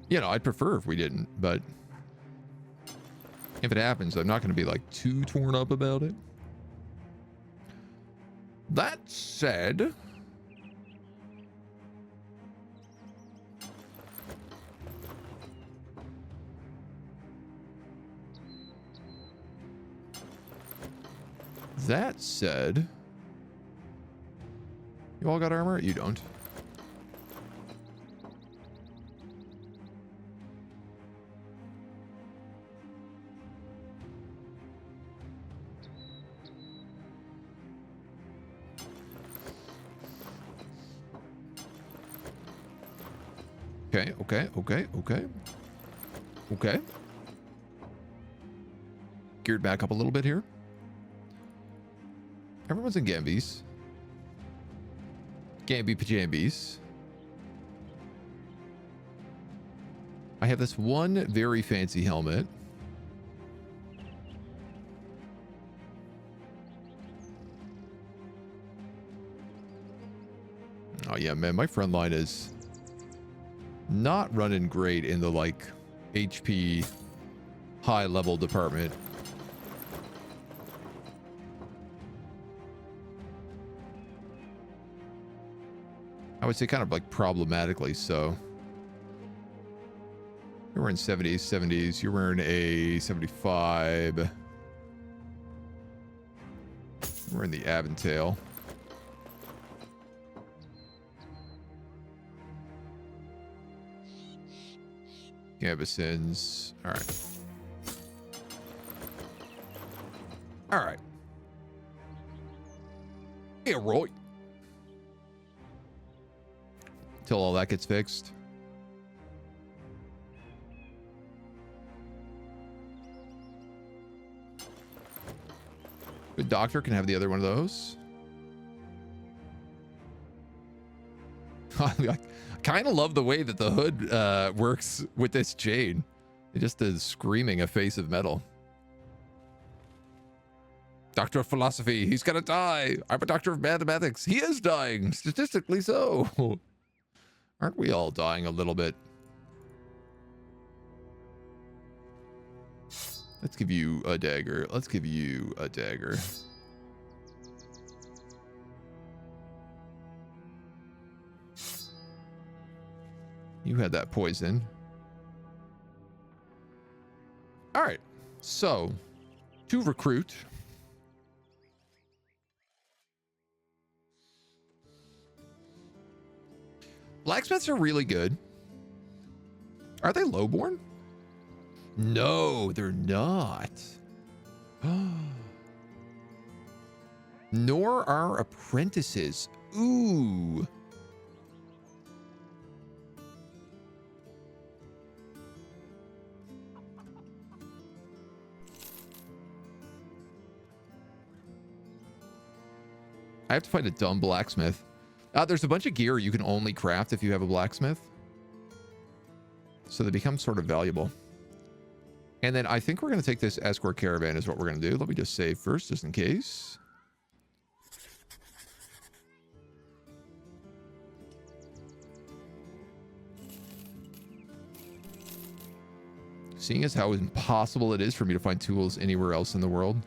You know, I'd prefer if we didn't, but if it happens, I'm not going to be like too torn up about it. That said, you all got armor? You don't. Okay. Geared back up a little bit here. Everyone's in Gambies. Gamby pajambies. I have this one very fancy helmet. Oh yeah, man, my front line is not running great in the like HP high level department. I would say kind of like problematically so. You're wearing 70s. You're wearing a 75. You're wearing the Aventail. Gambesons. All right. Yeah, Roy. Till all that gets fixed. Good doctor can have the other one of those. I kind of love the way that the hood works with this chain. It just is screaming a face of metal. Doctor of philosophy, he's gonna die. I'm a doctor of mathematics. He is dying, statistically so. Aren't we all dying a little bit? Let's give you a dagger. You had that poison. All right. So, to recruit. Blacksmiths are really good. Are they lowborn? No, they're not. Nor are apprentices. Ooh. I have to find a dumb blacksmith. There's a bunch of gear you can only craft if you have a blacksmith. So they become sort of valuable. And then I think we're going to take this escort caravan is what we're going to do. Let me just save first, just in case. Seeing as how impossible it is for me to find tools anywhere else in the world.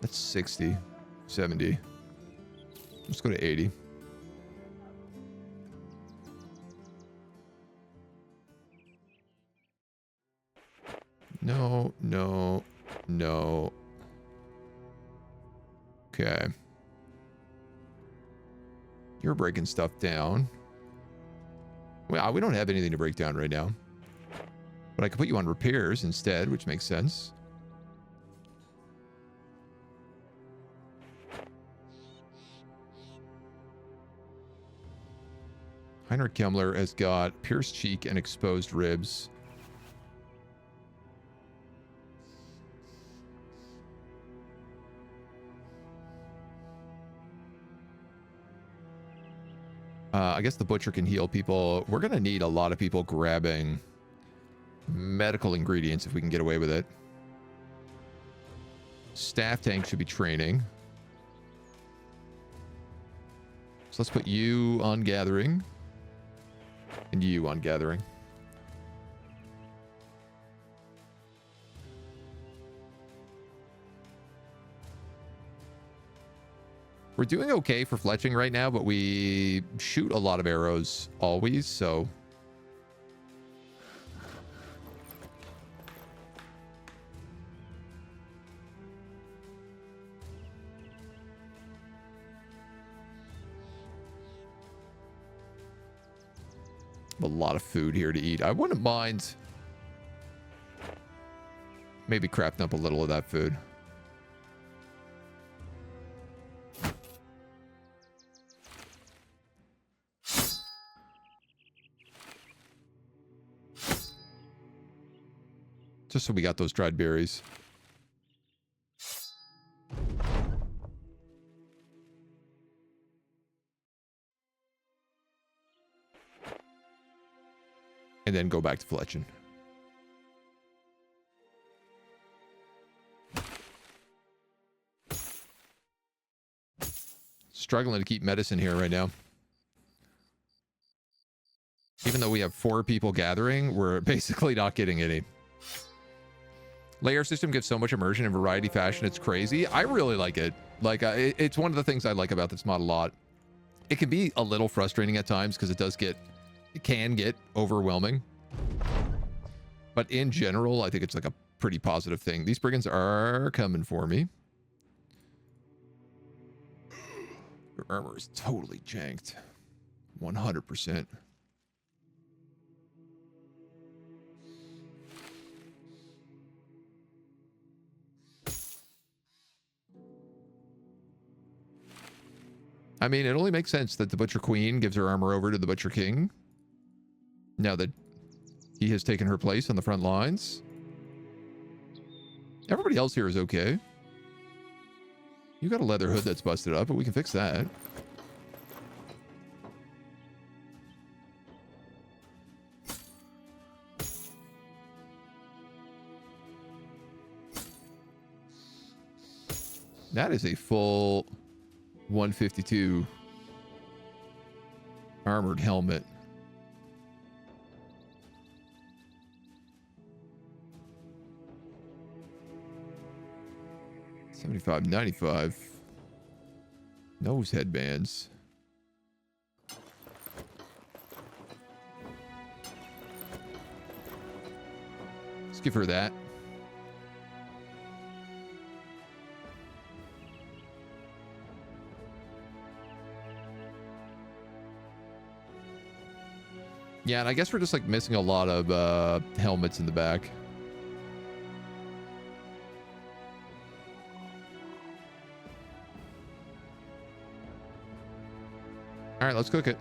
That's 60, 70. Let's go to 80. No, no, no. Okay. You're breaking stuff down. Well, we don't have anything to break down right now. But I could put you on repairs instead, which makes sense. Heinrich Kemmler has got pierced cheek and exposed ribs. I guess the butcher can heal people. We're going to need a lot of people grabbing medical ingredients if we can get away with it. Staff tank should be training. So let's put you on gathering. And you on gathering. We're doing okay for fletching right now, but we shoot a lot of arrows always, so... a lot of food here to eat. I wouldn't mind maybe crafting up a little of that food. Just so we got those dried berries. And then go back to fletching. Struggling to keep medicine here right now. Even though we have 4 people gathering, we're basically not getting any. Layer system gives so much immersion and variety fashion. It's crazy. I really like it. Like, it's one of the things I like about this mod a lot. It can be a little frustrating at times because it can get overwhelming. But in general, I think it's like a pretty positive thing. These brigands are coming for me. Your armor is totally janked. 100%. I mean, it only makes sense that the Butcher Queen gives her armor over to the Butcher King. Now that he has taken her place on the front lines. Everybody else here is okay. You got a leather hood that's busted up, but we can fix that. That is a full 152 armored helmet. $75.95. Nose headbands. Let's give her that. Yeah, and I guess we're just like missing a lot of helmets in the back. All right, let's cook it.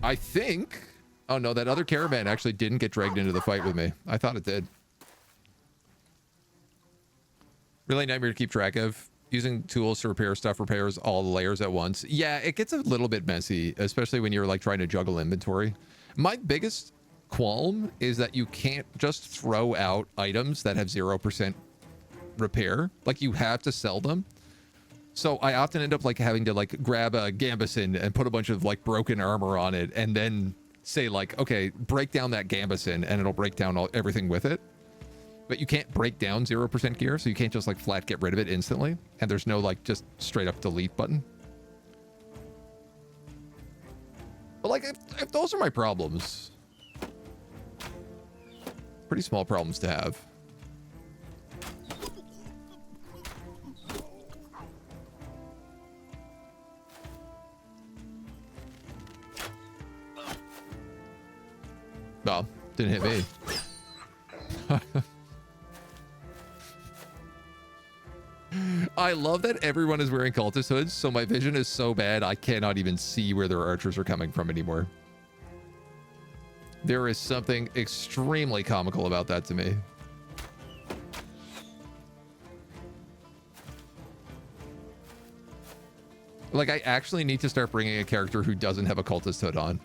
I think Oh no, that other caravan actually didn't get dragged into the fight with me. I thought it did. Really nightmare to keep track of. Using tools to repair stuff repairs all the layers at once. Yeah, it gets a little bit messy, especially when you're like trying to juggle inventory. My biggest qualm is that you can't just throw out items that have 0% repair. Like, you have to sell them. So I often end up like having to like grab a gambeson and put a bunch of like broken armor on it and then say like, okay, break down that gambeson and it'll break down everything with it. But you can't break down 0% gear, so you can't just like flat get rid of it instantly. And there's no like just straight up delete button. But like, if those are my problems, pretty small problems to have. Well, didn't hit me. I love that everyone is wearing cultist hoods, so my vision is so bad I cannot even see where their archers are coming from anymore. There is something extremely comical about that to me. Like, I actually need to start bringing a character who doesn't have a cultist hood on.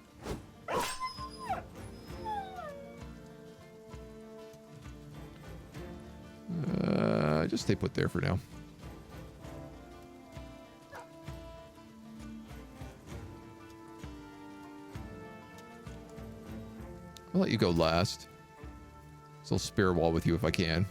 Just stay put there for now. I'll let you go last. So I'll spare wall with you if I can.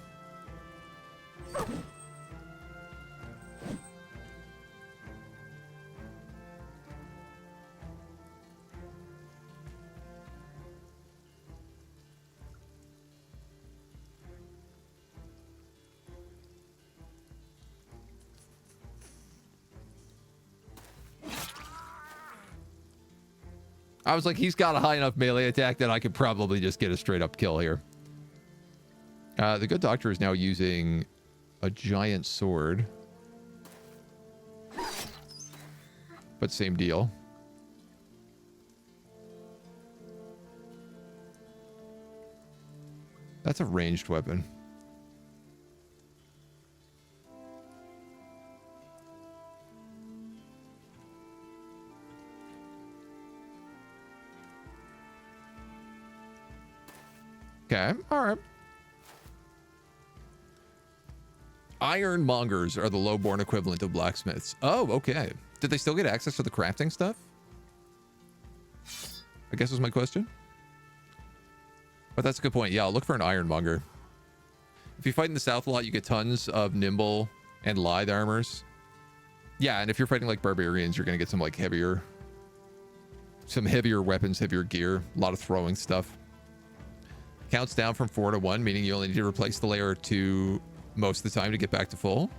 I was like, he's got a high enough melee attack that I could probably just get a straight up kill here. The good doctor is now using a giant sword. But same deal. That's a ranged weapon. Okay, all right. Ironmongers are the lowborn equivalent of blacksmiths. Oh, okay. Did they still get access to the crafting stuff? I guess was my question. But that's a good point. Yeah, I'll look for an ironmonger. If you fight in the south a lot, you get tons of nimble and lithe armors. Yeah, and if you're fighting like barbarians, you're gonna get some like heavier weapons, heavier gear, a lot of throwing stuff. Counts down from 4 to 1, meaning you only need to replace the layer 2 most of the time to get back to full.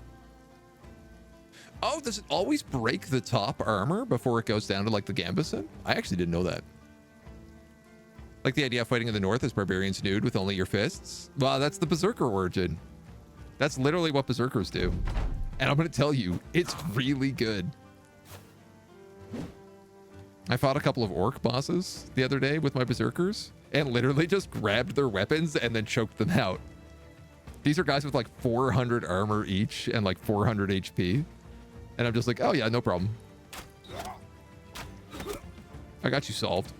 Oh, does it always break the top armor before it goes down to like the gambeson? I actually didn't know that. Like the idea of fighting in the north as barbarians nude with only your fists. Wow, that's the berserker origin. That's literally what berserkers do. And I'm going to tell you, it's really good. I fought a couple of orc bosses the other day with my berserkers and literally just grabbed their weapons and then choked them out. These are guys with like 400 armor each and like 400 HP. And I'm just like, oh yeah, no problem. I got you solved.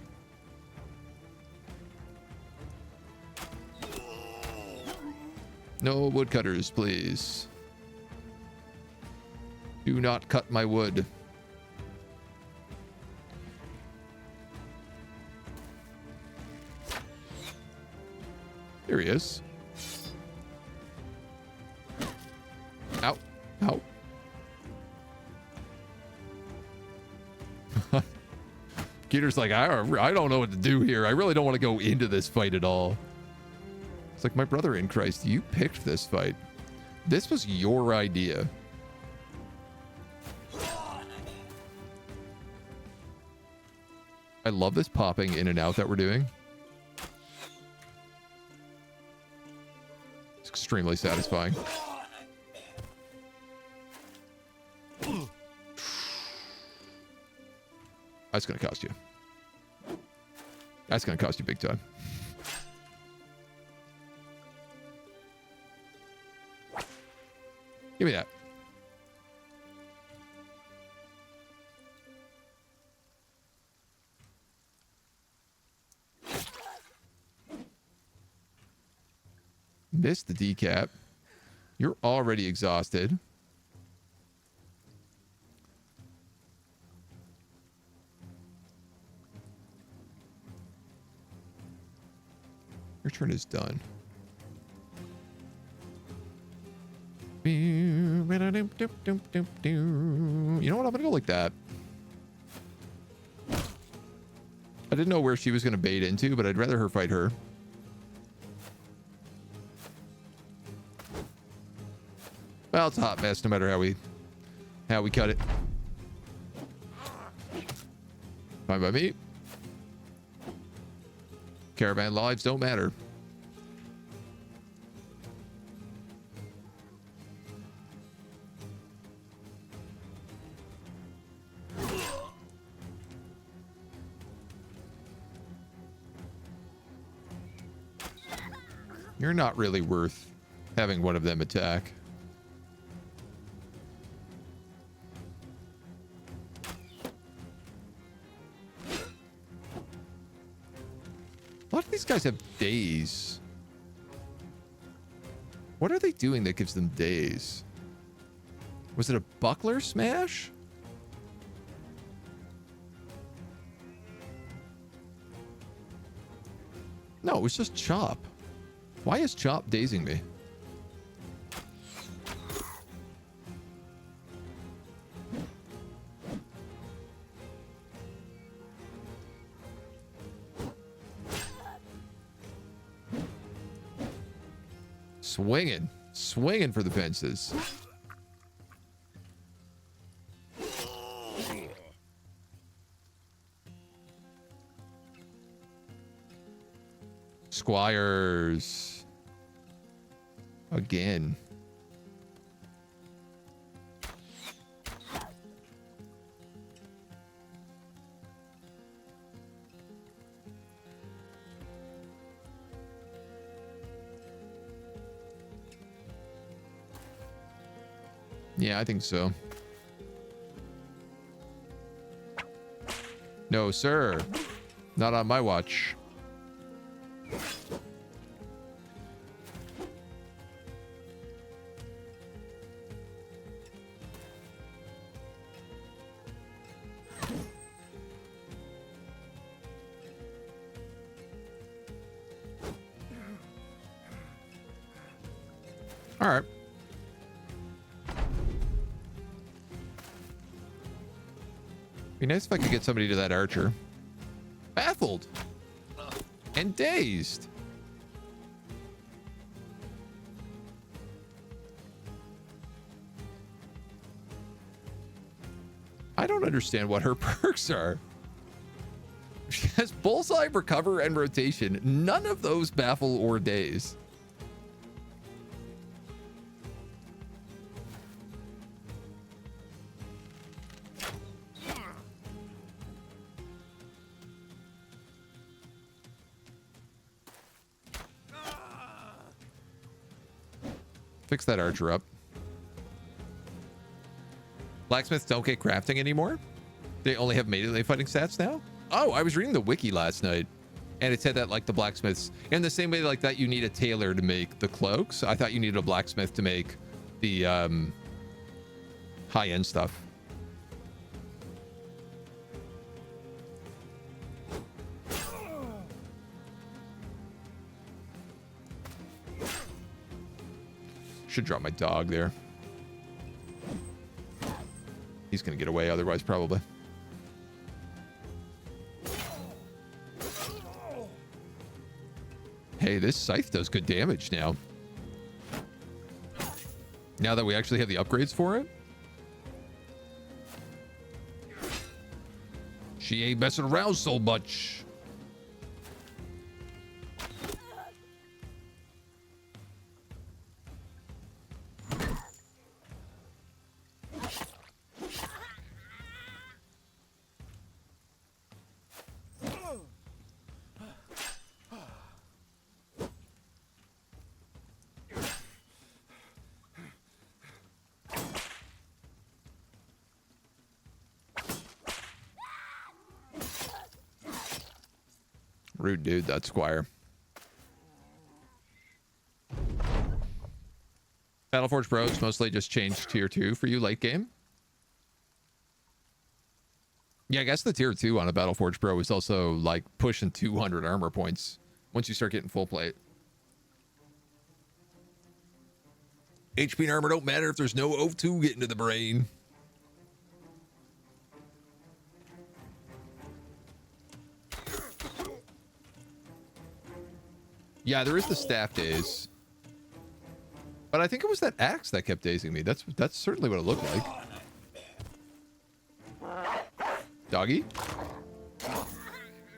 No woodcutters, please. Do not cut my wood. Here he is. Ow. Ow. Gator's like, I don't know what to do here. I really don't want to go into this fight at all. It's like, my brother in Christ, you picked this fight. This was your idea. I love this popping in and out that we're doing. It's extremely satisfying. That's gonna cost you. That's going to cost you big time. Give me that. Missed the decap. You're already exhausted. Your turn is done. You know what? I'm gonna go like that. I didn't know where she was gonna bait into, but I'd rather her fight her. Well, it's a hot mess no matter how we cut it. Fine by me. Caravan lives don't matter. You're not really worth having one of them attack. A lot of these guys have days. What are they doing that gives them days? Was it a buckler smash? No, it was just chop. Why is chop dazing me? Swinging for the fences. Squires. Again. Yeah, I think so. No, sir. Not on my watch. All right. Be nice if I could get somebody to that archer. Baffled and dazed. I don't understand what her perks are. She has bullseye, recover, and rotation. None of those baffle or daze. Fix that archer up. Blacksmiths don't get crafting anymore? They only have melee fighting stats now? Oh, I was reading the wiki last night, and it said that, like, the blacksmiths, in the same way like that you need a tailor to make the cloaks, I thought you needed a blacksmith to make the high-end stuff. Should drop my dog there. He's gonna get away otherwise, probably. Hey, this scythe does good damage now. Now that we actually have the upgrades for it. She ain't messing around so much. Rude dude, that squire. Battleforge Bros mostly just changed tier 2 for you late game. Yeah, I guess the tier 2 on a Battleforge Pro is also like pushing 200 armor points once you start getting full plate. HP and armor don't matter if there's no O2 getting to the brain. Yeah, there is the staff daze. But I think it was that axe that kept dazing me. That's certainly what it looked like. Doggy?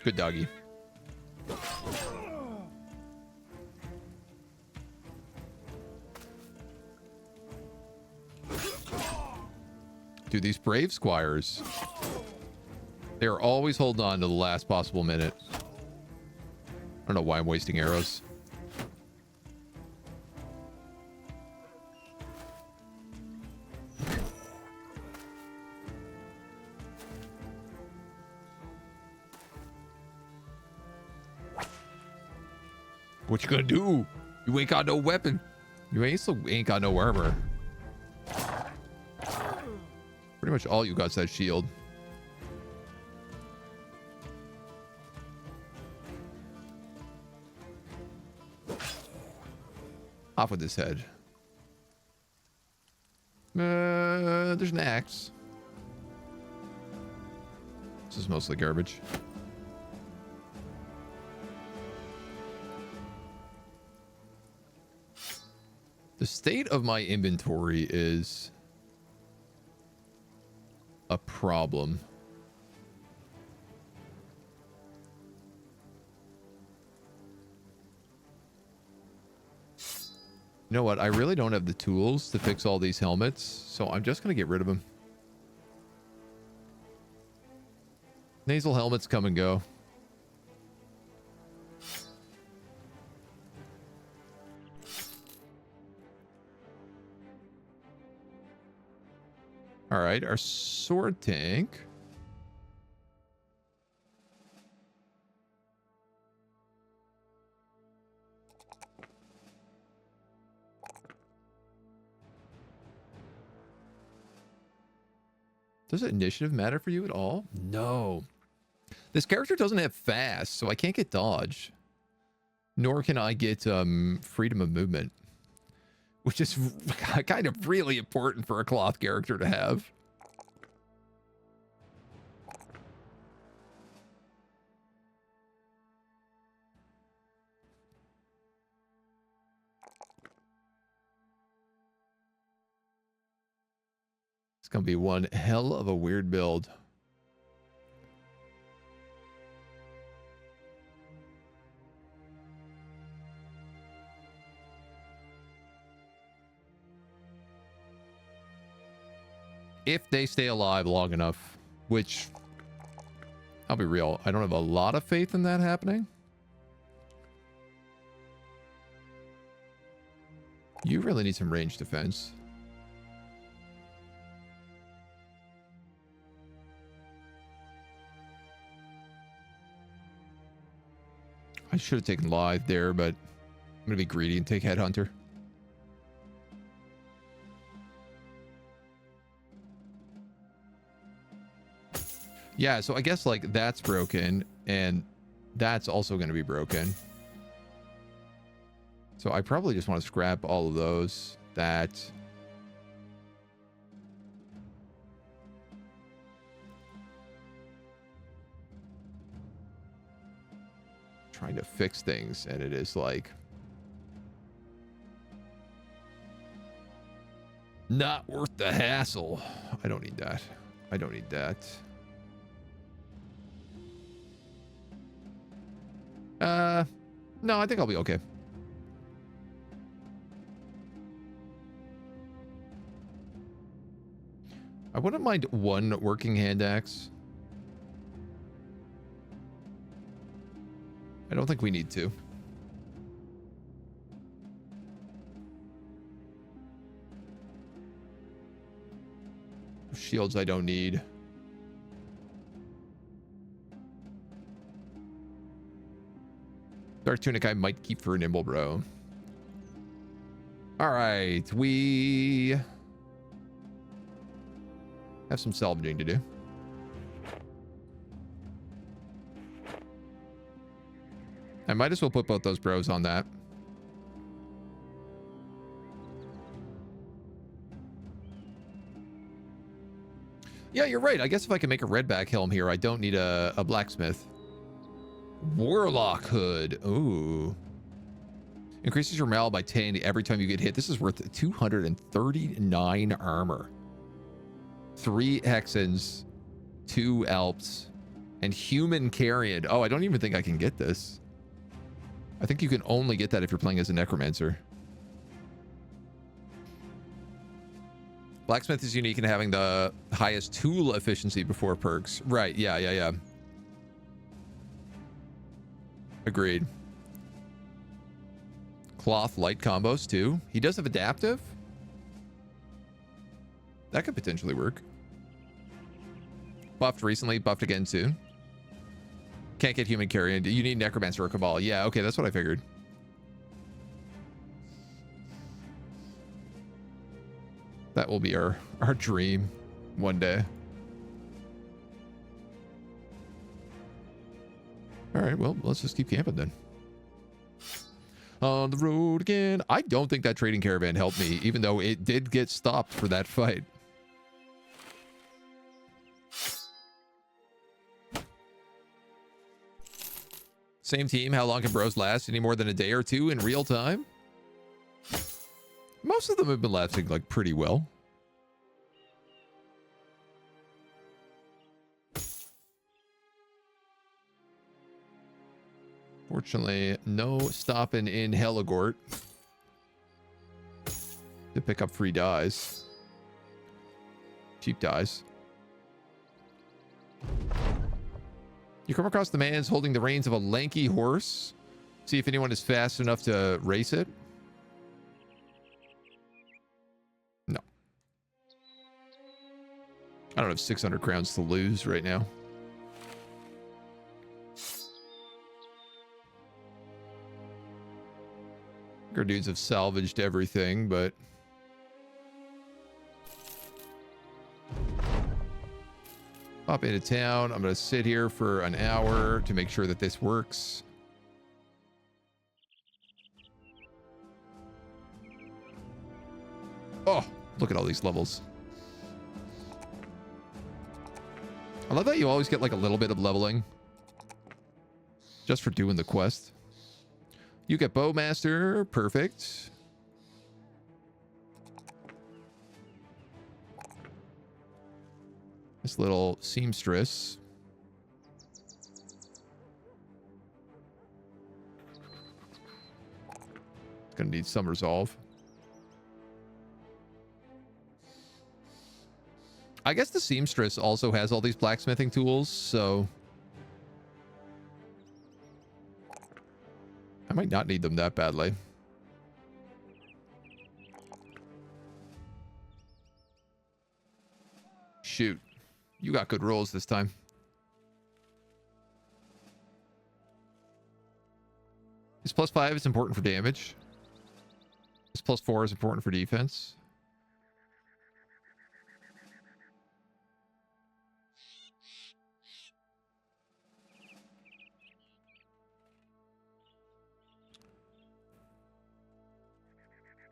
Good doggy. Dude, these brave squires. They are always holding on to the last possible minute. I don't know why I'm wasting arrows. What you gonna do? You ain't got no weapon. You ain't got no armor. Pretty much all you got's that shield. Off with his head. There's an axe. This is mostly garbage. The state of my inventory is a problem. You know what? I really don't have the tools to fix all these helmets, so I'm just going to get rid of them. Nasal helmets come and go. All right, our sword tank. Does initiative matter for you at all? No. This character doesn't have fast, so I can't get dodge. Nor can I get freedom of movement. Which is kind of really important for a cloth character to have. It's going to be one hell of a weird build. If they stay alive long enough, which, I'll be real, I don't have a lot of faith in that happening. You really need some range defense. I should have taken live there, but I'm going to be greedy and take Headhunter. Yeah, so I guess like that's broken and that's also going to be broken. So I probably just want to scrap all of those. That. Trying to fix things and it is like not worth the hassle. I don't need that. I don't need that. No, I think I'll be okay. I wouldn't mind one working hand axe. I don't think we need to. Shields I don't need. Dark Tunic I might keep for a Nimble Bro. All right, we have some salvaging to do. I might as well put both those bros on that. Yeah, you're right. I guess if I can make a redback helm here, I don't need a blacksmith. Warlock hood. Ooh. Increases your morale by 10 every time you get hit. This is worth 239 armor. 3 Hexens, 2 Alps, and human carrion. Oh, I don't even think I can get this. I think you can only get that if you're playing as a Necromancer. Blacksmith is unique in having the highest tool efficiency before perks. Right, yeah. Agreed. Cloth light combos too. He does have adaptive. That could potentially work. Buffed recently, buffed again soon. Can't get human carrion. You need Necromancer or Cabal. Yeah, okay, that's what I figured. That will be our dream one day. All right, well, let's just keep camping then. On the road again. I don't think that trading caravan helped me, even though it did get stopped for that fight. Same team. How long can bros last? Any more than a day or two in real time? Most of them have been lasting like pretty well. Fortunately, no stopping in Helligort to pick up free dies. Cheap dies. You come across the man holding the reins of a lanky horse. See if anyone is fast enough to race it. No. I don't have 600 crowns to lose right now. Our dudes have salvaged everything, but pop into town. I'm going to sit here for an hour to make sure that this works. Oh, look at all these levels. I love that you always get like a little bit of leveling just for doing the quest. You get Bowmaster, perfect. This little seamstress. It's gonna need some resolve. I guess the seamstress also has all these blacksmithing tools, so I might not need them that badly. Shoot. You got good rolls this time. This +5 is important for damage. This +4 is important for defense.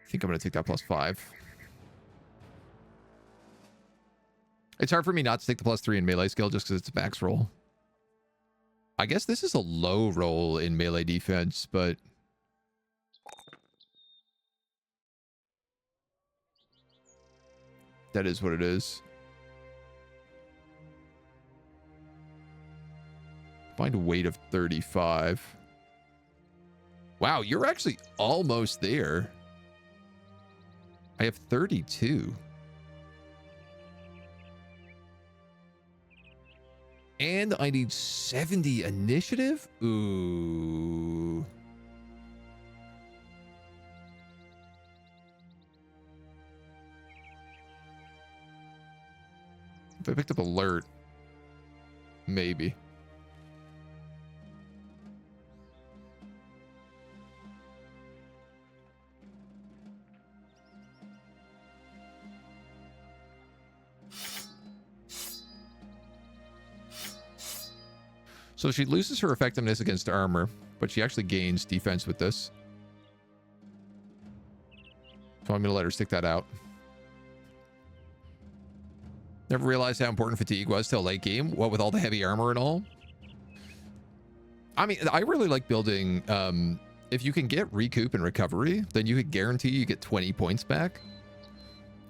I think I'm going to take that +5. It's hard for me not to take the +3 in melee skill just because it's a max roll. I guess this is a low roll in melee defense, but that is what it is. Find a weight of 35. Wow, you're actually almost there. I have 32. And I need 70 initiative? Ooh. If I picked up alert, maybe. So she loses her effectiveness against armor, but she actually gains defense with this. So I'm going to let her stick that out. Never realized how important fatigue was till late game. What with all the heavy armor and all. I mean, I really like building... if you can get recoup and recovery, then you could guarantee you get 20 points back.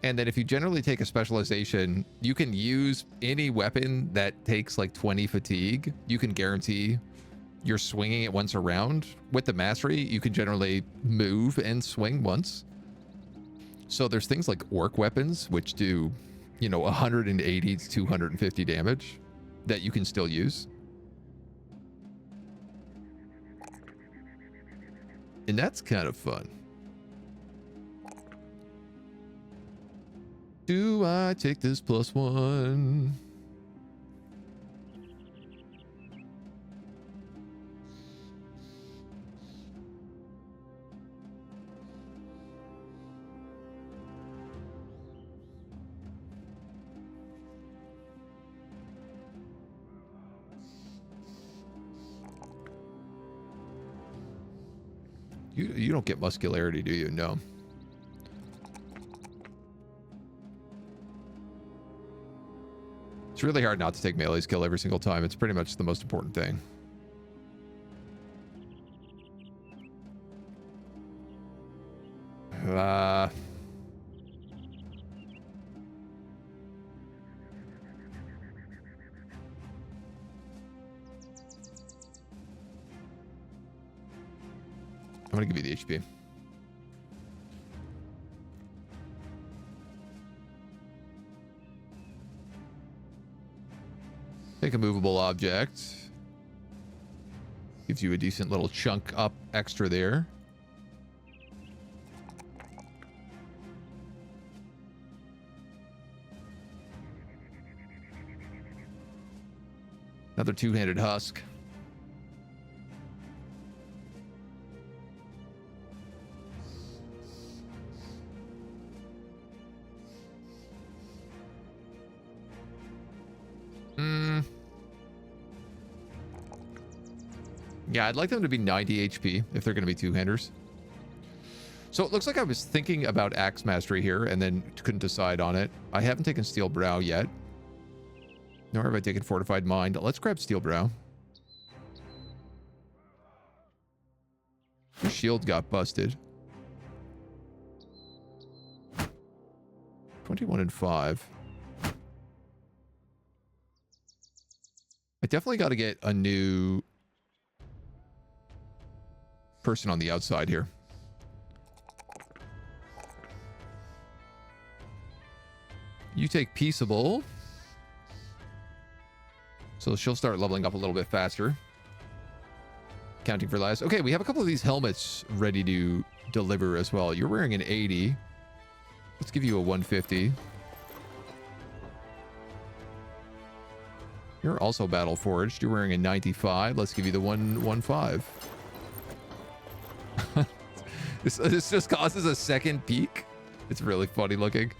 And then if you generally take a specialization, you can use any weapon that takes like 20 fatigue. You can guarantee you're swinging it once around. With the mastery, you can generally move and swing once. So there's things like orc weapons, which do, you know, 180 to 250 damage that you can still use. And that's kind of fun. Do I take this +1? You don't get muscularity, do you? No. It's really hard not to take melee skill every single time. It's pretty much the most important thing. I'm going to give you the HP. Take a movable object. Gives you a decent little chunk up extra there. Another two-handed husk. Yeah, I'd like them to be 90 HP if they're going to be two-handers. So it looks like I was thinking about Axe Mastery here and then couldn't decide on it. I haven't taken Steel Brow yet. Nor have I taken Fortified Mind. Let's grab Steel Brow. Your shield got busted. 21 and 5. I definitely got to get a new person on the outside here. You take Peaceable. So she'll start leveling up a little bit faster. Counting for last. Okay, we have a couple of these helmets ready to deliver as well. You're wearing an 80. Let's give you a 150. You're also battle forged. You're wearing a 95. Let's give you the 115. This just causes a second peak. It's really funny looking.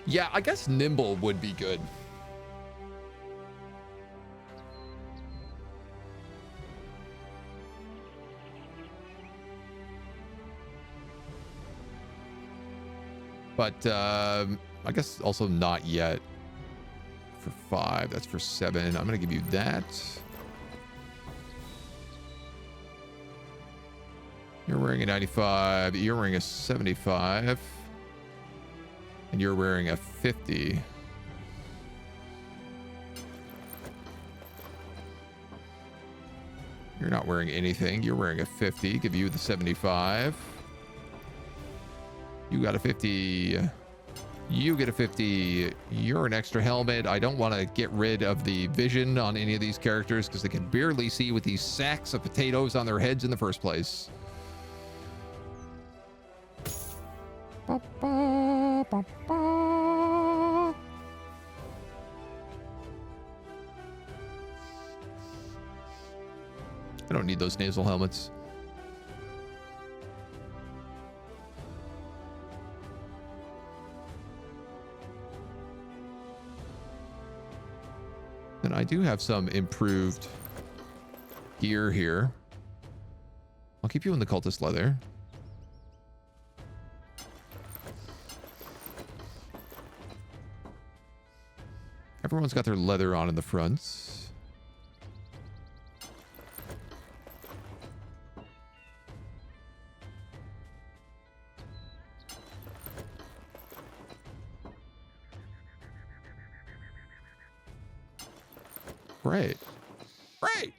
Yeah, I guess nimble would be good. But I guess also not yet. For 5, that's for 7. I'm gonna give you that. You're wearing a 95. You're wearing a 75. And you're wearing a 50. You're not wearing anything. You're wearing a 50. Give you the 75. You got a 50. You get a 50. You're an extra helmet. I don't want to get rid of the vision on any of these characters because they can barely see with these sacks of potatoes on their heads in the first place. Ba, ba, ba, ba. I don't need those nasal helmets. And I do have some improved gear here. I'll keep you in the cultist leather. Everyone's got their leather on in the front. Great. Great.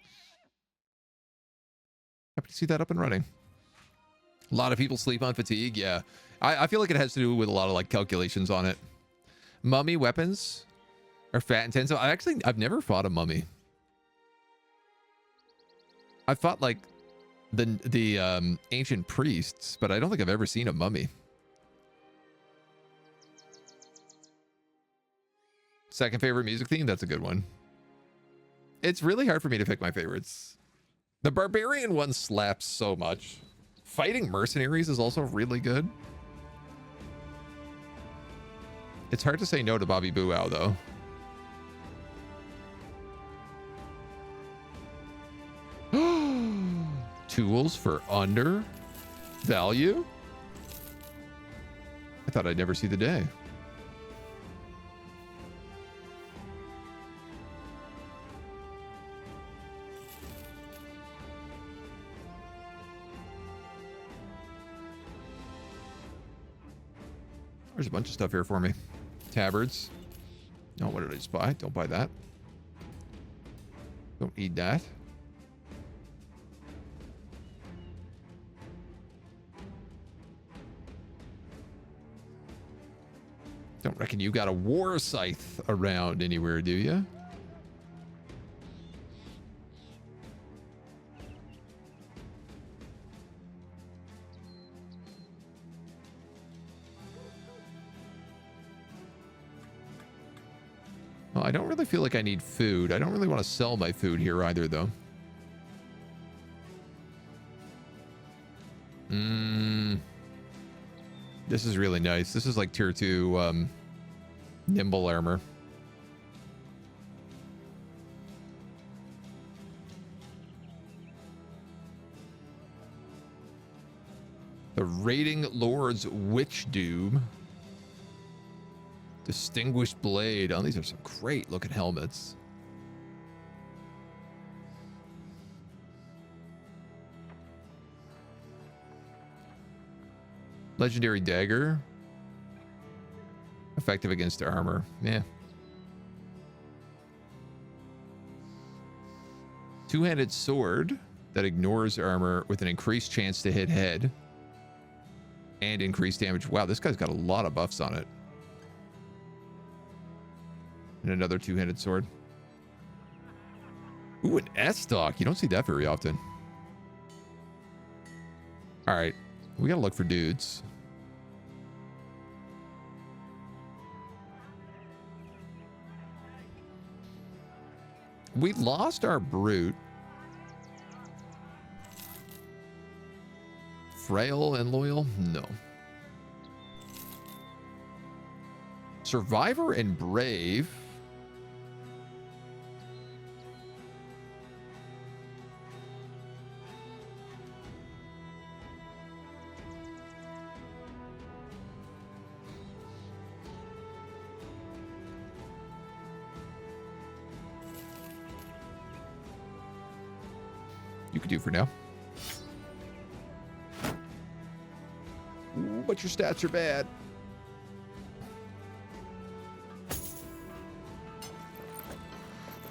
Happy to see that up and running. A lot of people sleep on fatigue. Yeah. I feel like it has to do with a lot of like calculations on it. Mummy weapons are fat intensive. I've never fought a mummy. I fought like the ancient priests, but I don't think I've ever seen a mummy. Second favorite music theme? That's a good one. It's really hard for me to pick my favorites. The barbarian one slaps so much. Fighting mercenaries is also really good. It's hard to say no to Bobby Boo Ow, though. Tools for under value? I thought I'd never see the day. There's a bunch of stuff here for me. Tabards. No, what did I just buy? Don't buy that. Don't need that. Don't reckon you got a war scythe around anywhere, do you? Well, I don't really feel like I need food. I don't really want to sell my food here either, though. This is really nice. This is like tier 2 nimble armor. The Raiding Lord's Witch Doom. Distinguished Blade. Oh, these are some great looking helmets. Legendary Dagger. Effective against armor. Yeah. Two-handed sword that ignores armor with an increased chance to hit head. And increased damage. Wow, this guy's got a lot of buffs on it. And another two-handed sword. Ooh, an S-Stock. You don't see that very often. Alright. We gotta look for dudes. We lost our brute. Frail and loyal? No. Survivor and brave. You could do for now. Ooh, but your stats are bad.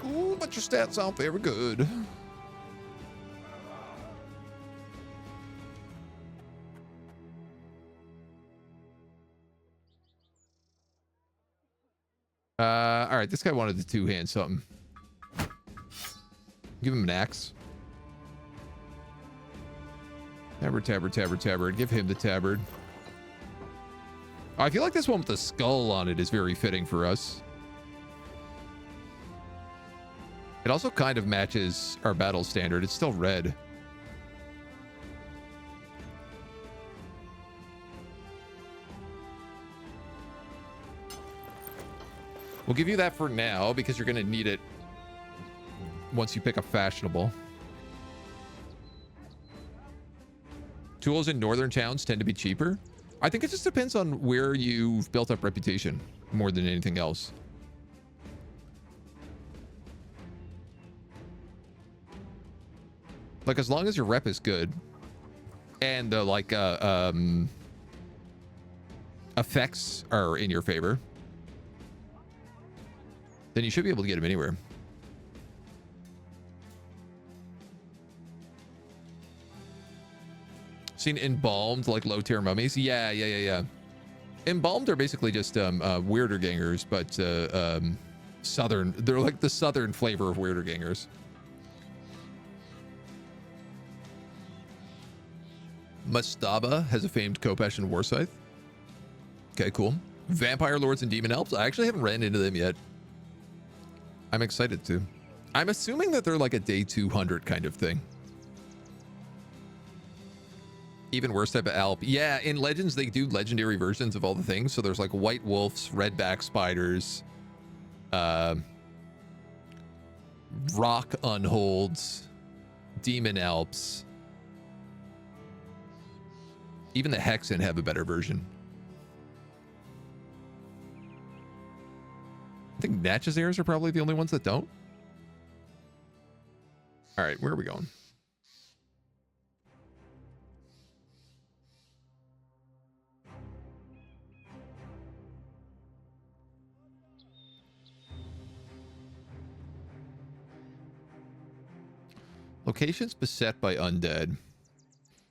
Ooh, but your stats aren't very good. All right, this guy wanted to two-hand something. Give him an axe. Tabard, tabard, tabard, tabard. Give him the tabard. Oh, I feel like this one with the skull on it is very fitting for us. It also kind of matches our battle standard. It's still red. We'll give you that for now because you're going to need it once you pick up fashionable. Tools in northern towns tend to be cheaper. I think it just depends on where you've built up reputation more than anything else. Like, as long as your rep is good and the effects are in your favor, then you should be able to get them anywhere. Seen embalmed, like low-tier mummies? Yeah. Embalmed are basically just weirder gangers, but southern. They're like the southern flavor of weirder gangers. Mastaba has a famed Kopesh and Warscythe. Okay, cool. Vampire Lords and Demon Elves. I actually haven't ran into them yet. I'm excited to. I'm assuming that they're like a day 200 kind of thing. Even worse type of Alp. Yeah, in Legends, they do legendary versions of all the things. So there's like White Wolves, Redback Spiders, Rock Unholds, Demon Alps. Even the Hexen have a better version. I think Natchez Airs are probably the only ones that don't. All right, where are we going? Locations beset by undead.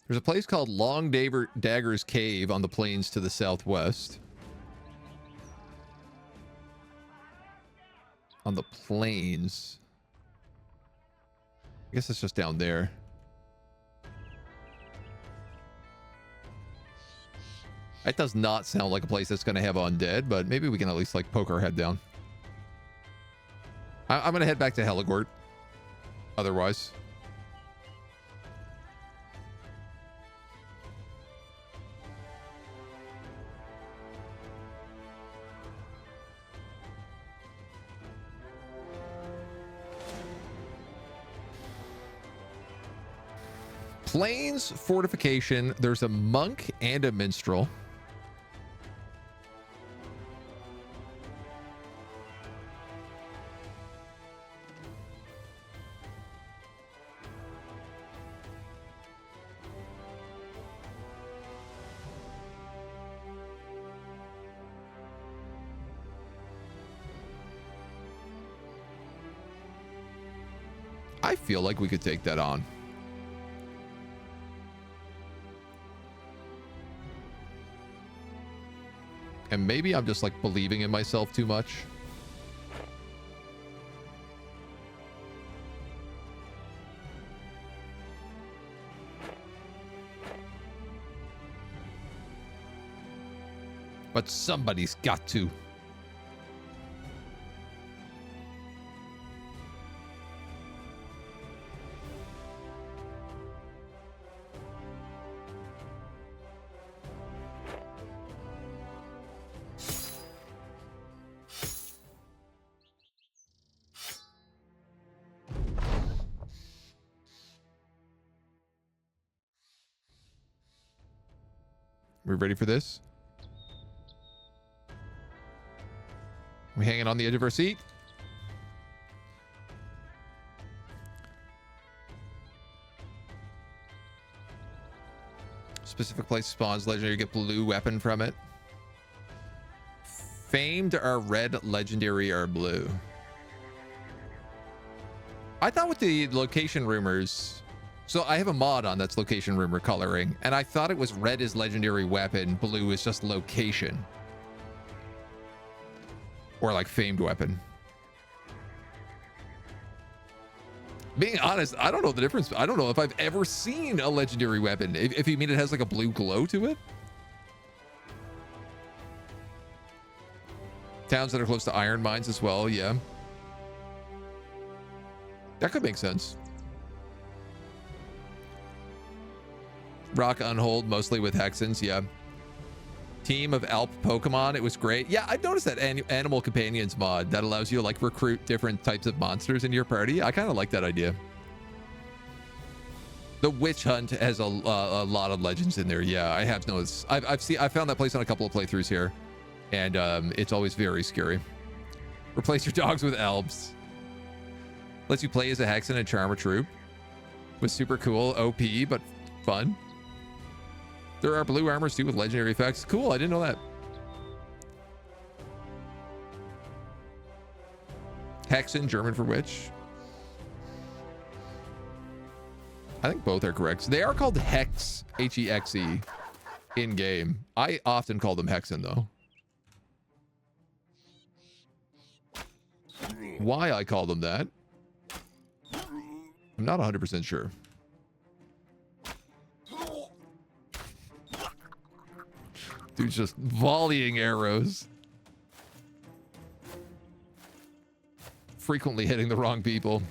There's a place called Long Dagger's Cave on the plains to the southwest. On the plains. I guess it's just down there. That does not sound like a place that's going to have undead, but maybe we can at least like poke our head down. I'm going to head back to Heligort. Otherwise. Plains fortification. There's a monk and a minstrel. I feel like we could take that on. And maybe I'm just like believing in myself too much. But somebody's got to. We ready for this? We hanging on the edge of our seat? Specific place spawns legendary, you get blue weapon from it. Famed are red, legendary are blue. I thought with the location rumors, so I have a mod on that's location rumor coloring, and I thought it was red is legendary weapon, blue is just location. Or like famed weapon. Being honest, I don't know the difference. I don't know if I've ever seen a legendary weapon. If you mean it has like a blue glow to it. Towns that are close to iron mines as well, yeah. That could make sense. Rock Unhold, mostly with Hexens, yeah. Team of Alp Pokemon, it was great. Yeah, I've noticed that Animal Companions mod that allows you to like recruit different types of monsters into your party. I kind of like that idea. The Witch Hunt has a lot of legends in there. Yeah, I have noticed. I found that place on a couple of playthroughs here, and it's always very scary. Replace your dogs with elves. Lets you play as a Hexen and Charmer Troop. Was super cool, OP, but fun. There are blue armors too with legendary effects. Cool, I didn't know that. Hexen, German for witch. I think both are correct. They are called Hex, H-E-X-E, in game. I often call them Hexen though. Why I call them that, I'm not 100% sure. Dude's just volleying arrows. Frequently hitting the wrong people.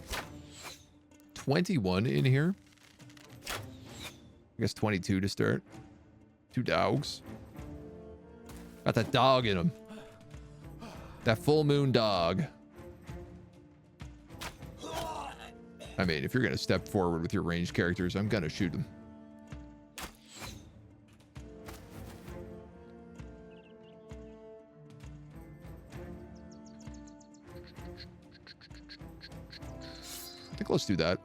21 in here. I guess 22 to start. 2 dogs. Got that dog in him. That full moon dog. I mean, if you're going to step forward with your ranged characters, I'm going to shoot them. I think let's do that.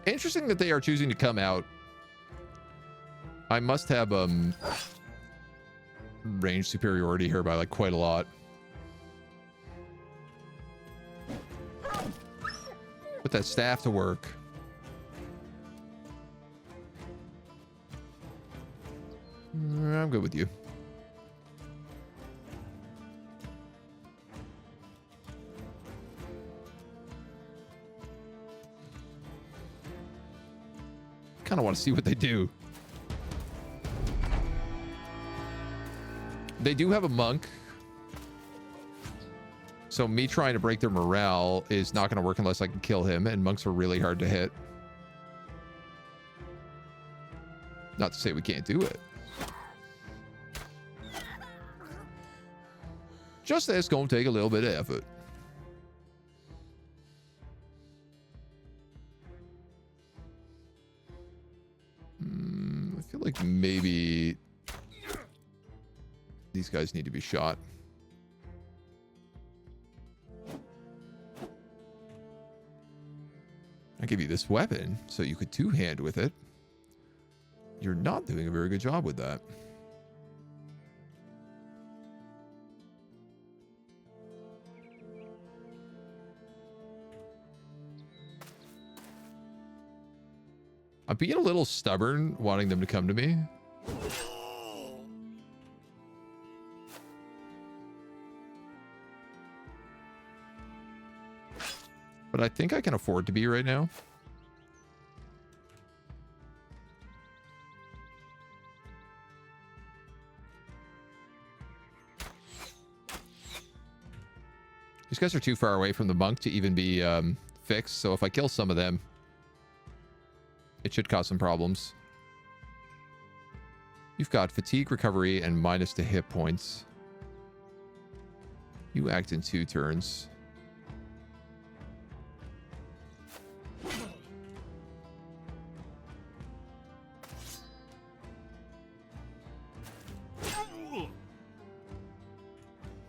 Interesting that they are choosing to come out. I must have range superiority here by like quite a lot. Put that staff to work. I'm good with you. Kind of want to see what they do. They do have a monk. So me trying to break their morale is not going to work unless I can kill him, and monks are really hard to hit. Not to say we can't do it. Just that's going to take a little bit of effort. I feel like maybe these guys need to be shot. I give you this weapon so you could two-hand with it. You're not doing a very good job with that. I'm being a little stubborn, wanting them to come to me. But I think I can afford to be right now. These guys are too far away from the monk to even be fixed, so if I kill some of them, it should cause some problems. You've got fatigue, recovery, and minus to hit points. You act in 2 turns.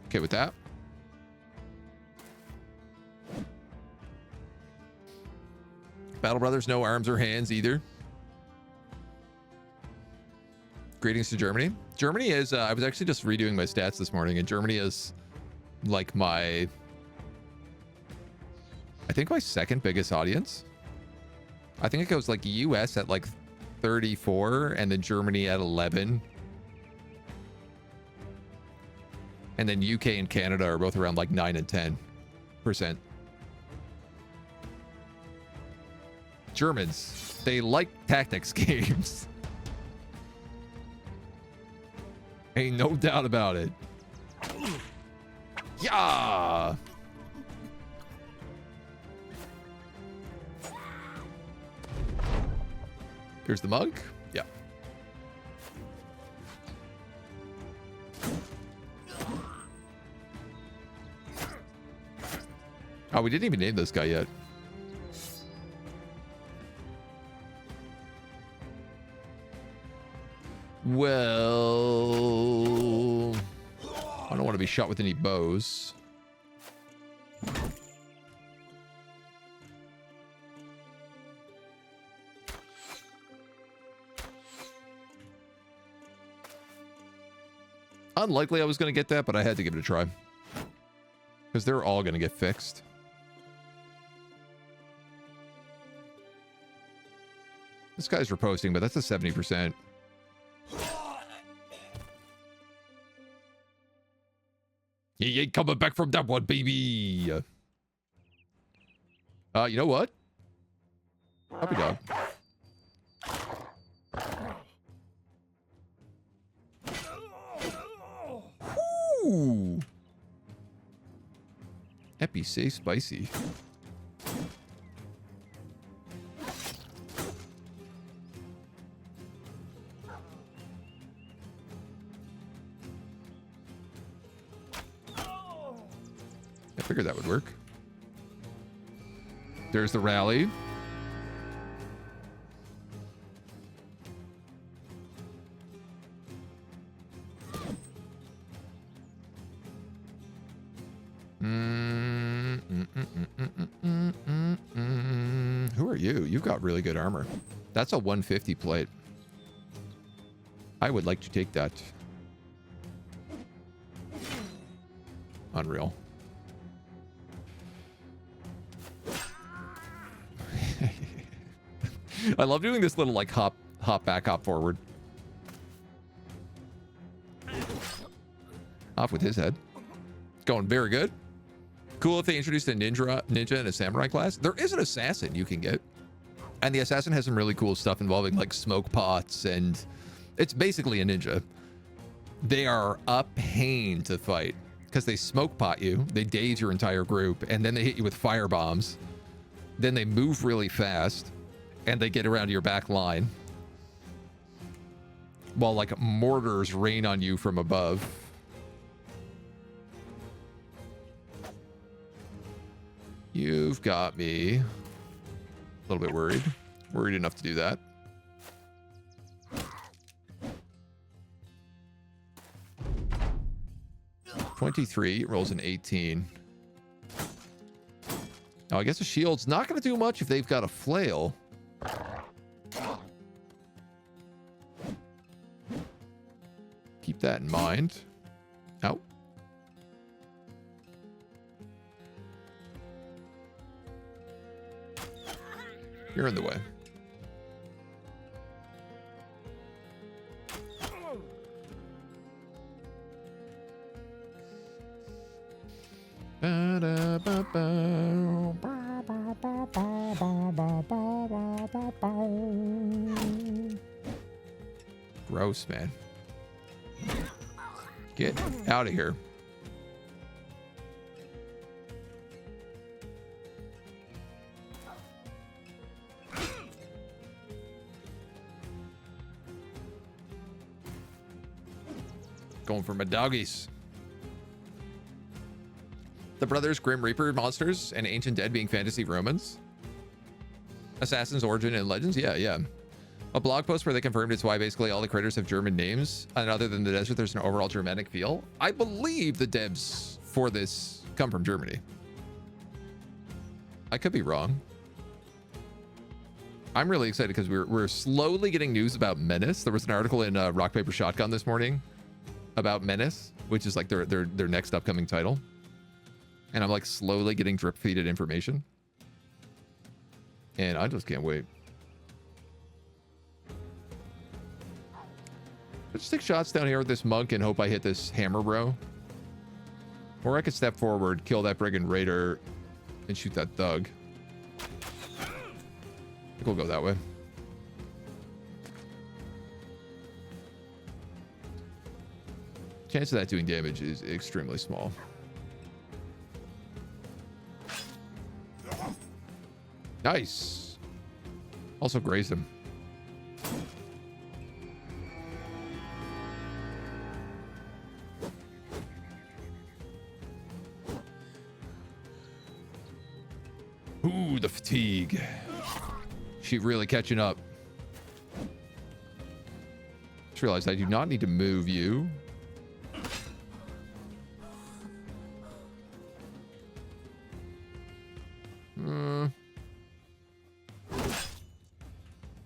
Okay with that. Battle Brothers, no arms or hands either. Greetings to Germany. Germany is, I was actually just redoing my stats this morning, and Germany is like my, I think my second biggest audience. I think it goes like US at like 34 and then Germany at 11. And then UK and Canada are both around like 9 and 10%. Germans, they like tactics games. Ain't no doubt about it. Yeah. Here's the monk. Yeah. Oh, we didn't even name this guy yet. Well, I don't want to be shot with any bows. Unlikely I was going to get that, but I had to give it a try. Because they're all going to get fixed. This guy's reposting, but that's a 70%. You ain't coming back from that one, baby. You know what? Puppy dog. Ooh. Epi, say spicy. I figured that would work. There's the rally. Who are you? You've got really good armor. That's a 150 plate. I would like to take that. Unreal. I love doing this little like hop back, hop forward. Off with his head. Going very good. Cool if they introduced a ninja and a samurai class. There is an assassin you can get. And the assassin has some really cool stuff involving like smoke pots, and it's basically a ninja. They are a pain to fight because they smoke pot you, they daze your entire group, and then they hit you with fire bombs. Then they move really fast, and they get around your back line while like mortars rain on you from above. You've got me a little bit worried. Worried enough to do that. $23 rolls an 18. Now, I guess a shield's not going to do much if they've got a flail. Keep that in mind. Ow. You're in the way. Gross, man. Get out of here. Going for my doggies. The brothers Grim Reaper monsters and ancient dead being fantasy Romans. Assassin's origin and legends. Yeah. A blog post where they confirmed it's why basically all the critters have German names, and other than the desert, there's an overall Germanic feel. I believe the devs for this come from Germany. I could be wrong. I'm really excited because we're slowly getting news about Menace. There was an article in Rock Paper Shotgun this morning about Menace, which is like their next upcoming title. And I'm like slowly getting drip feeded information. And I just can't wait. Let's take shots down here with this monk and hope I hit this hammer bro. Or I could step forward, kill that brigand raider, and shoot that thug. I think we'll go that way. Chance of that doing damage is extremely small. Nice. Also graze him. Ooh, the fatigue. She really catching up. Just realized I do not need to move you.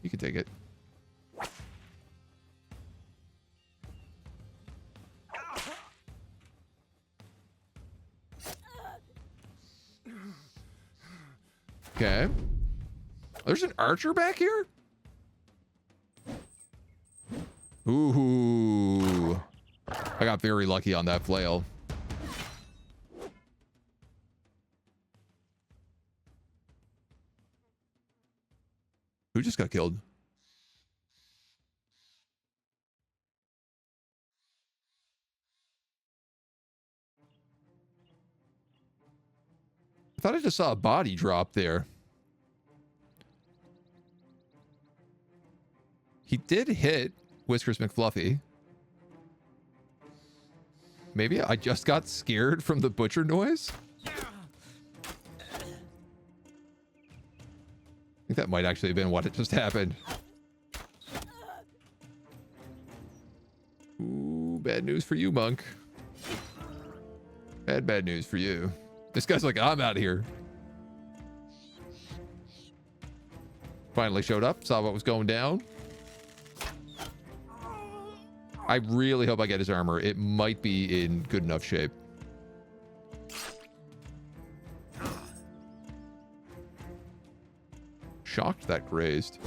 You can take it. Okay. There's an archer back here? Ooh. I got very lucky on that flail. Who just got killed? I thought I just saw a body drop there. He did hit Whiskers McFluffy. Maybe I just got scared from the butcher noise? I think that might actually have been what it just happened. Ooh, bad news for you, monk. Bad news for you. This guy's like, I'm out of here. Finally showed up, saw what was going down. I really hope I get his armor. It might be in good enough shape. Shocked that grazed.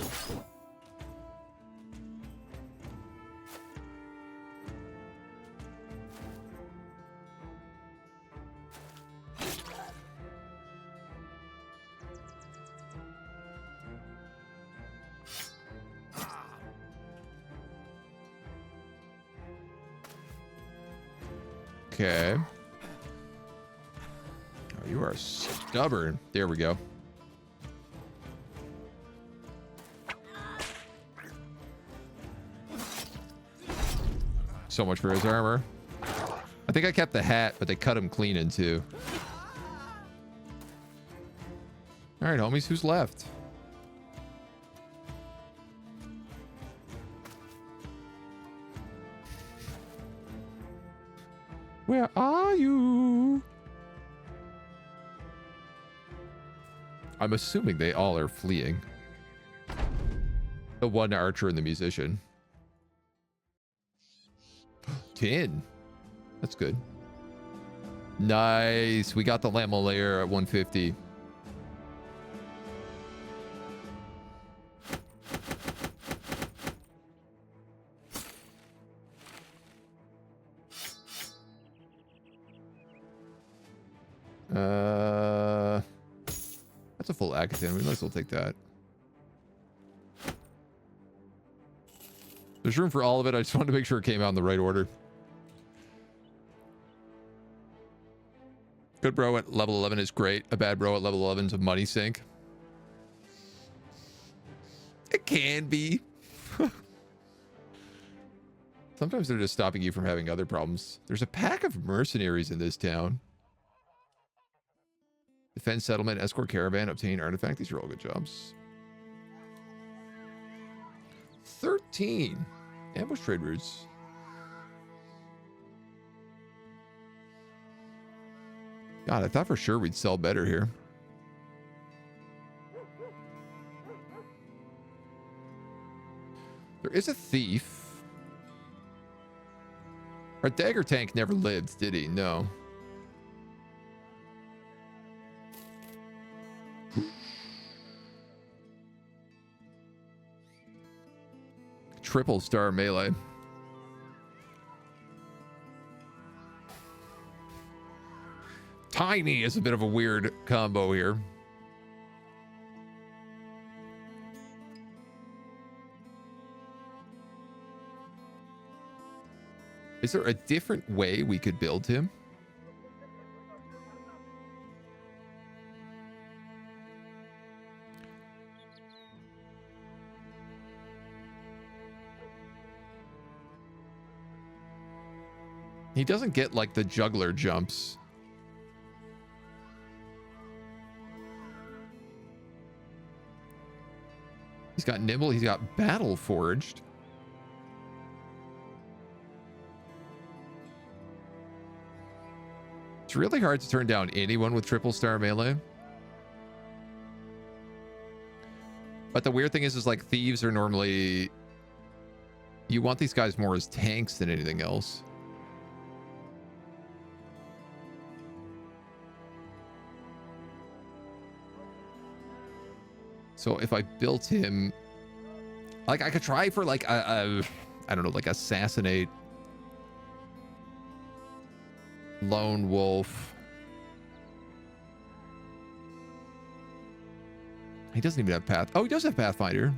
Okay. Oh, you are stubborn. There we go. So much for his armor. I think I kept the hat, but they cut him clean in two. All right, homies, who's left? Where are you? I'm assuming they all are fleeing. The one archer and the musician. 10. That's good. Nice. We got the Lamolayer at 150. That's a full Agathon. We might as well take that. There's room for all of it. I just wanted to make sure it came out in the right order. Good bro at level 11 is great. A bad bro at level 11 is a money sink. It can be. Sometimes they're just stopping you from having other problems. There's a pack of mercenaries in this town. Defend settlement, escort caravan, obtain artifact. These are all good jobs. 13. Ambush trade routes. God, I thought for sure we'd sell better here. There is a thief. Our dagger tank never lived, did he? No. Triple star melee. Tiny is a bit of a weird combo here. Is there a different way we could build him? He doesn't get like the juggler jumps. He's got nimble, he's got battle forged. It's really hard to turn down anyone with triple star melee. But the weird thing is like thieves are normally, you want these guys more as tanks than anything else. So if I built him, like I could try for like I don't know, like assassinate, lone wolf. He doesn't even have path. Oh, he does have Pathfinder.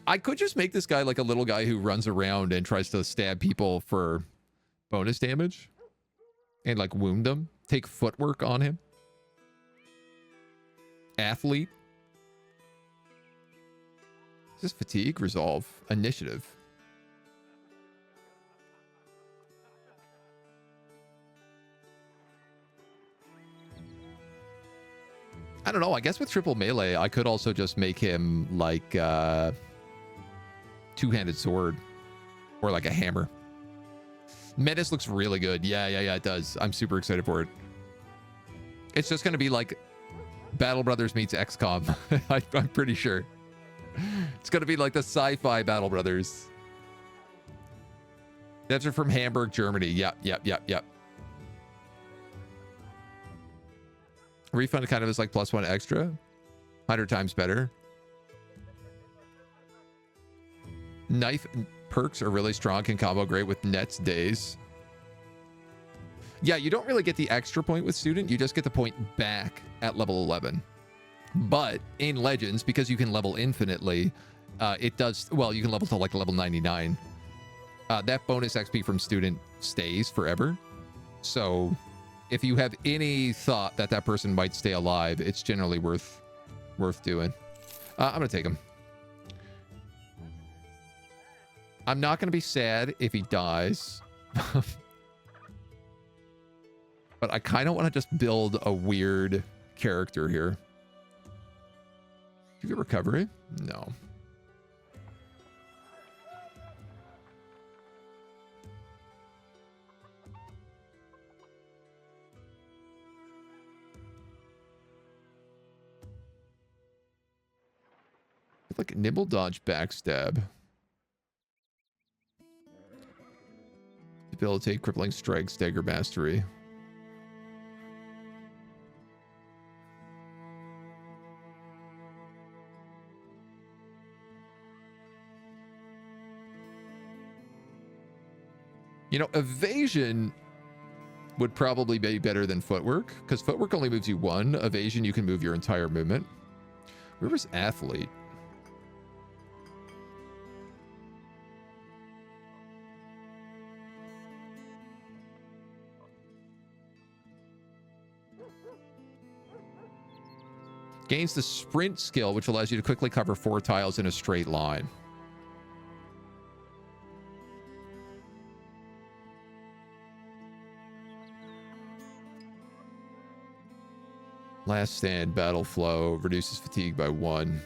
I could just make this guy like a little guy who runs around and tries to stab people for bonus damage. And like wound them. Take footwork on him. Athlete. Is this fatigue? Resolve. Initiative. I don't know. I guess with triple melee, I could also just make him like two-handed sword. Or like a hammer. Menace looks really good. Yeah, it does. I'm super excited for it. It's just going to be like Battle Brothers meets XCOM. I'm pretty sure. It's going to be like the sci-fi Battle Brothers. That's from Hamburg, Germany. Yep. Refund kind of is like +1 extra. 100 times better. Knife perks are really strong, can combo great with Net's days. Yeah, you don't really get the extra point with student, you just get the point back at level 11. But in Legends, because you can level infinitely, it does, well, you can level to like level 99. That bonus XP from student stays forever. So if you have any thought that that person might stay alive, it's generally worth doing. I'm gonna take him. I'm not going to be sad if he dies. But I kind of want to just build a weird character here. Do you get recovery? No. Like nibble, dodge, backstab. Debilitate, crippling strike, stagger mastery. You know, evasion would probably be better than footwork, because footwork only moves you one. Evasion, you can move your entire movement. Where was athlete? Gains the sprint skill, which allows you to quickly cover 4 tiles in a straight line. Last stand, battle flow, reduces fatigue by 1.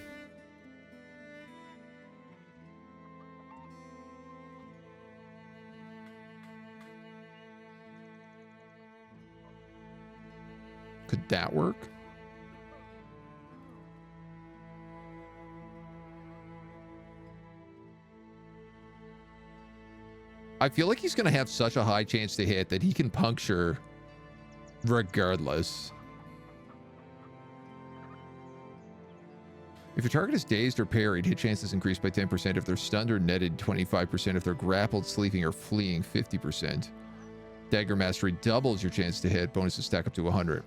Could that work? I feel like he's going to have such a high chance to hit that he can puncture regardless. If your target is dazed or parried, hit chances increase by 10% if they're stunned or netted, 25% if they're grappled, sleeping, or fleeing, 50%. Dagger Mastery doubles your chance to hit. Bonuses stack up to 100.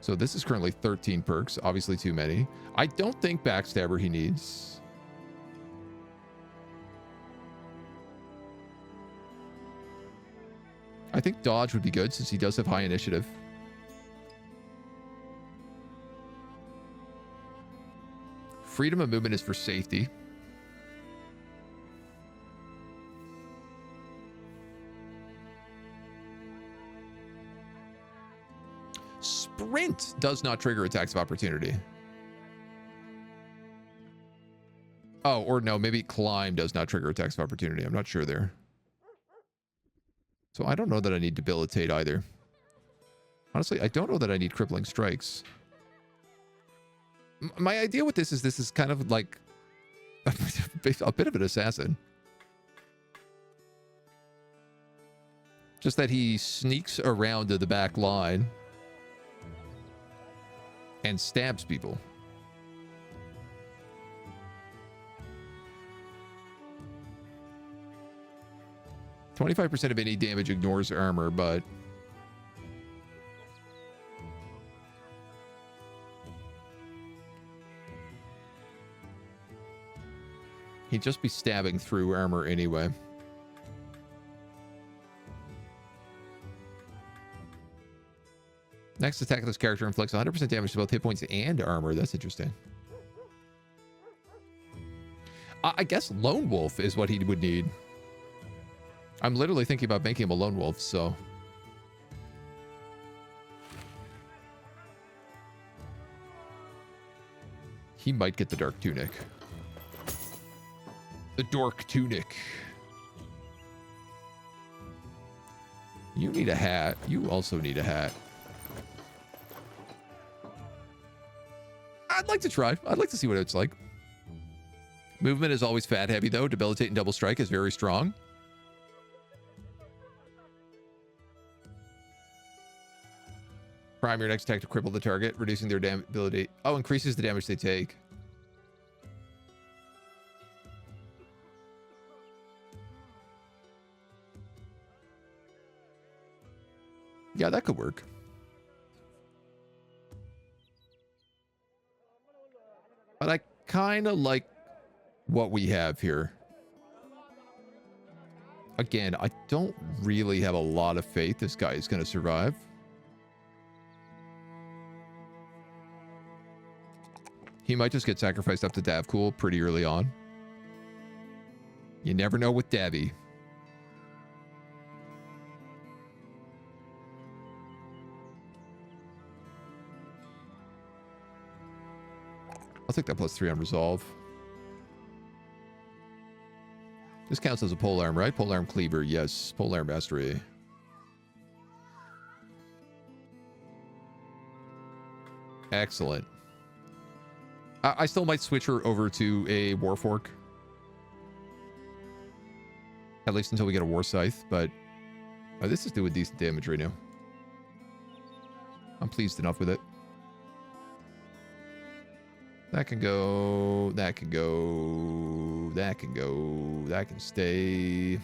So this is currently 13 perks. Obviously too many. I don't think Backstabber he needs. I think Dodge would be good since he does have high initiative. Freedom of movement is for safety. Sprint does not trigger attacks of opportunity. Oh, or no, maybe climb does not trigger attacks of opportunity. I'm not sure there. So I don't know that I need debilitate either. Honestly, I don't know that I need crippling strikes. My idea with this is kind of like a bit of an assassin. Just that he sneaks around to the back line and stabs people. %25 of any damage ignores armor, but he'd just be stabbing through armor anyway. Next attack of this character inflicts 100% damage to both hit points and armor. That's interesting. I guess Lone Wolf is what he would need. I'm literally thinking about making him a Lone Wolf, so. He might get the Dark Tunic. The Dork Tunic. You need a hat. You also need a hat. I'd like to try. I'd like to see what it's like. Movement is always fat heavy, though. Debilitate and double strike is very strong. Prime your next attack to cripple the target, reducing their ability. Oh, increases the damage they take. Yeah, that could work. But I kind of like what we have here. Again, I don't really have a lot of faith this guy is going to survive. He might just get sacrificed up to Davkul pretty early on. You never know with Davy. I'll take that +3 on resolve. This counts as a polearm, right? Polearm cleaver, yes. Polearm mastery. Excellent. I still might switch her over to a Warfork. At least until we get a War Scythe, but this is doing decent damage right now. I'm pleased enough with it. That can go, that can go, that can go, that can stay.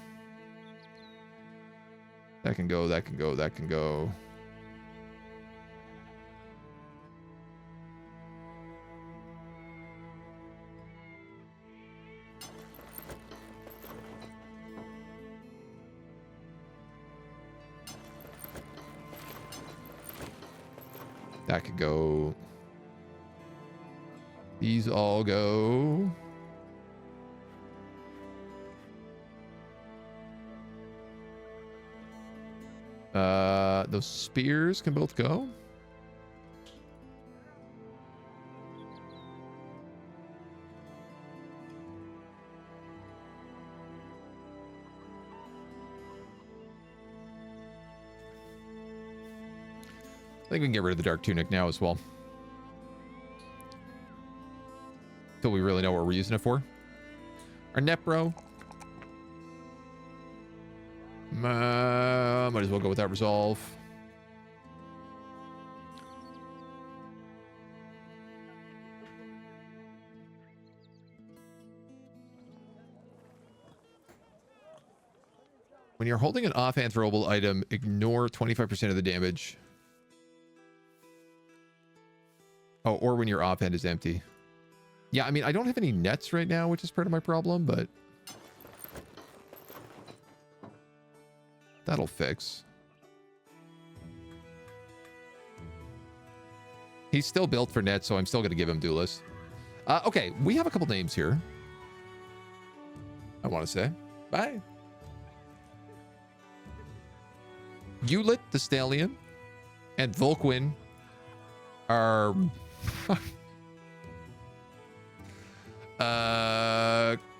That can go, that can go, that can go. That could go. These all go. Those spears can both go. I think we can get rid of the Dark Tunic now as well. Until we really know what we're using it for. Our Nepro. Might as well go with that resolve. When you're holding an offhand throwable item, ignore 25% of the damage. Oh, or when your offhand is empty. Yeah, I mean, I don't have any nets right now, which is part of my problem, but that'll fix. He's still built for nets, so I'm still going to give him duelist. Okay, we have a couple names here. I want to say. Bye. Hewlett the Stallion and Volkwin are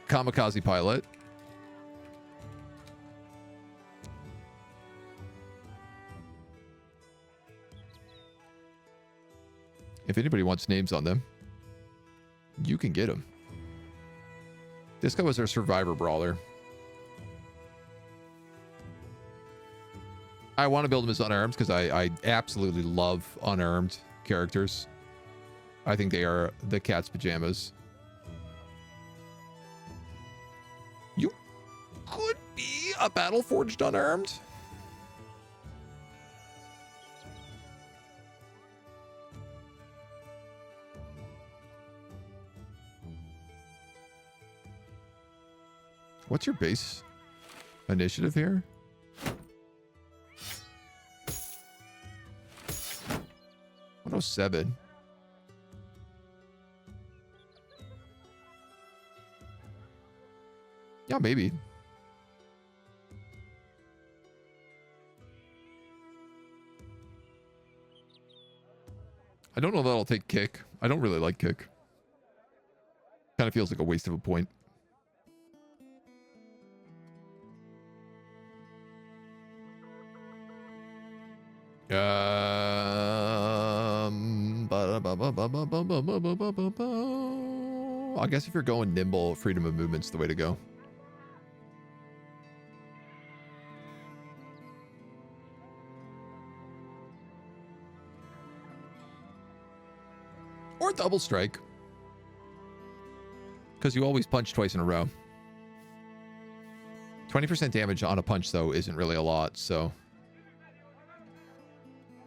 kamikaze pilot. If anybody wants names on them, you can get them. This guy was our survivor brawler. I want to build him as unarmed because I absolutely love unarmed characters. I think they are the cat's pajamas. You could be a battle-forged unarmed. What's your base initiative here? $107. Yeah, maybe. I don't know that I'll take kick. I don't really like kick. Kind of feels like a waste of a point. I guess if you're going nimble, freedom of movement's the way to go. Or double strike. Because you always punch twice in a row. 20% damage on a punch, though, isn't really a lot, so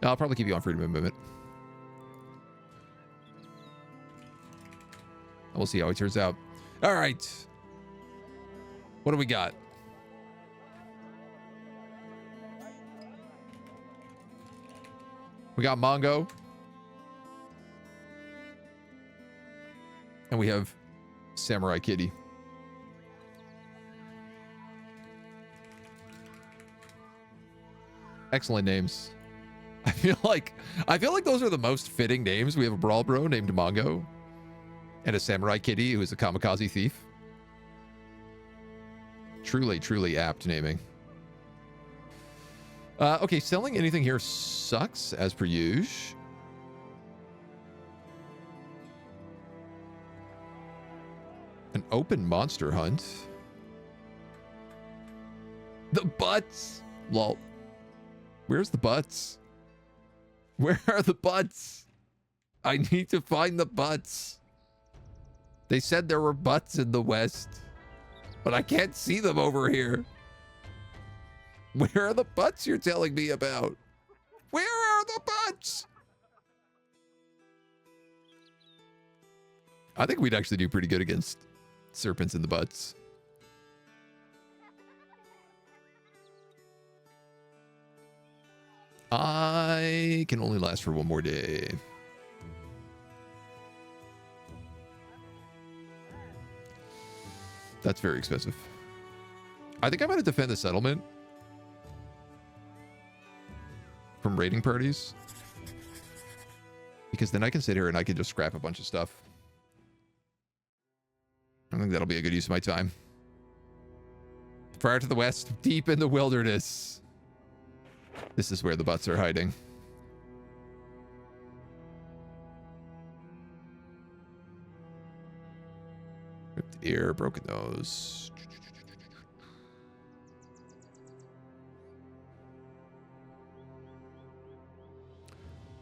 I'll probably keep you on freedom of movement. We'll see how it turns out. All right. What do we got? We got Mongo. And we have Samurai Kitty. Excellent names. I feel like those are the most fitting names. We have a Brawl Bro named Mongo and a Samurai Kitty who is a kamikaze thief. Truly, truly apt naming. Okay, selling anything here sucks as per usual. An open monster hunt. The butts. Lol. Where's the butts? Where are the butts? I need to find the butts. They said there were butts in the west, but I can't see them over here. Where are the butts you're telling me about? Where are the butts? I think we'd actually do pretty good against serpents in the butts. I can only last for one more day. That's very expensive. I think I'm going to defend the settlement from raiding parties, because then I can sit here and I can just scrap a bunch of stuff. I think that'll be a good use of my time. Far to the west, deep in the wilderness. This is where the butts are hiding. Ripped ear, broken nose.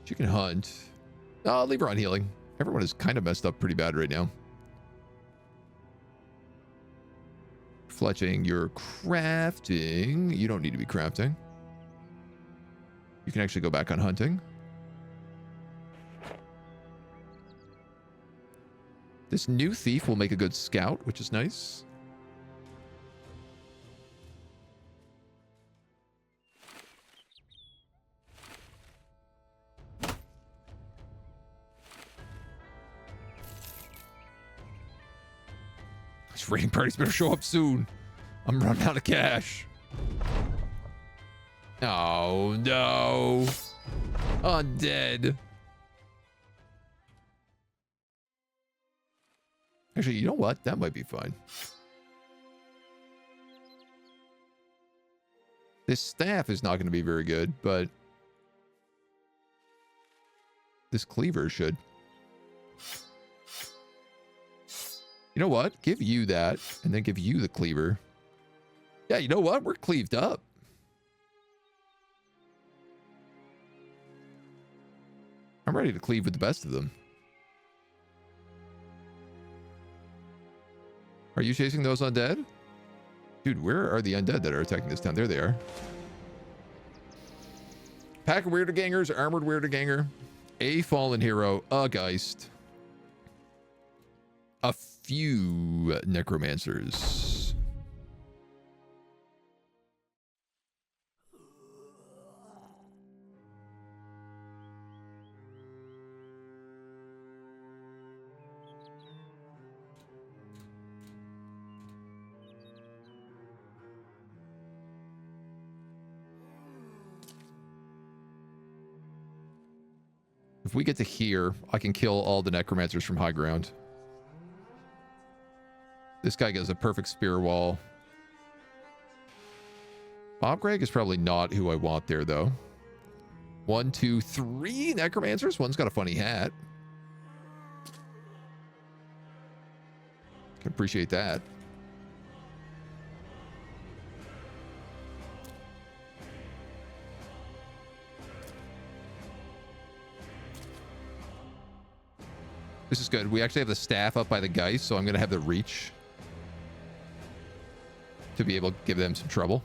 She can hunt. I'll leave her on healing. Everyone is kind of messed up pretty bad right now. Fletching, you're crafting. You don't need to be crafting. You can actually go back on hunting. This new thief will make a good scout, which is nice. These raiding parties better show up soon. I'm running out of cash. Oh, no. Undead. Actually, you know what? That might be fine. This staff is not going to be very good, but this cleaver should. You know what? Give you that, and then give you the cleaver. Yeah, you know what? We're cleaved up. I'm ready to cleave with the best of them. Are you chasing those undead? Dude, where are the undead that are attacking this town? There they are. Pack of weirder gangers, armored weirder ganger, a fallen hero, a geist, a few necromancers. If we get to here, I can kill all the necromancers from high ground. This guy gets a perfect spear wall. Bob Gregg is probably not who I want there, though. 1, 2, 3 necromancers. One's got a funny hat. Can appreciate that. This is good. We actually have the staff up by the geist, so I'm going to have the reach to be able to give them some trouble.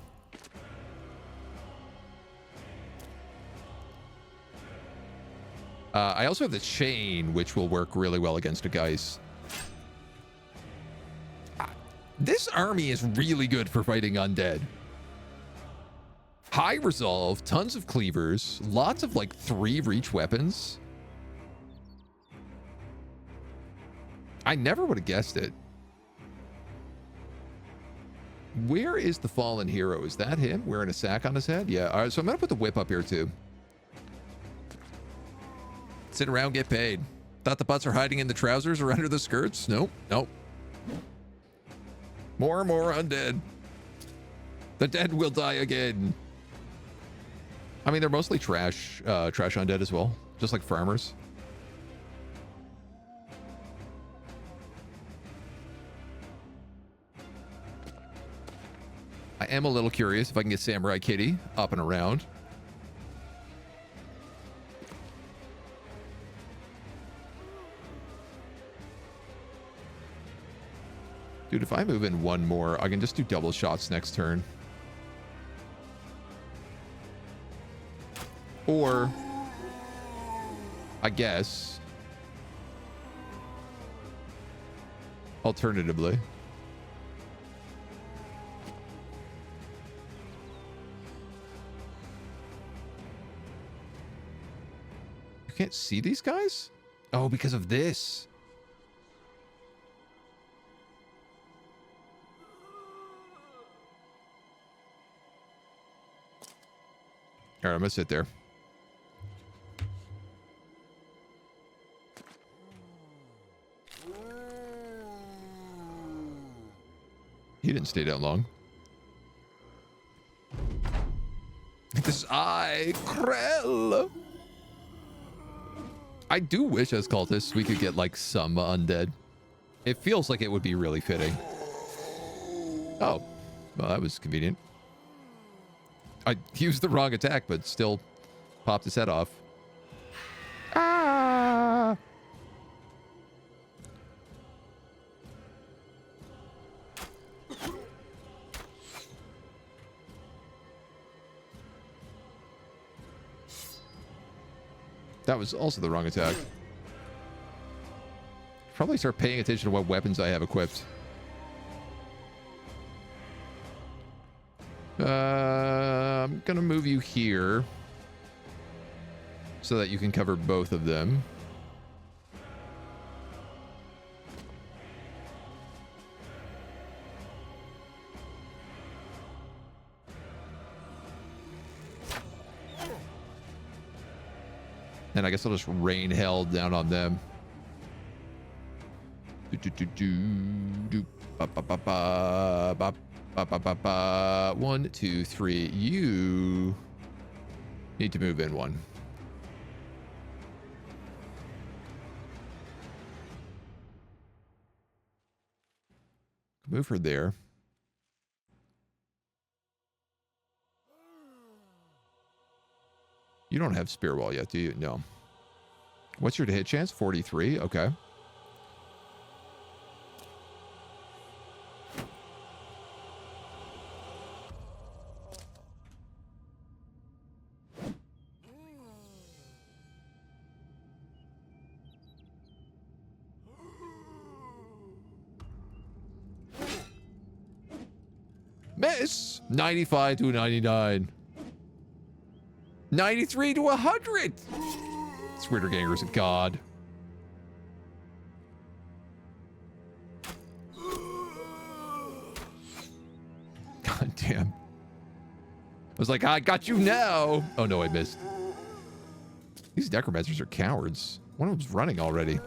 I also have the chain, which will work really well against a geist. This army is really good for fighting undead. High resolve, tons of cleavers, lots of like 3 reach weapons. I never would have guessed it. Where is the fallen hero? Is that him wearing a sack on his head? Yeah. All right. So I'm going to put the whip up here too. Sit around, get paid. Thought the butts are hiding in the trousers or under the skirts? Nope. Nope. More and more undead. The dead will die again. I mean, they're mostly trash undead as well. Just like farmers. I am a little curious if I can get Samurai Kitty up and around. Dude, if I move in one more, I can just do double shots next turn. Or, I guess, alternatively, you can't see these guys? Oh, because of this. All right, I'm gonna sit there. He didn't stay that long. This is Krell. I do wish as cultists we could get like some undead. It feels like it would be really fitting. Oh, well, that was convenient. I used the wrong attack, but still popped his head off. Ah! That was also the wrong attack. Probably start paying attention to what weapons I have equipped. I'm gonna move you here so that you can cover both of them. And I guess I'll just rain hell down on them. 1, 2, 3. You need to move in one. Move her there. You don't have spear wall yet, do you? No. What's your hit chance? 43. Okay. Miss. 95 to 99. 93 to 100. Sweeter Gangers of God. God damn. I was like, I got you now. Oh no, I missed. These Necromancers are cowards. One of them's running already.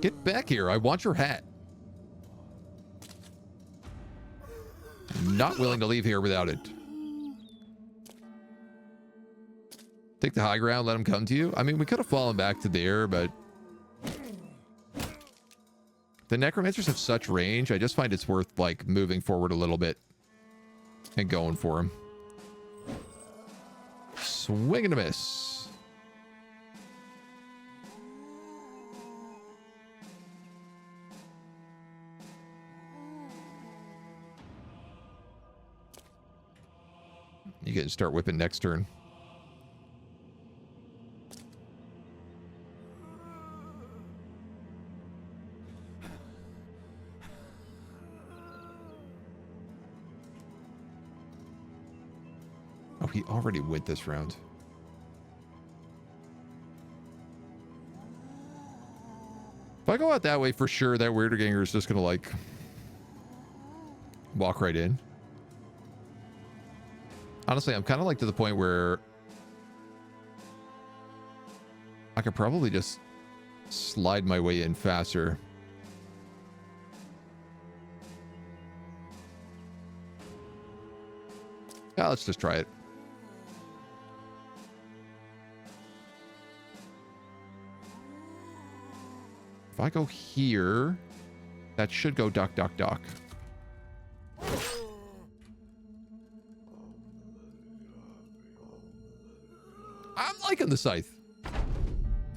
Get back here. I want your hat. I'm not willing to leave here without it. Take the high ground, let them come to you. I mean, we could have fallen back to there, but the Necromancers have such range. I just find it's worth, like, moving forward a little bit and going for them. Swing and a miss. You can start whipping next turn. Oh, he already went this round. If I go out that way, for sure, that weirder ganger is just gonna, like, walk right in. Honestly, I'm kind of, like, to the point where I could probably just slide my way in faster. Yeah, let's just try it. If I go here, that should go duck, duck, duck. I'm liking the scythe.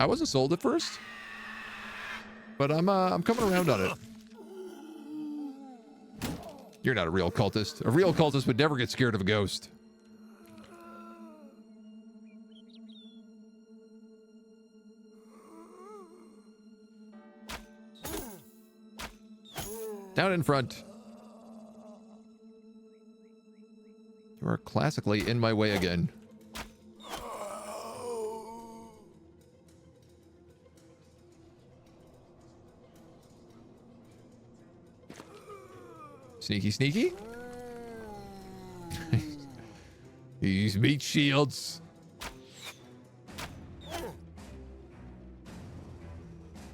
I wasn't sold at first, but I'm coming around on it. You're not a real cultist. A real cultist would never get scared of a ghost. Down in front. You are classically in my way again. Sneaky, sneaky. These meat shields.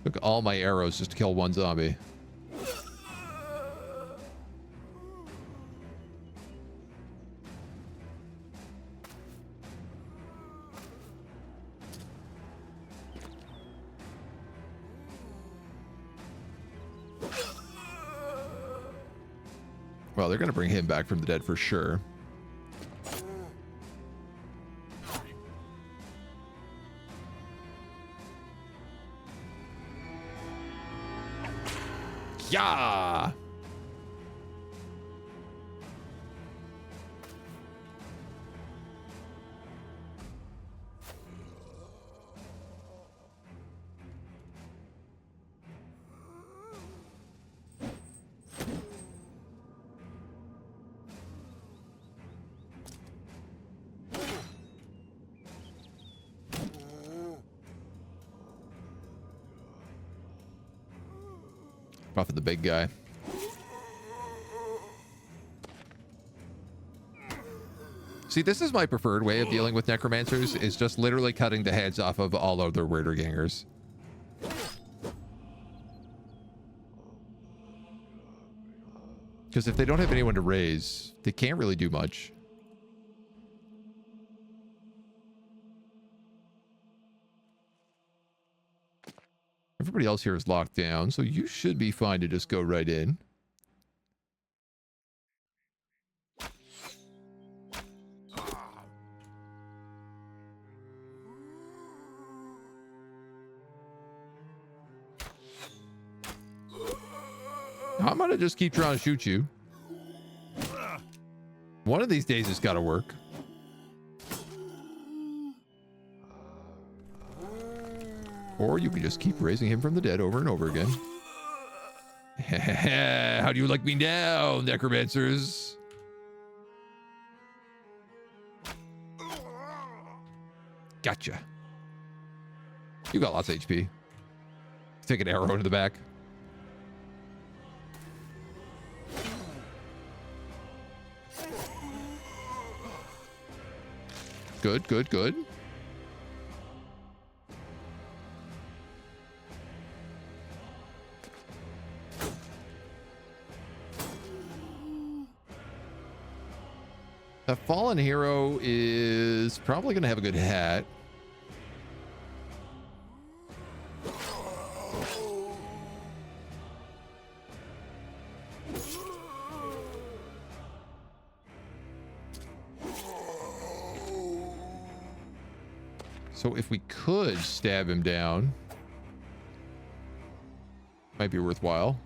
Took all my arrows just to kill one zombie. Well, they're going to bring him back from the dead for sure. Yeah. Buffing the big guy. See, this is my preferred way of dealing with necromancers, is just literally cutting the heads off of all other weirder gangers. Because if they don't have anyone to raise, they can't really do much. Everybody else here is locked down, so you should be fine to just go right in. I'm gonna just keep trying to shoot you. One of these days it's gotta work. Or you can just keep raising him from the dead over and over again. How do you like me now, necromancers? Gotcha. You got lots of HP. Take an arrow into the back. Good, good, good. The fallen hero is probably going to have a good hat. So if we could stab him down, might be worthwhile.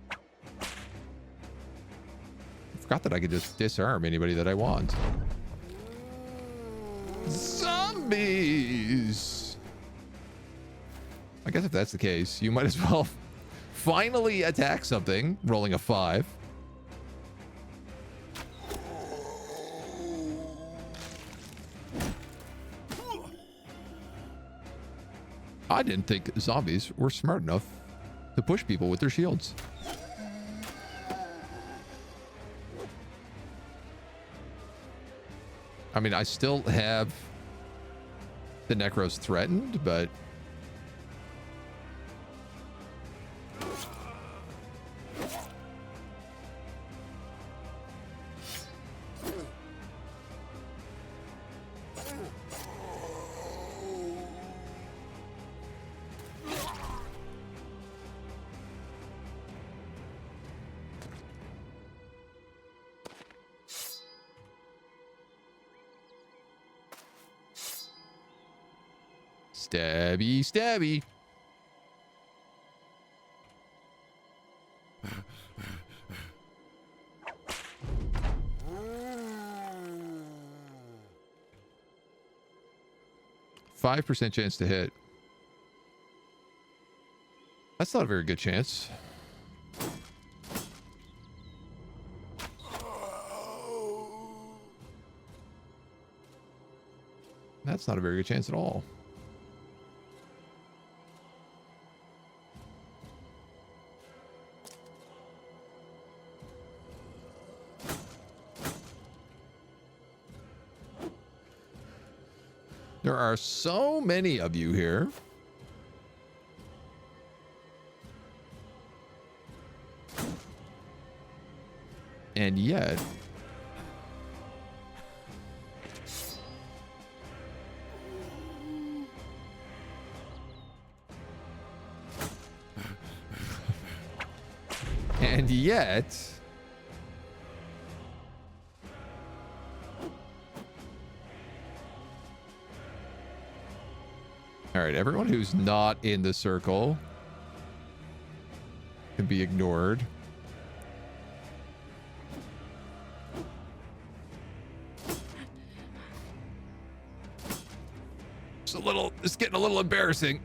I forgot that I could just disarm anybody that I want. Zombies! I guess if that's the case, you might as well finally attack something, rolling a 5. I didn't think zombies were smart enough to push people with their shields. I mean, I still have the Necros threatened, but stabby, stabby. %5 chance to hit. That's not a very good chance. That's not a very good chance at all. There are so many of you here. And yet, all right, everyone who's not in the circle can be ignored. It's getting a little embarrassing.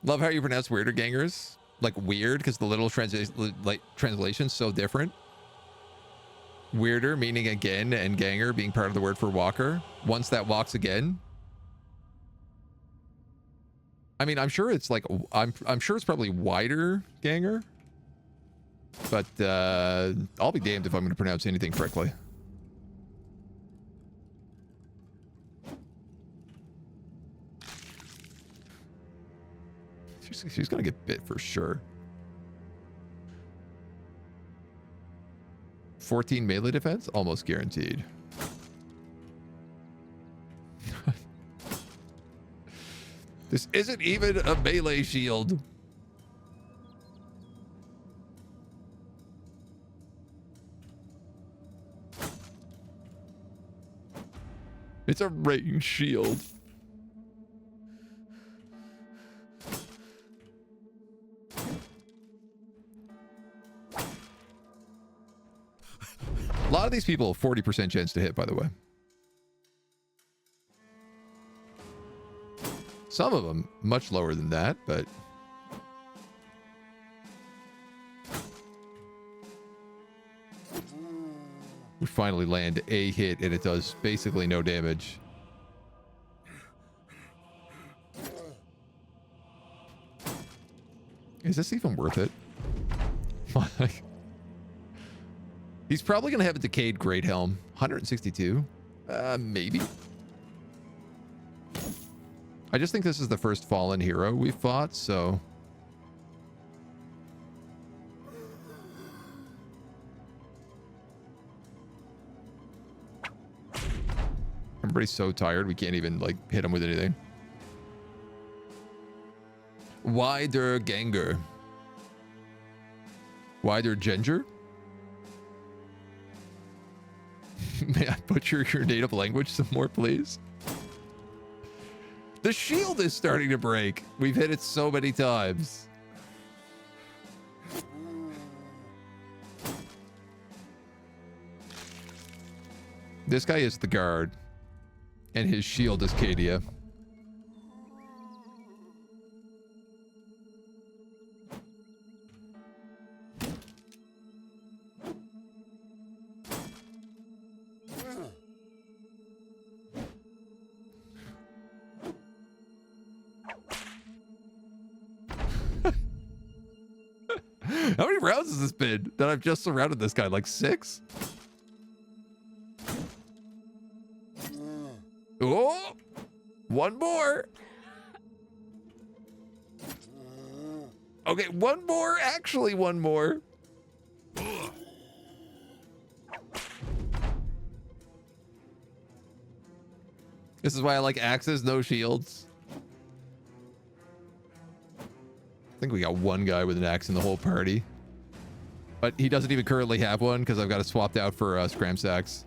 Love how you pronounce weirder gangers. Like weird, because the literal translation's so different. Weirder meaning again, and ganger being part of the word for walker. Once that walks again. I mean, I'm sure it's like, I'm sure it's probably wider ganger. But I'll be damned if I'm going to pronounce anything correctly. She's going to get bit for sure. 14 melee defense? Almost guaranteed. This isn't even a melee shield. It's a range shield. A lot of these people, 40% chance to hit, by the way. Some of them much lower than that, but we finally land a hit and it does basically no damage. Is this even worth it? He's probably going to have a decayed great helm. 162? Maybe. I just think this is the first fallen hero we've fought, so... Everybody's so tired, we can't even, like, hit him with anything. Wider Ganger. Wider Ginger? May I butcher your native language some more, please? The shield is starting to break. We've hit it so many times. This guy is the guard. And his shield is Cadia. How many rounds has this been that I've just surrounded this guy? Like 6? Oh, one more. Okay, one more. Actually, one more. This is why I like axes, no shields. I think we got one guy with an axe in the whole party. But he doesn't even currently have one because I've got it swapped out for scram sacks.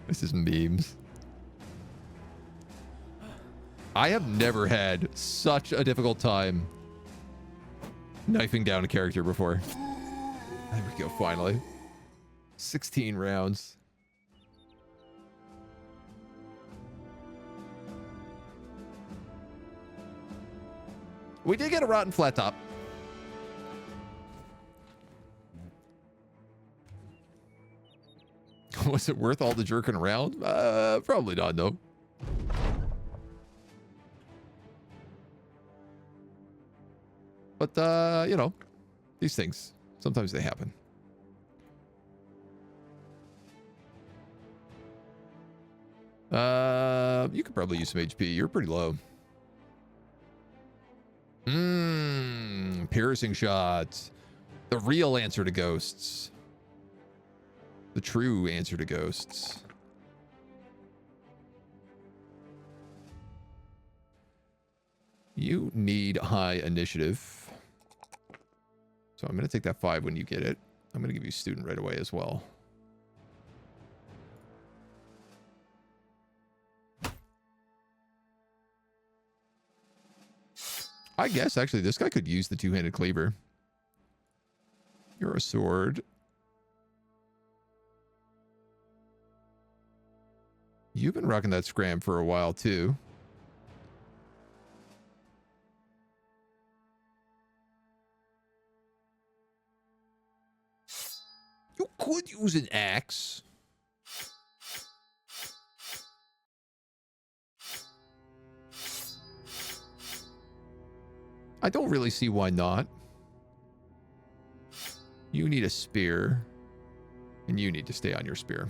This is memes. I have never had such a difficult time knifing down a character before. There we go, finally. 16 rounds. We did get a rotten flat top. Was it worth all the jerking around? Probably not, no. But, you know, these things, sometimes they happen. You could probably use some HP. You're pretty low. Piercing shots. The real answer to ghosts. The true answer to ghosts. You need high initiative. So I'm going to take that 5 when you get it. I'm going to give you student right away as well. I guess, actually, this guy could use the two-handed cleaver. You're a sword. You've been rocking that scram for a while, too. You could use an axe. I don't really see why not. You need a spear, and you need to stay on your spear.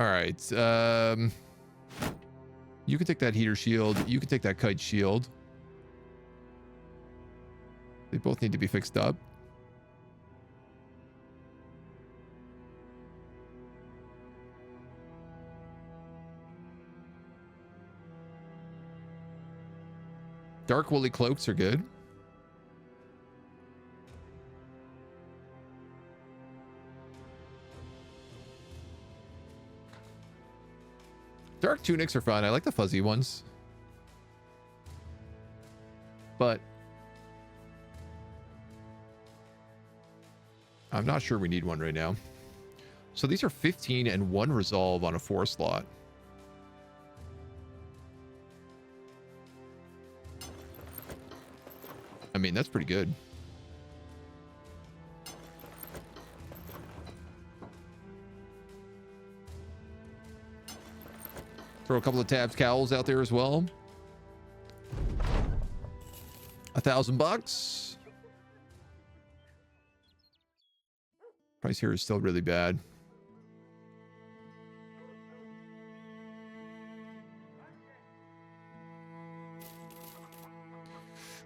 All right. You can take that heater shield. You can take that kite shield. They both need to be fixed up. Dark woolly cloaks are good. Dark tunics are fun. I like the fuzzy ones. But I'm not sure we need one right now. So these are 15 and 1 resolve on a 4 slot. I mean, that's pretty good. Throw a couple of tabs cowls out there as well. $1,000. Price here is still really bad.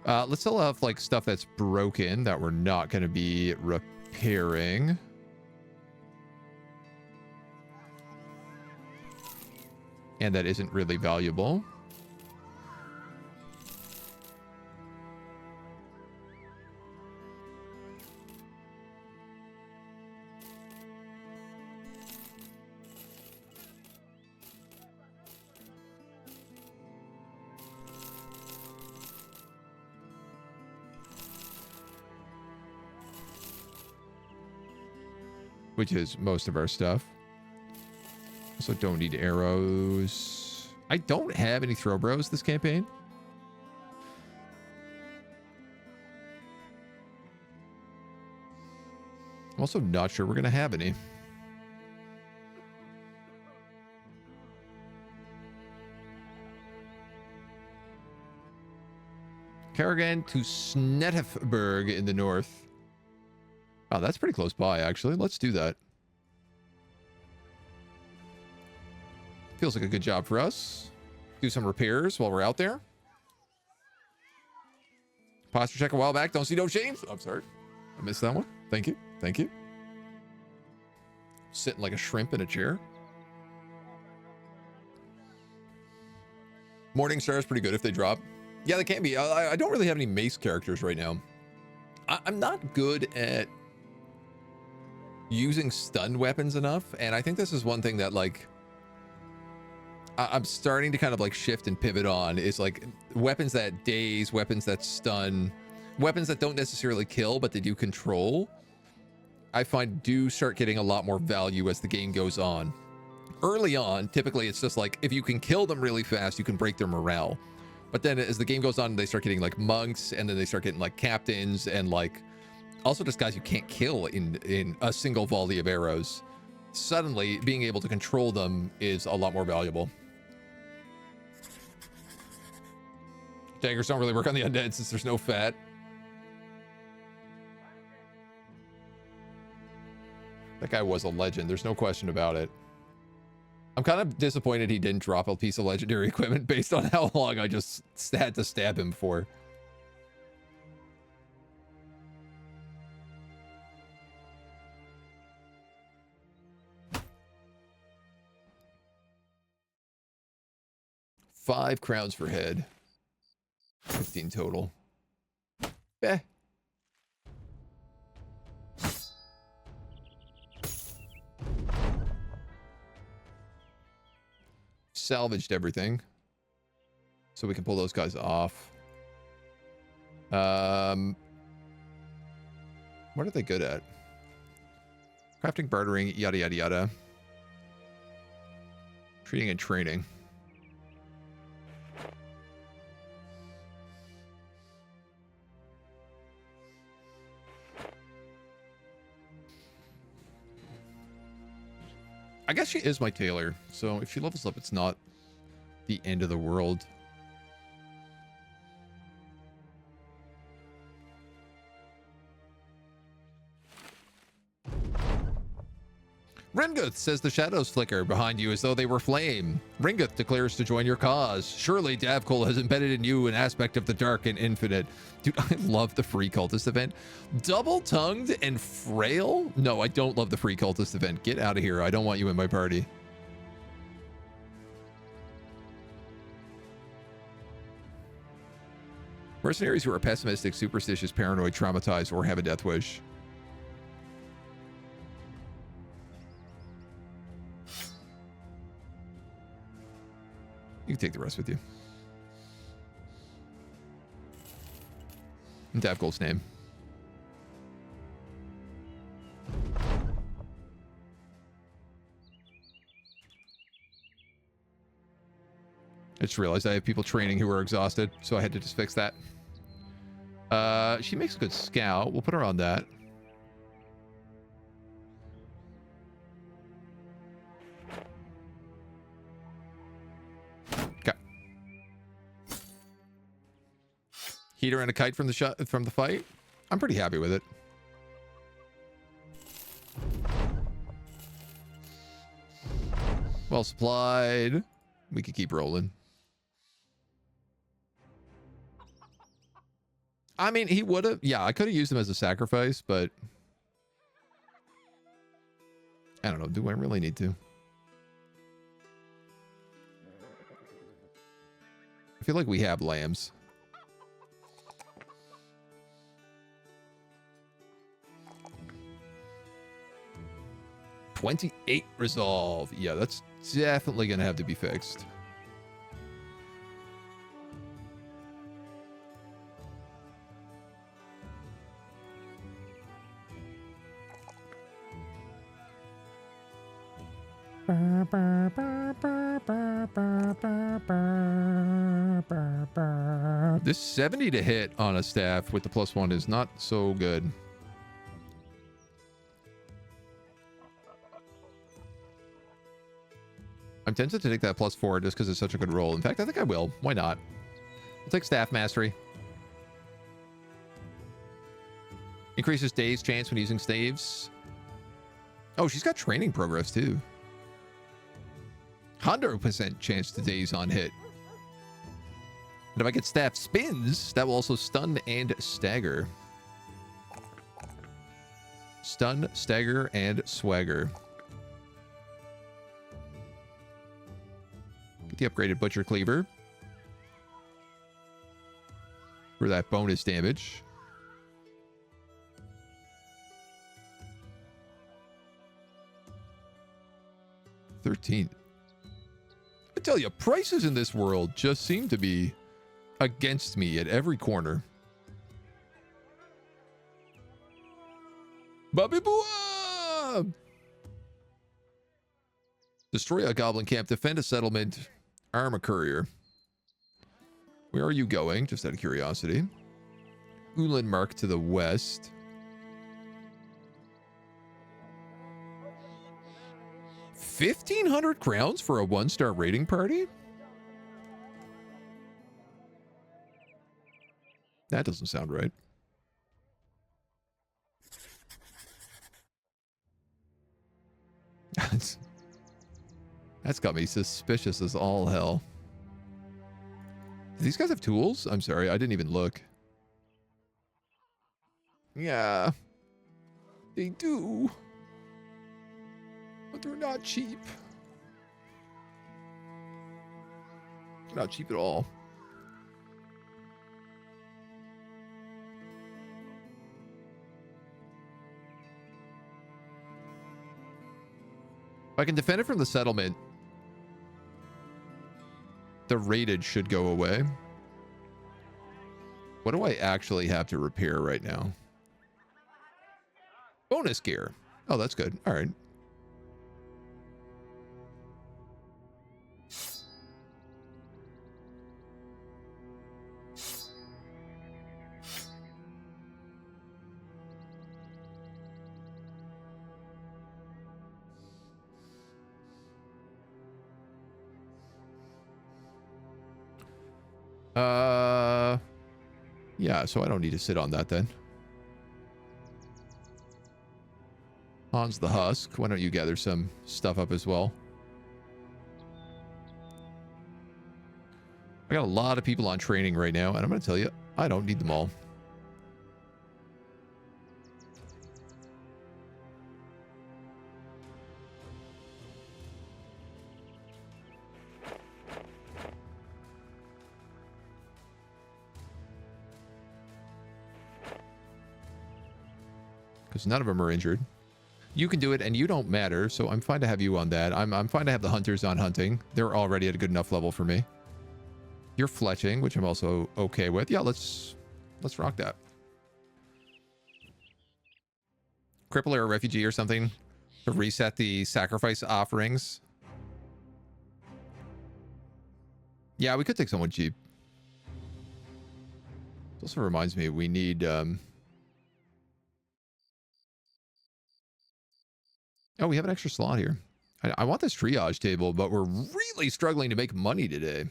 Let's still have like stuff that's broken that we're not going to be repairing. And that isn't really valuable. Which is most of our stuff. Also don't need arrows. I don't have any throw bros this campaign. I'm also not sure we're going to have any. Caravan to Snetefberg in the north. Oh, that's pretty close by, actually. Let's do that. Feels like a good job for us. Do some repairs while we're out there. Posture check a while back. Don't see no shames. I'm sorry. I missed that one. Thank you. Thank you. Sitting like a shrimp in a chair. Morning Star is pretty good if they drop. Yeah, they can be. I don't really have any mace characters right now. I'm not good at using stun weapons enough, and I think this is one thing that like I'm starting to kind of like shift and pivot on is like weapons that daze, weapons that stun, weapons that don't necessarily kill but they do control. I find do start getting a lot more value as the game goes on. Early on, typically it's just like if you can kill them really fast, you can break their morale. But then as the game goes on, they start getting like monks, and then they start getting like captains, and like also just guys you can't kill in a single volley of arrows. Suddenly, being able to control them is a lot more valuable. Daggers don't really work on the undead since there's no fat. That guy was a legend. There's no question about it. I'm kind of disappointed he didn't drop a piece of legendary equipment based on how long I just had to stab him for. $5 crowns for head. 15 total. Eh. Salvaged everything, so we can pull those guys off. What are they good at? Crafting, bartering, yada, yada, yada. Treating and training. I guess she is my tailor, so if she levels up, it's not the end of the world. Renguth says the shadows flicker behind you as though they were flame. Renguth declares to join your cause. Surely Davkul has embedded in you an aspect of the dark and infinite. Dude, I love the free cultist event. Double-tongued and frail? No, I don't love the free cultist event. Get out of here. I don't want you in my party. Mercenaries who are pessimistic, superstitious, paranoid, traumatized, or have a death wish. You can take the rest with you. In Davkul's name. I just realized I have people training who are exhausted, so I had to just fix that. She makes a good scout. We'll put her on that. Heater and a kite from the fight. I'm pretty happy with it. Well supplied. We could keep rolling. I mean, he would have. Yeah, I could have used him as a sacrifice, but I don't know. Do I really need to? I feel like we have lambs. $28 resolve. Yeah, that's definitely gonna have to be fixed. This 70 to hit on a staff with the +1 is not so good. I'm tempted to take that +4 just because it's such a good roll. In fact, I think I will. Why not? I'll take staff mastery. Increases daze chance when using staves. Oh, she's got training progress too. 100% chance to daze on hit. And if I get staff spins, that will also stun and stagger. Stun, stagger, and swagger. Get the upgraded Butcher Cleaver for that bonus damage. $13. I tell you, prices in this world just seem to be against me at every corner. Bobby Bua! Destroy a goblin camp, defend a settlement, arm a courier. Where are you going? Just out of curiosity. Ulan Mark to the west. $1,500 crowns for a 1-star rating party? That doesn't sound right. That's got me suspicious as all hell. Do these guys have tools? I'm sorry, I didn't even look. Yeah, they do. But they're not cheap. They're not cheap at all. If I can defend it from the settlement, the rated should go away. What do I actually have to repair right now? Bonus gear. Oh, that's good. All right. Yeah, so I don't need to sit on that then. Hans the Husk, why don't you gather some stuff up as well? I got a lot of people on training right now, and I'm going to tell you, I don't need them all. Because none of them are injured. You can do it, and you don't matter, so I'm fine to have you on that. I'm fine to have the hunters on hunting. They're already at a good enough level for me. You're fletching, which I'm also okay with. Yeah, let's rock that. Cripple or a refugee or something to reset the sacrifice offerings. Yeah, we could take someone cheap. It also reminds me we need... Oh, we have an extra slot here. I want this triage table, but we're really struggling to make money today.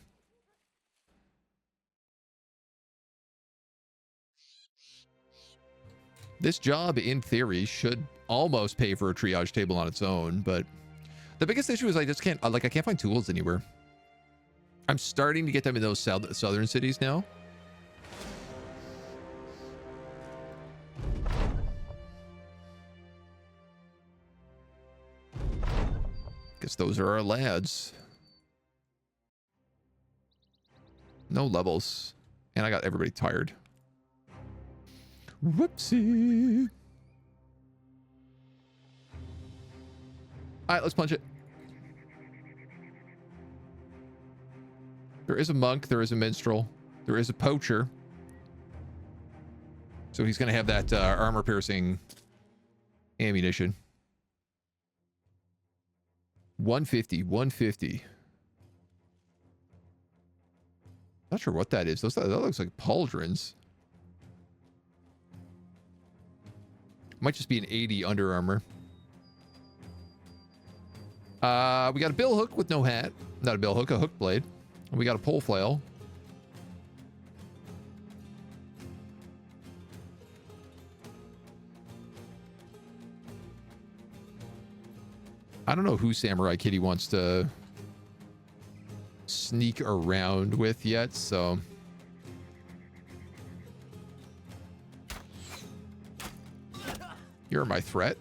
This job, in theory, should almost pay for a triage table on its own, but the biggest issue is I just can't, I can't find tools anywhere. I'm starting to get them in those southern cities now. Guess those are our lads. No levels. And I got everybody tired. Whoopsie. All right, let's punch it. There is a monk. There is a minstrel. There is a poacher. So he's going to have that armor-piercing ammunition. 150, 150. Not sure what that is. That looks like pauldrons. Might just be an 80 under armor. We got a bill hook with no hat. Not a bill hook, a hook blade. And we got a pole flail. I don't know who Samurai Kitty wants to sneak around with yet, so... You're my threat.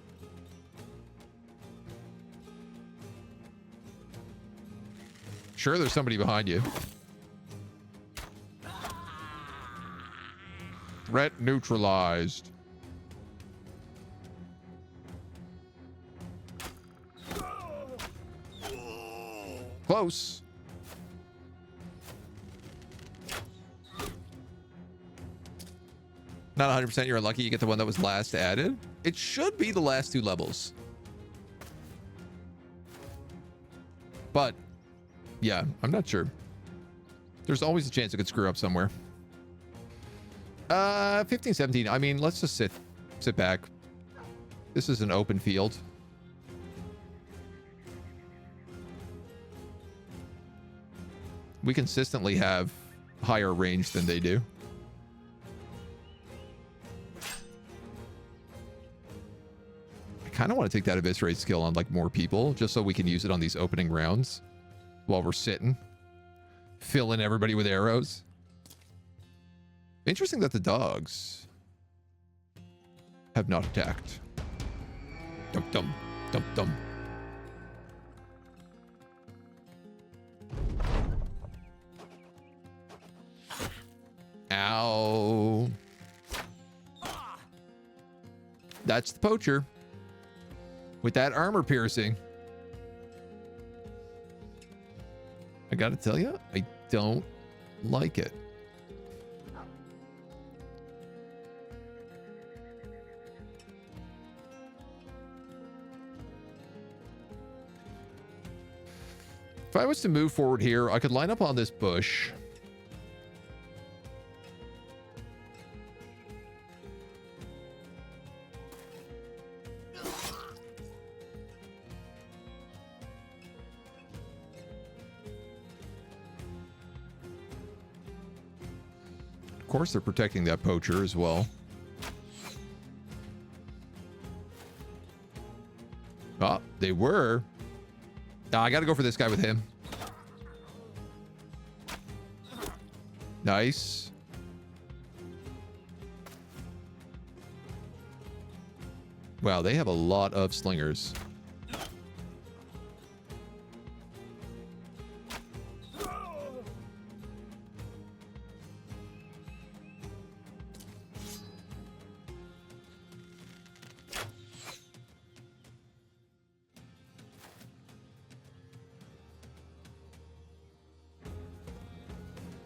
Sure, there's somebody behind you. Threat neutralized. Close. Not 100%. You're unlucky. You get the one that was last added. It should be the last 2 levels. But, yeah, I'm not sure. There's always a chance it could screw up somewhere. 15, 17. I mean, let's just sit back. This is an open field. We consistently have higher range than they do. I kind of want to take that eviscerate skill on like more people, just so we can use it on these opening rounds while we're sitting, filling everybody with arrows. Interesting that the dogs have not attacked. Dum dum dum dum. Ow. That's the poacher with that armor piercing. I gotta tell you, I don't like it. If I was to move forward here, I could line up on this bush. Of course, they're protecting that poacher as well. Oh, they were. I got to go for this guy with him. Nice. Wow, they have a lot of slingers.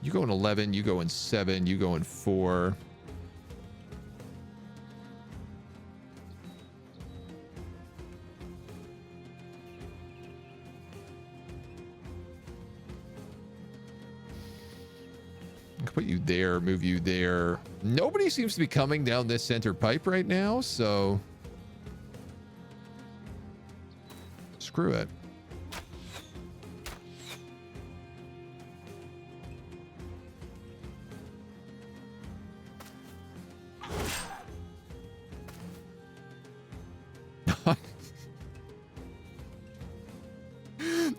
You go in 11, you go in 7, you go in 4. I can put you there, move you there. Nobody seems to be coming down this center pipe right now, so screw it.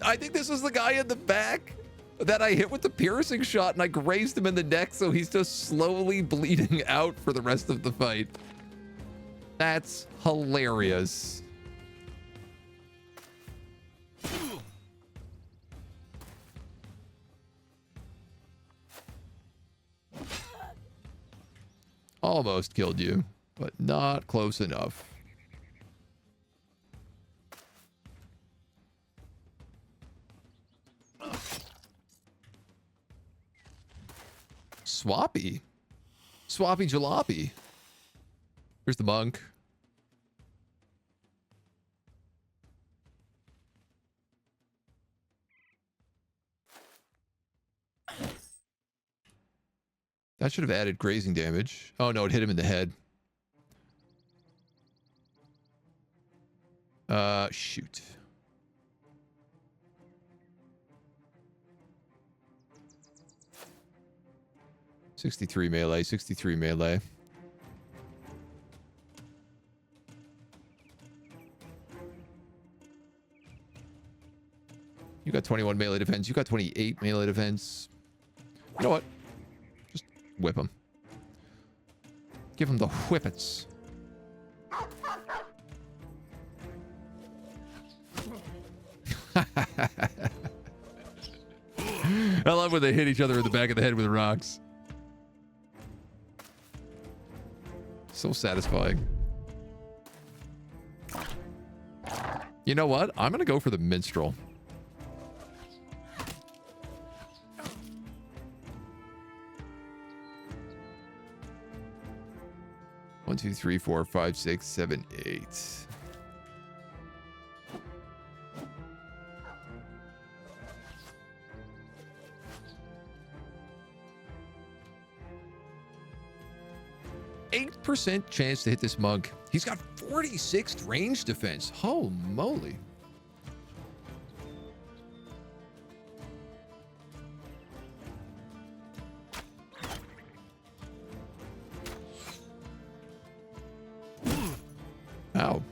I think this was the guy in the back that I hit with the piercing shot, and I grazed him in the neck, so he's just slowly bleeding out for the rest of the fight. That's hilarious. Almost killed you, but not close enough. Swappy. Swappy jalopy. Here's the monk. That should have added grazing damage. Oh no, it hit him in the head. Shoot. '63 melee, 63 melee. You got 21 melee defense. You got 28 melee defense. You know what? Just whip him. Give him the whippets. I love when they hit each other in the back of the head with rocks. So satisfying. You know what? I'm going to go for the minstrel. One, two, three, 4, 5, 6, 7, 8. % chance to hit this monk. He's got 46 range defense. Oh moly. Ow.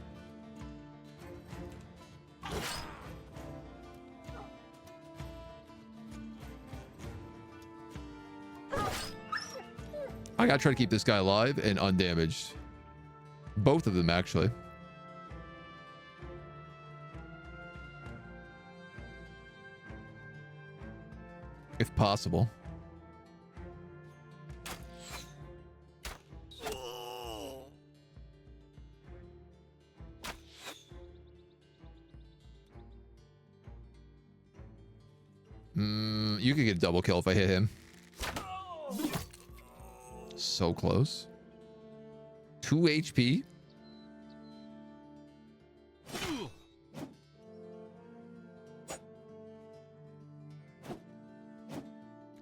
I gotta try to keep this guy alive and undamaged. Both of them, actually. If possible. You could get a double kill if I hit him. So close. 2 HP.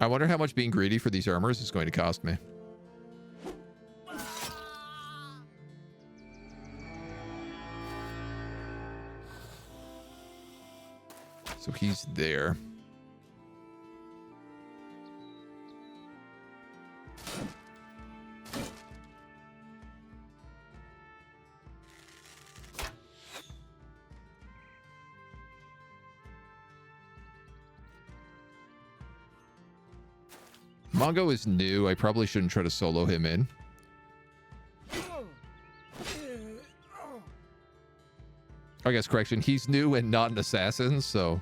I wonder how much being greedy for these armors is going to cost me. So he's there. Mongo is new. I probably shouldn't try to solo him in. I guess, correction, he's new and not an assassin, so...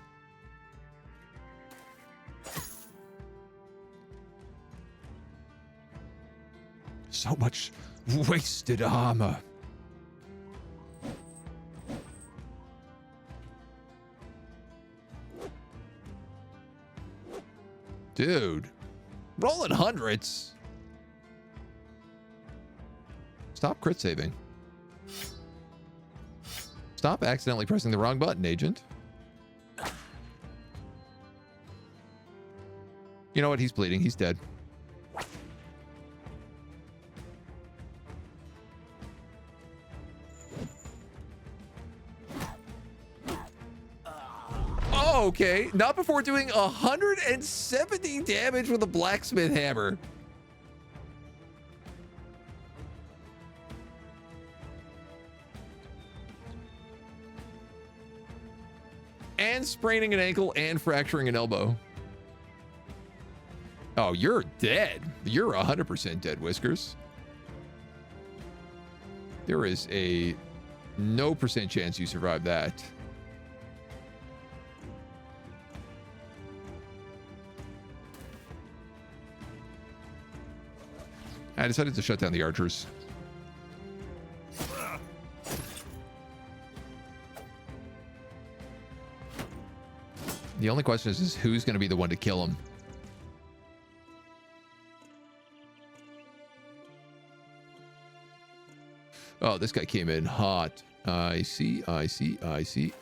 So much wasted armor. Dude. Rolling hundreds. Stop crit saving. Stop accidentally pressing the wrong button, Agent. You know what? He's bleeding. He's dead. Oh, okay. Not before doing 170 damage with a blacksmith hammer. And spraining an ankle and fracturing an elbow. Oh, you're dead. You're 100% dead, Whiskers. There is a no % chance you survive that. I decided to shut down the archers. The only question is who's going to be the one to kill him. Oh, this guy came in hot. I see, I see, I see.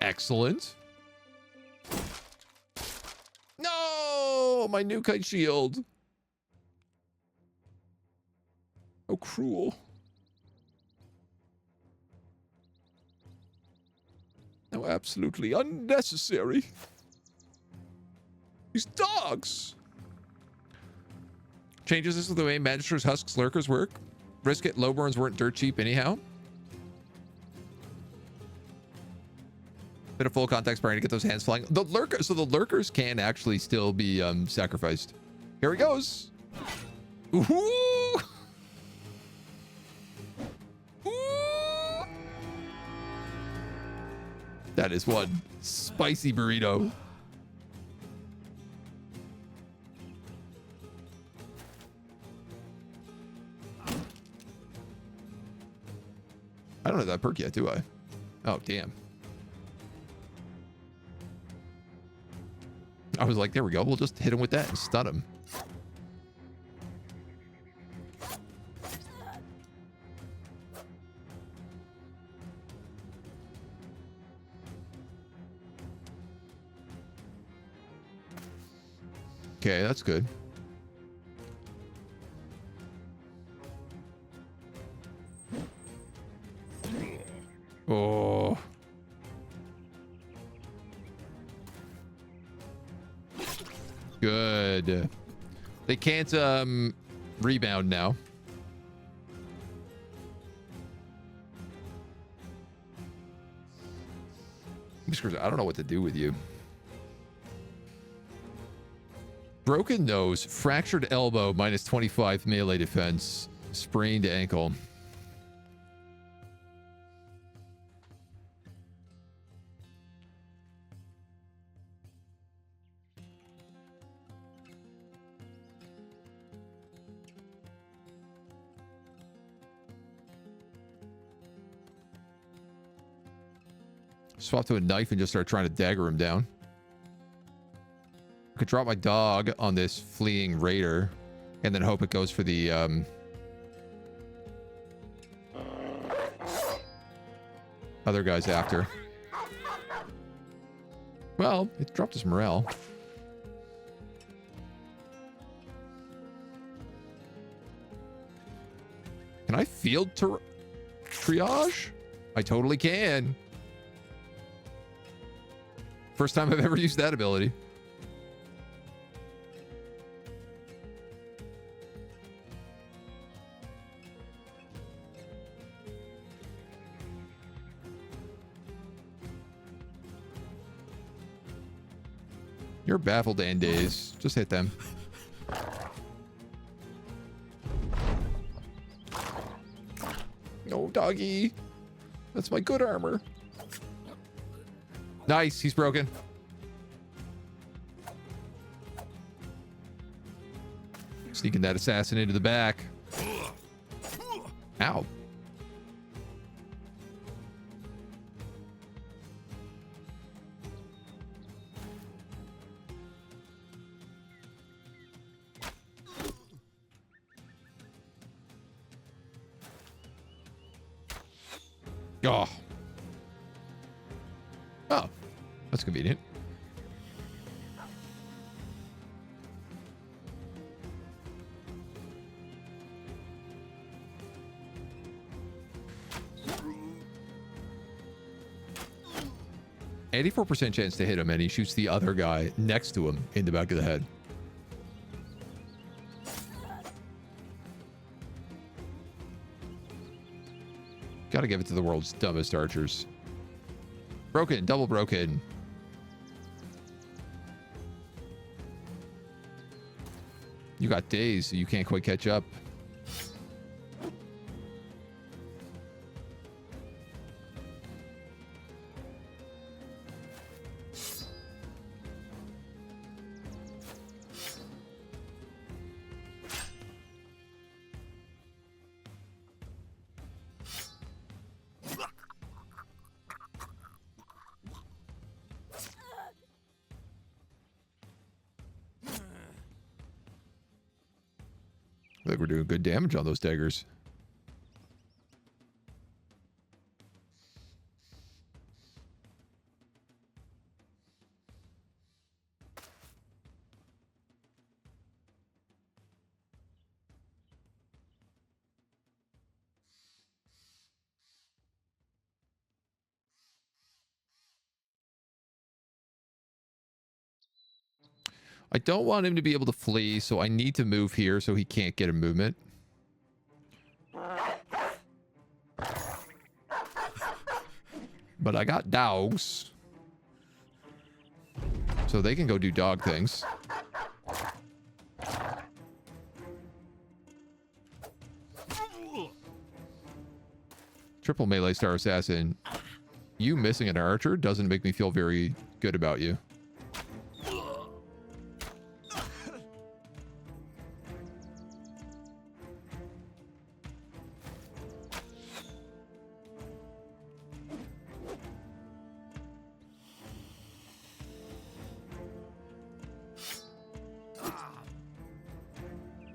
Excellent. No, my new kite shield. Oh, cruel. How absolutely unnecessary. These dogs. Changes this to the way Magisters, Husks, Lurkers work. Risk it, Lowborns weren't dirt cheap anyhow. Bit of full contact sparring to get those hands flying. The lurkers, so the lurkers can actually still be sacrificed. Here he goes. Ooh. Ooh. That is one spicy burrito. I don't have that perk yet, do I? Oh, damn. I was like, there we go. We'll just hit him with that and stun him. Okay, that's good. Oh. Good. They can't rebound now. I don't know what to do with you. Broken nose, fractured elbow, minus 25 melee defense, sprained ankle. Swap to a knife and just start trying to dagger him down. Could drop my dog on this fleeing raider and then hope it goes for the other guys after. Well, it dropped his morale. Can I field triage? I totally can. First time I've ever used that ability. You're baffled and dazed. Just hit them. No, doggy. That's my good armor. Nice, he's broken. Sneaking that assassin into the back. Ow. Oh. Oh. That's convenient. %84 chance to hit him, and he shoots the other guy next to him in the back of the head. Gotta give it to the world's dumbest archers. Broken, double broken. You got days, so you can't quite catch up. I think we're doing good damage on those daggers. I don't want him to be able to flee, so I need to move here so he can't get a movement. But I got dogs, so they can go do dog things. Triple melee star assassin. You missing an archer doesn't make me feel very good about you.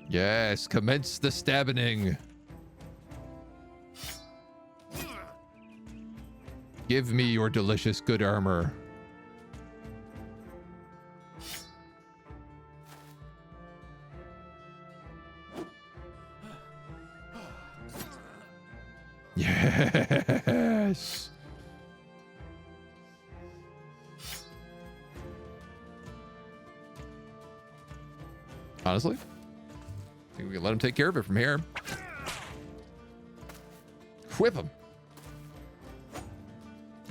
Yes, commence the stabbing. Give me your delicious good armor. Yes. Honestly, I think we can let him take care of it from here. Whip him.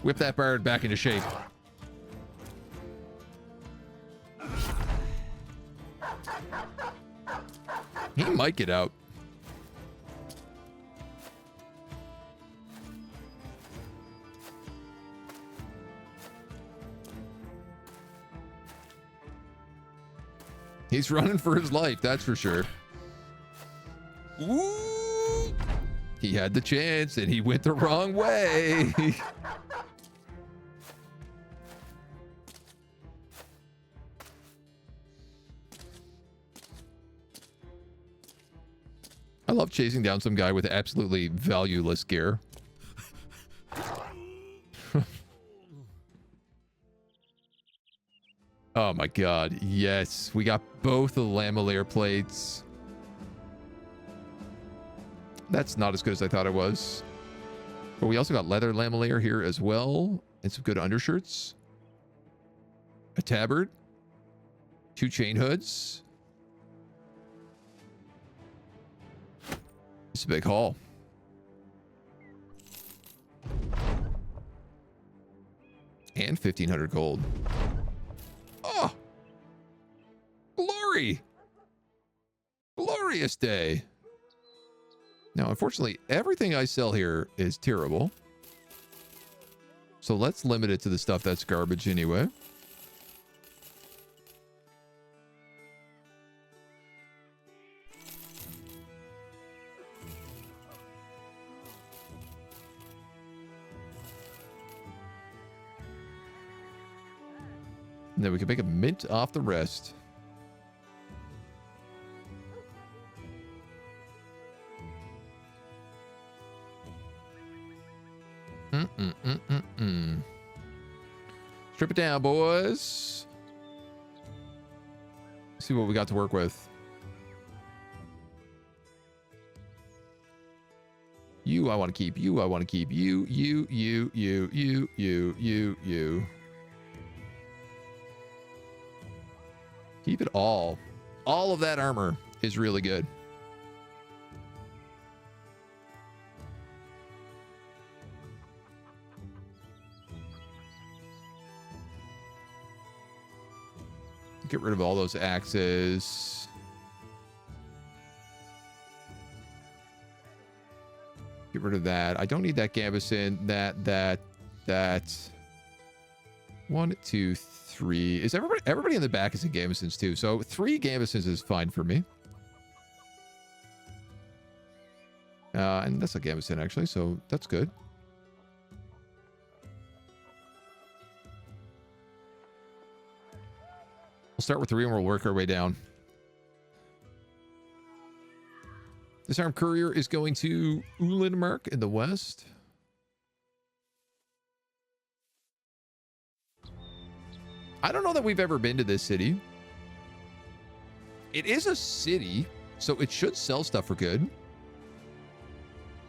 Whip that bird back into shape. He might get out. He's running for his life, that's for sure. Ooh! He had the chance and he went the wrong way. love chasing down some guy with absolutely valueless gear. Oh my god, yes. We got both of the lamellibranor plates. That's not as good as I thought it was. But we also got leather lamellibranor here as well. And some good undershirts. A tabard. 2 chain hoods. It's a big haul. And 1,500 gold. Oh! Glory! Glorious day. Now, unfortunately, everything I sell here is terrible. So let's limit it to the stuff that's garbage anyway. And then we can make a mint off the rest. Strip it down, boys. See what we got to work with. You, I want to keep. You, I want to keep. You. Keep it all. All of that armor is really good. Get rid of all those axes. Get rid of that. I don't need that gambeson. That. 1, 2, 3. Is everybody in the back is in gambesons too? So 3 gambesons is fine for me. And that's a gambeson actually, so that's good. We'll start with 3 and we'll work our way down. This armed courier is going to Ulenmark in the west. I don't know that we've ever been to this city. It is a city, so it should sell stuff for good.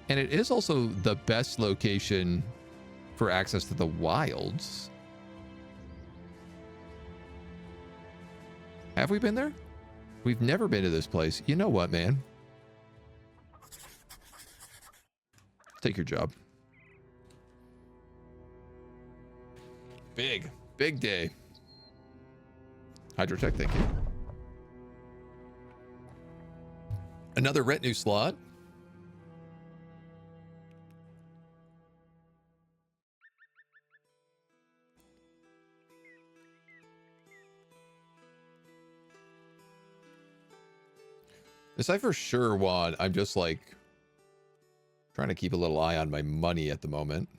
And it is also the best location for access to the wilds. Have we been there? We've never been to this place. You know what, man? Take your job. Big day. Hydrotech, thank you. Another retinue slot. This I for sure want. I'm just like trying to keep a little eye on my money at the moment.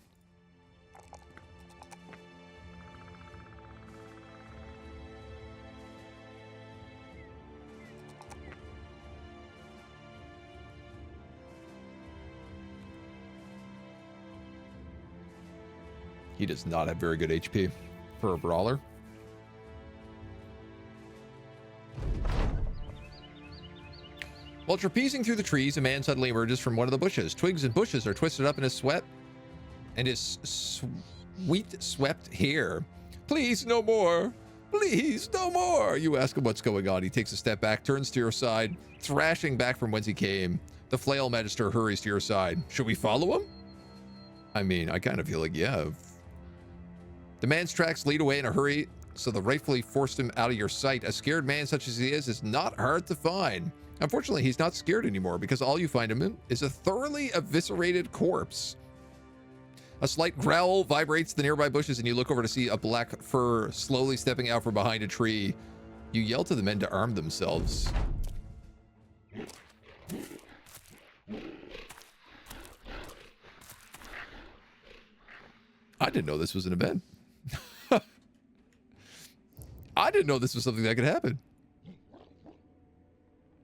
He does not have very good HP for a brawler. While trapezing through the trees, a man suddenly emerges from one of the bushes. Twigs and bushes are twisted up in his sweat and his sweet swept hair. Please, no more. Please, no more. You ask him what's going on. He takes a step back, turns to your side, thrashing back from whence he came. The flail magister hurries to your side. Should we follow him? I mean, I kind of feel like, yeah. The man's tracks lead away in a hurry, so the rightfully forced him out of your sight. A scared man such as he is not hard to find. Unfortunately, he's not scared anymore because all you find him in is a thoroughly eviscerated corpse. A slight growl vibrates the nearby bushes and you look over to see a black fur slowly stepping out from behind a tree. You yell to the men to arm themselves. I didn't know this was an event. I didn't know this was something that could happen.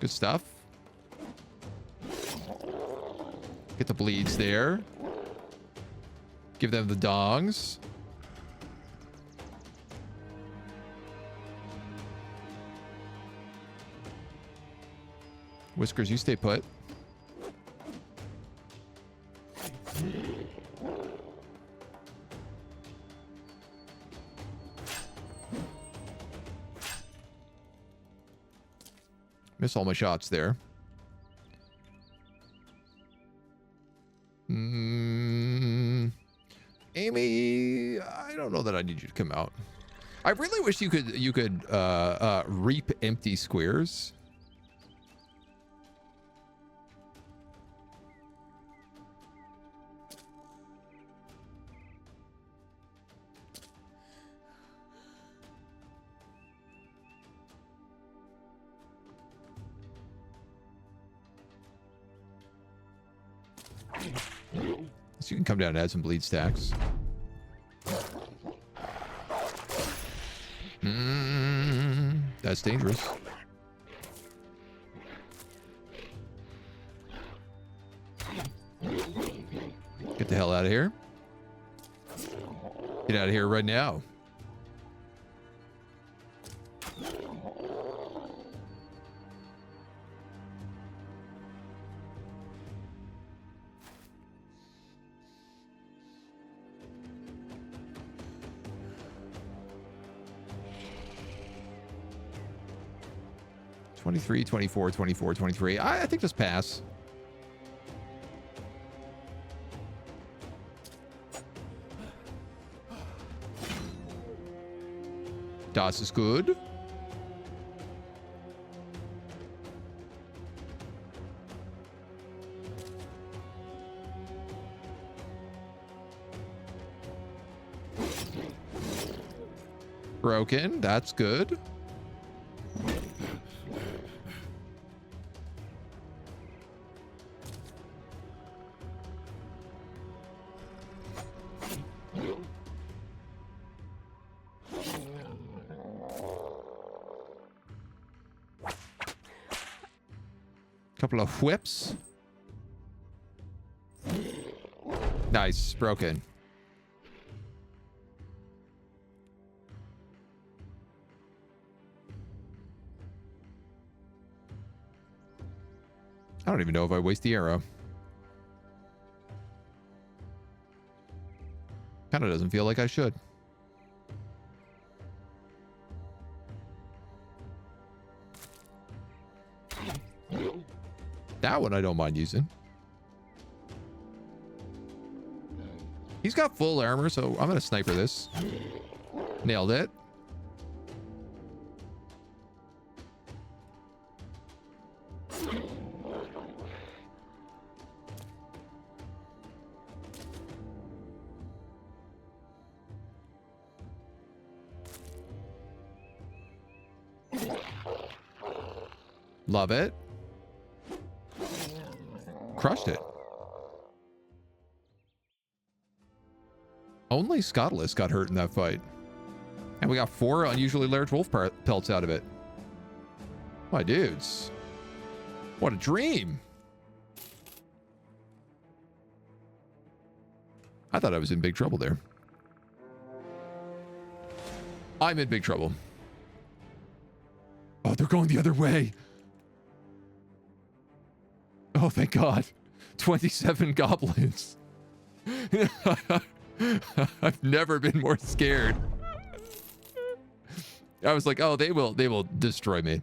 Good stuff. Get the bleeds there. Give them the dongs. Whiskers, you stay put. Miss all my shots there. Amy, I don't know that I need you to come out. I really wish you could reap empty squares. So you can come down and add some bleed stacks. That's dangerous. Get the hell out of here. Get out of here right now. $23, $24, $24, $23. I think just pass. Das is good. Broken. That's good. Couple of whips. Nice. Broken. I don't even know if I waste the arrow. Kind of doesn't feel like I should. That one I don't mind using. He's got full armor, so I'm going to sniper this. Nailed it. Love it. Crushed it. Only Scottless got hurt in that fight. And we got 4 unusually large wolf pelts out of it. My dudes. What a dream. I thought I was in big trouble there. I'm in big trouble. Oh, they're going the other way. Oh, thank God. 27 goblins. I've never been more scared. I was like, oh, they will destroy me.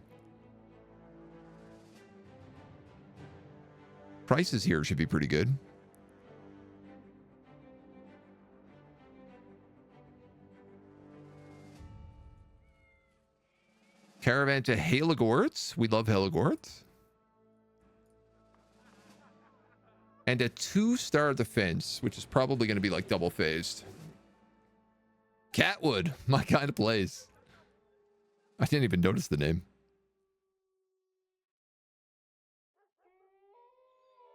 Prices here should be pretty good. Caravan to Halagords. We love Halagords. And a 2-star defense, which is probably going to be like double phased. Catwood, my kind of place. I didn't even notice the name.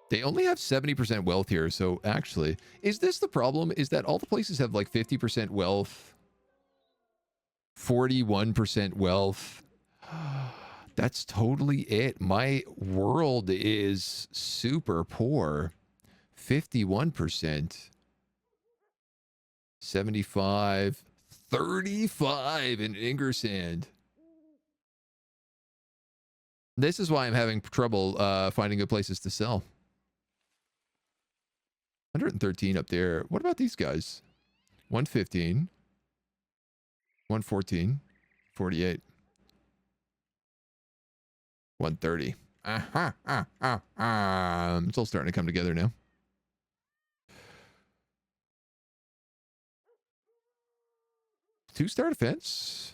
They only have 70% wealth here, so actually, is this the problem? Is that all the places have like 50% wealth, 41% wealth? That's totally it. My world is super poor. 51%. 75. 35 in Ingersand. This is why I'm having trouble finding good places to sell. 113 up there. What about these guys? 115. 114. 48. 130. It's all starting to come together now. Two-star defense.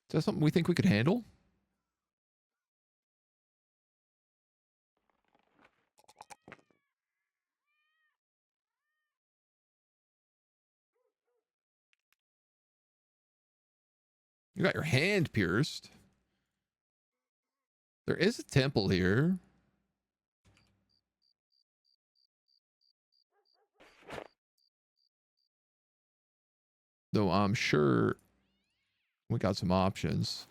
Is that something we think we could handle? You got your hand pierced. There is a temple here. Though I'm sure we got some options.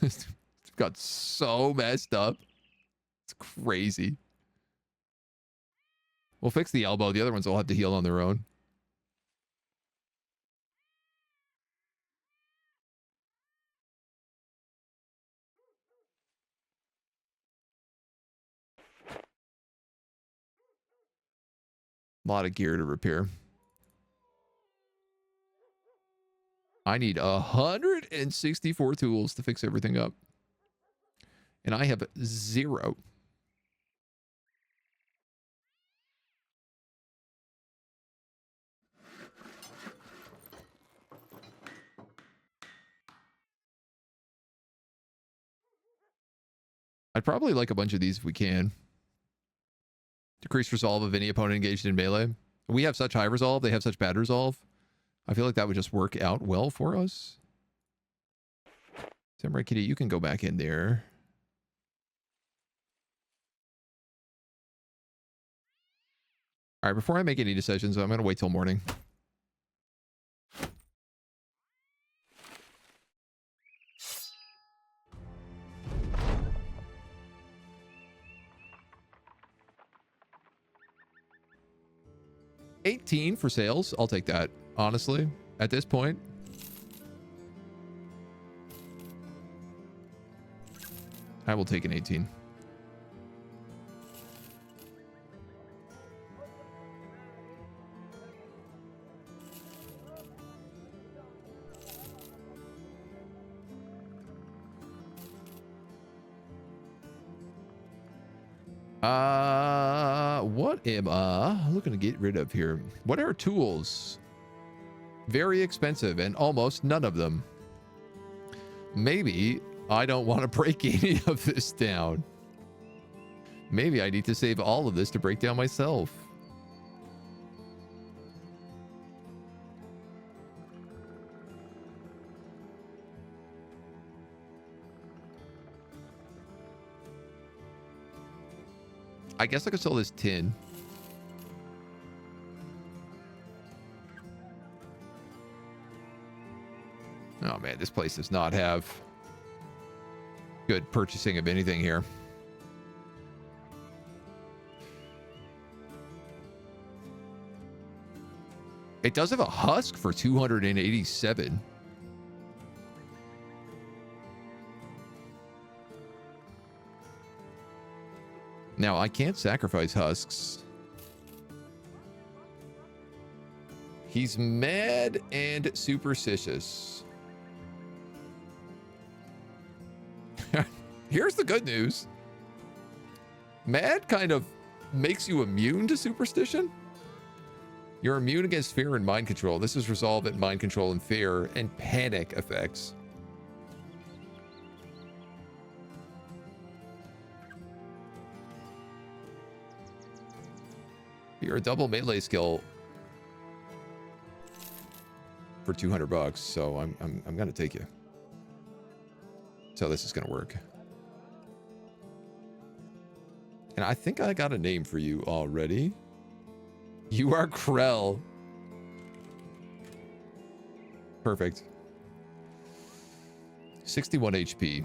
It's got so messed up. It's crazy. We'll fix the elbow. The other ones will have to heal on their own. A lot of gear to repair. I need 164 tools to fix everything up. And I have 0. I'd probably like a bunch of these if we can. Decrease resolve of any opponent engaged in melee. We have such high resolve. They have such bad resolve. I feel like that would just work out well for us. Samurai Kitty, you can go back in there. All right, before I make any decisions, I'm going to wait till morning. $18 for sales. I'll take that, honestly, at this point. I will take an 18. What am I looking to get rid of here? What are tools? Very expensive and almost none of them. Maybe I don't want to break any of this down. Maybe I need to save all of this to break down myself. I guess I could sell this tin. Oh man, this place does not have good purchasing of anything here. It does have a husk for 287. Now, I can't sacrifice husks. He's mad and superstitious. Here's the good news. Mad kind of makes you immune to superstition. You're immune against fear and mind control. This is resolve at mind control and fear and panic effects. You're a double melee skill for 200 bucks, so I'm gonna take you. So this is gonna work. And I think I got a name for you already. You are Krell. Perfect. 61 HP.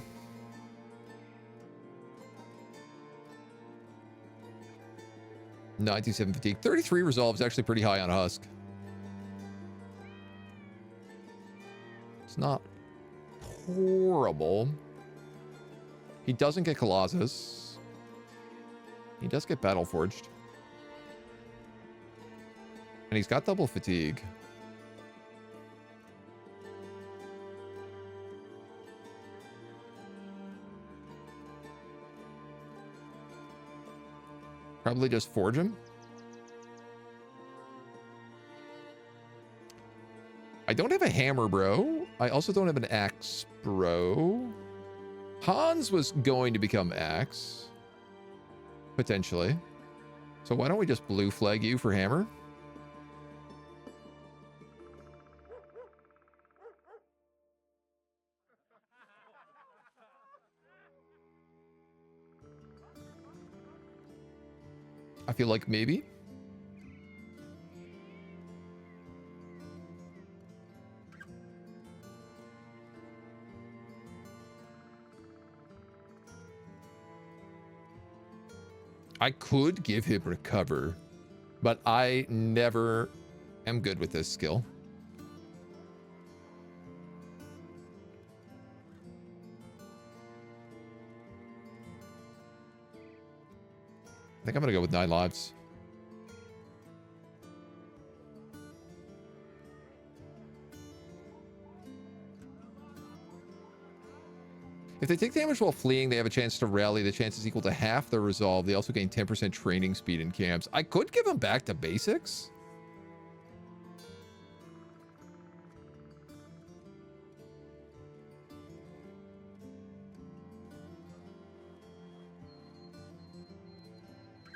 .97 fatigue. 33 resolve is actually pretty high on a husk. It's not horrible. He doesn't get Colossus. He does get Battle Forged. And he's got double fatigue. Probably just forge him. I don't have a hammer, bro. I also don't have an axe, bro. Hans was going to become axe. Potentially. So why don't we just blue flag you for hammer? I feel like maybe. I could give him recover, but I never am good with this skill. I think I'm gonna go with 9 lives. If they take damage while fleeing, they have a chance to rally. The chance is equal to half their resolve. They also gain 10% training speed in camps. I could give them back to basics.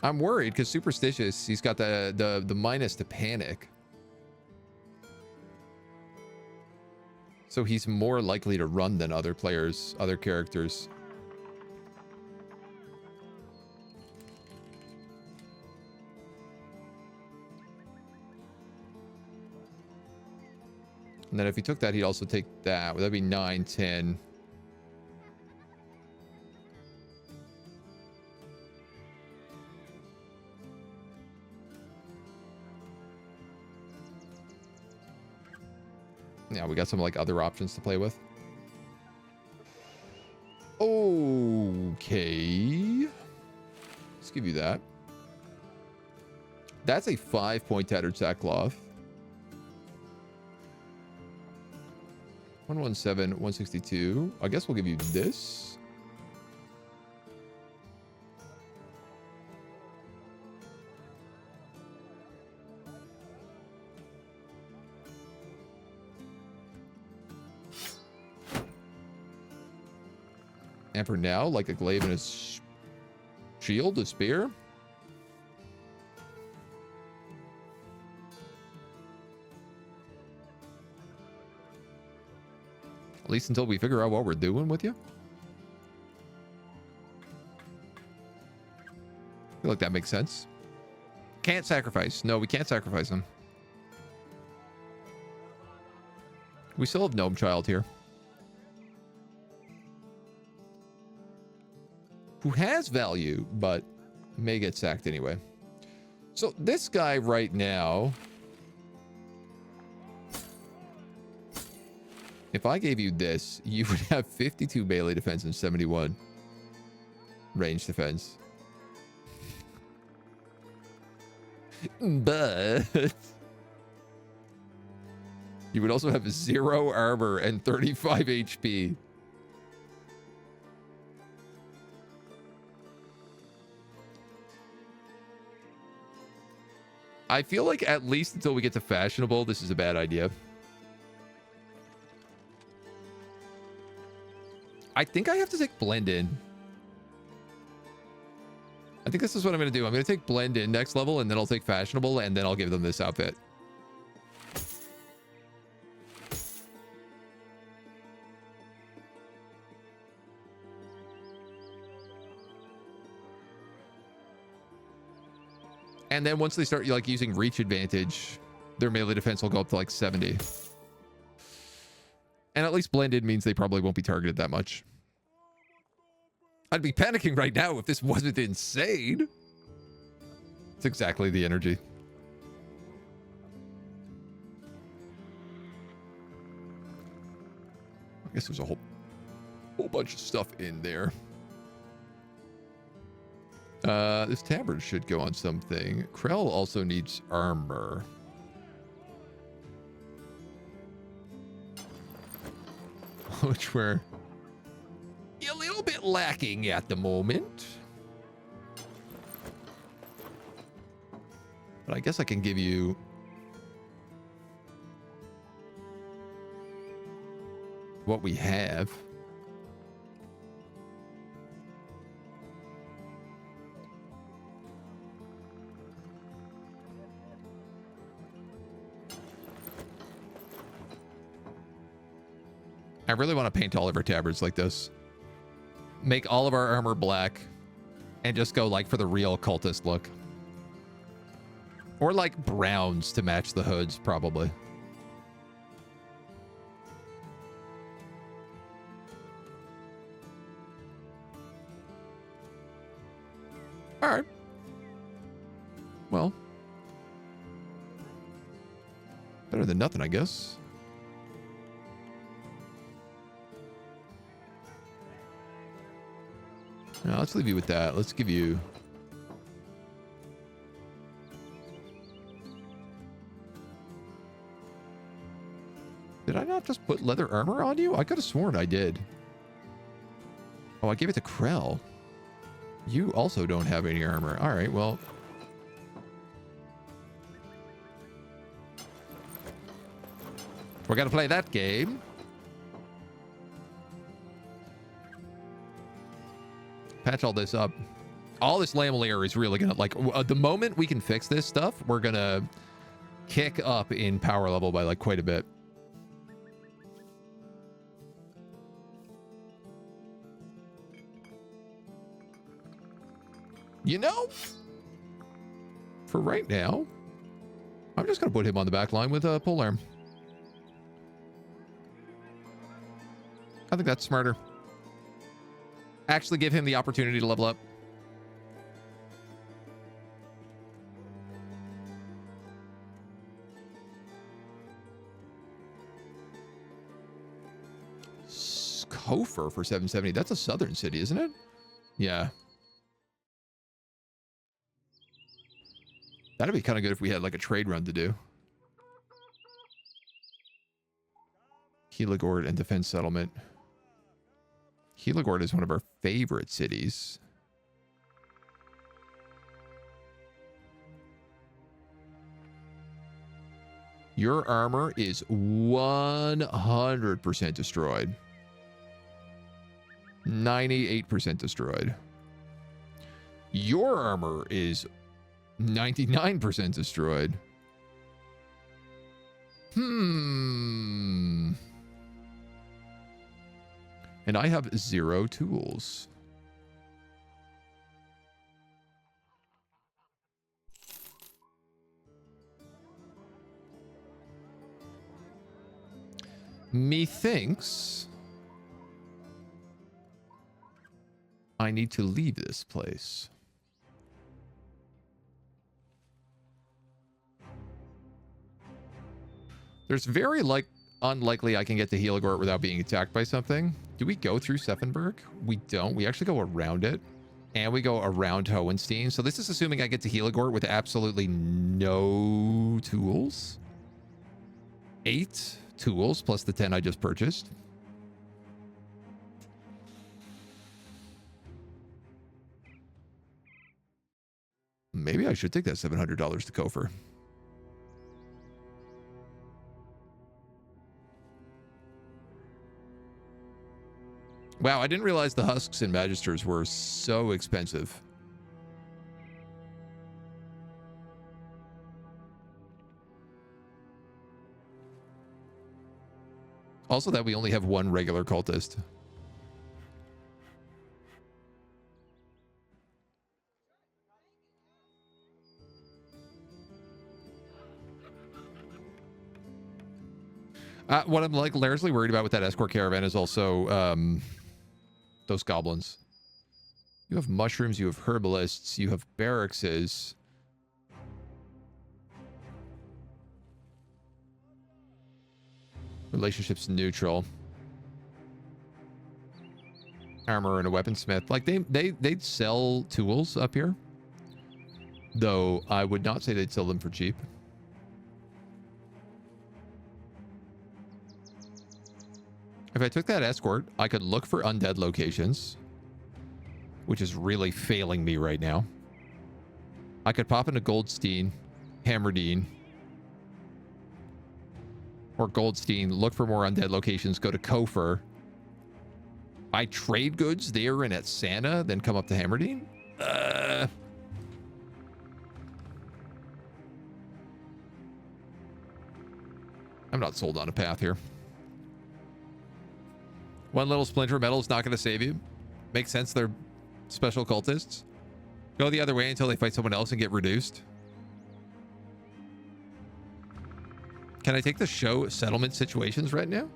I'm worried because Superstitious, he's got the minus to panic. So he's more likely to run than other players, other characters. And then if he took that, he'd also take that. Well, that'd be 9, 10. Yeah, we got some like other options to play with. Okay. Let's give you that. That's a 5-point tattered sackcloth. 117, 162. I guess we'll give you this. And for now, like a glaive and a shield, a spear. At least until we figure out what we're doing with you. I feel like that makes sense. Can't sacrifice. No, we can't sacrifice him. We still have Gnome Child here, who has value, but may get sacked anyway. So this guy right now, if I gave you this, you would have 52 melee defense and 71 range defense. But you would also have 0 armor and 35 HP. I feel like at least until we get to fashionable, this is a bad idea. I think I have to take blend in. I think this is what I'm going to do. I'm going to take blend in next level, and then I'll take fashionable, and then I'll give them this outfit. And then once they start like using reach advantage, their melee defense will go up to like 70. And at least blended means they probably won't be targeted that much. I'd be panicking right now if this wasn't insane. It's exactly the energy. I guess there's a whole bunch of stuff in there. This tabard should go on something. Krell also needs armor. Which we're a little bit lacking at the moment. But I guess I can give you what we have. I really want to paint all of our tabards like this. Make all of our armor black and just go like for the real cultist look. Or like browns to match the hoods, probably. All right. Well, better than nothing, I guess. Now, let's leave you with that. Let's give you... Did I not just put leather armor on you? I could have sworn I did. Oh, I gave it to Krell. You also don't have any armor. All right, well... We're gonna play that game. Patch all this up. All this lamelier is really gonna, like, the moment we can fix this stuff, we're gonna kick up in power level by, like, quite a bit. You know, for right now, I'm just gonna put him on the back line with a polearm. I think that's smarter. Actually give him the opportunity to level up. Kofor for 770. That's a southern city, isn't it? Yeah. That'd be kind of good if we had like a trade run to do. Helagord and Defense Settlement. Helagord is one of our favorite cities. Your armor is 100% destroyed. 98% destroyed. Your armor is 99% destroyed. And I have 0 tools. Methinks I need to leave this place. There's very unlikely I can get to Helagort without being attacked by something. Do we go through Seffenberg? We don't. We actually go around it. And we go around Hohenstein. So this is assuming I get to Helagort with absolutely no tools. 8 tools plus the 10 I just purchased. Maybe I should take that $700 to Kofor. Wow, I didn't realize the husks and magisters were so expensive. Also that we only have 1 regular cultist. What I'm like largely worried about with that escort caravan is also those goblins. You have mushrooms, you have herbalists, you have barrackses. Relationships neutral. Armor and a weaponsmith. Like they'd sell tools up here. Though I would not say they'd sell them for cheap. If I took that escort, I could look for undead locations, which is really failing me right now. I could pop into Goldstein, Hammerdine, or Goldstein, look for more undead locations, go to Kofor. I trade goods there and at Santa, then come up to Hammerdine? I'm not sold on a path here. One little splinter of metal is not going to save you. Makes sense, they're special cultists. Go the other way until they fight someone else and get reduced. Can I take the show settlement situations right now?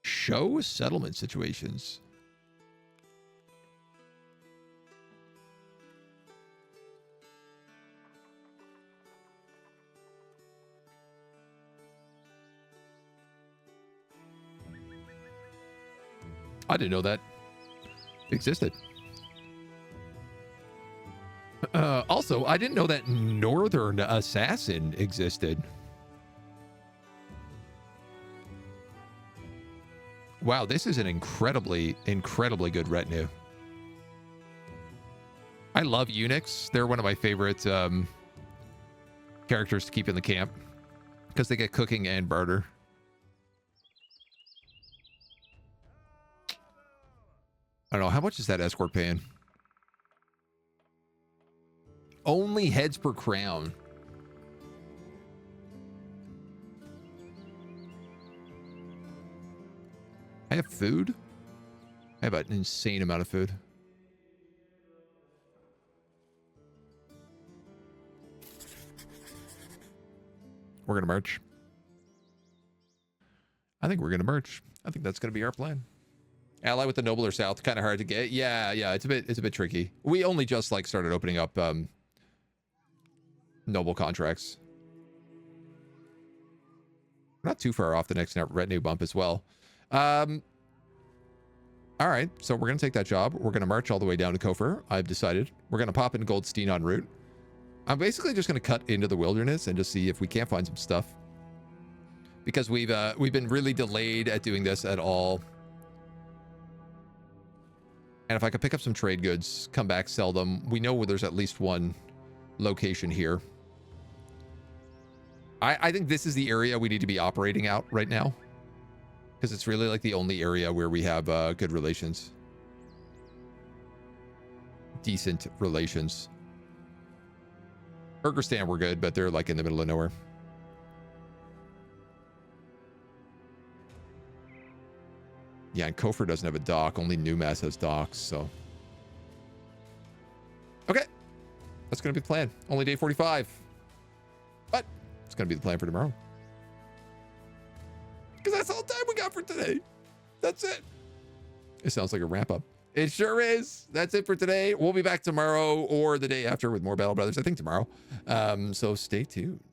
Show settlement situations. I didn't know that existed. Also, I didn't know that Northern Assassin existed. Wow, this is an incredibly, incredibly good retinue. I love eunuchs. They're one of my favorite characters to keep in the camp because they get cooking and barter. I don't know. How much is that escort paying? Only heads per crown. I have food? I have an insane amount of food. We're going to merge. I think we're going to merge. I think that's going to be our plan. Ally with the nobler south, kind of hard to get. Yeah, it's a bit tricky. We only just like started opening up noble contracts. We're not too far off the next retinue bump as well. All right, so we're gonna take that job. We're gonna march all the way down to Kofor. I've decided we're gonna pop in Goldstein en route. I'm basically just gonna cut into the wilderness and just see if we can't find some stuff, because we've been really delayed at doing this at all. And if I could pick up some trade goods, come back, sell them, we know where there's at least one location here. I think this is the area we need to be operating out right now, because it's really like the only area where we have good relations. Decent relations. Kyrgyzstan, we're good, but they're like in the middle of nowhere. Yeah, and Kofor doesn't have a dock. Only Newmass has docks, so. Okay. That's going to be the plan. Only day 45. But it's going to be the plan for tomorrow. Because that's all the time we got for today. That's it. It sounds like a wrap up. It sure is. That's it for today. We'll be back tomorrow or the day after with more Battle Brothers. I think tomorrow. So stay tuned.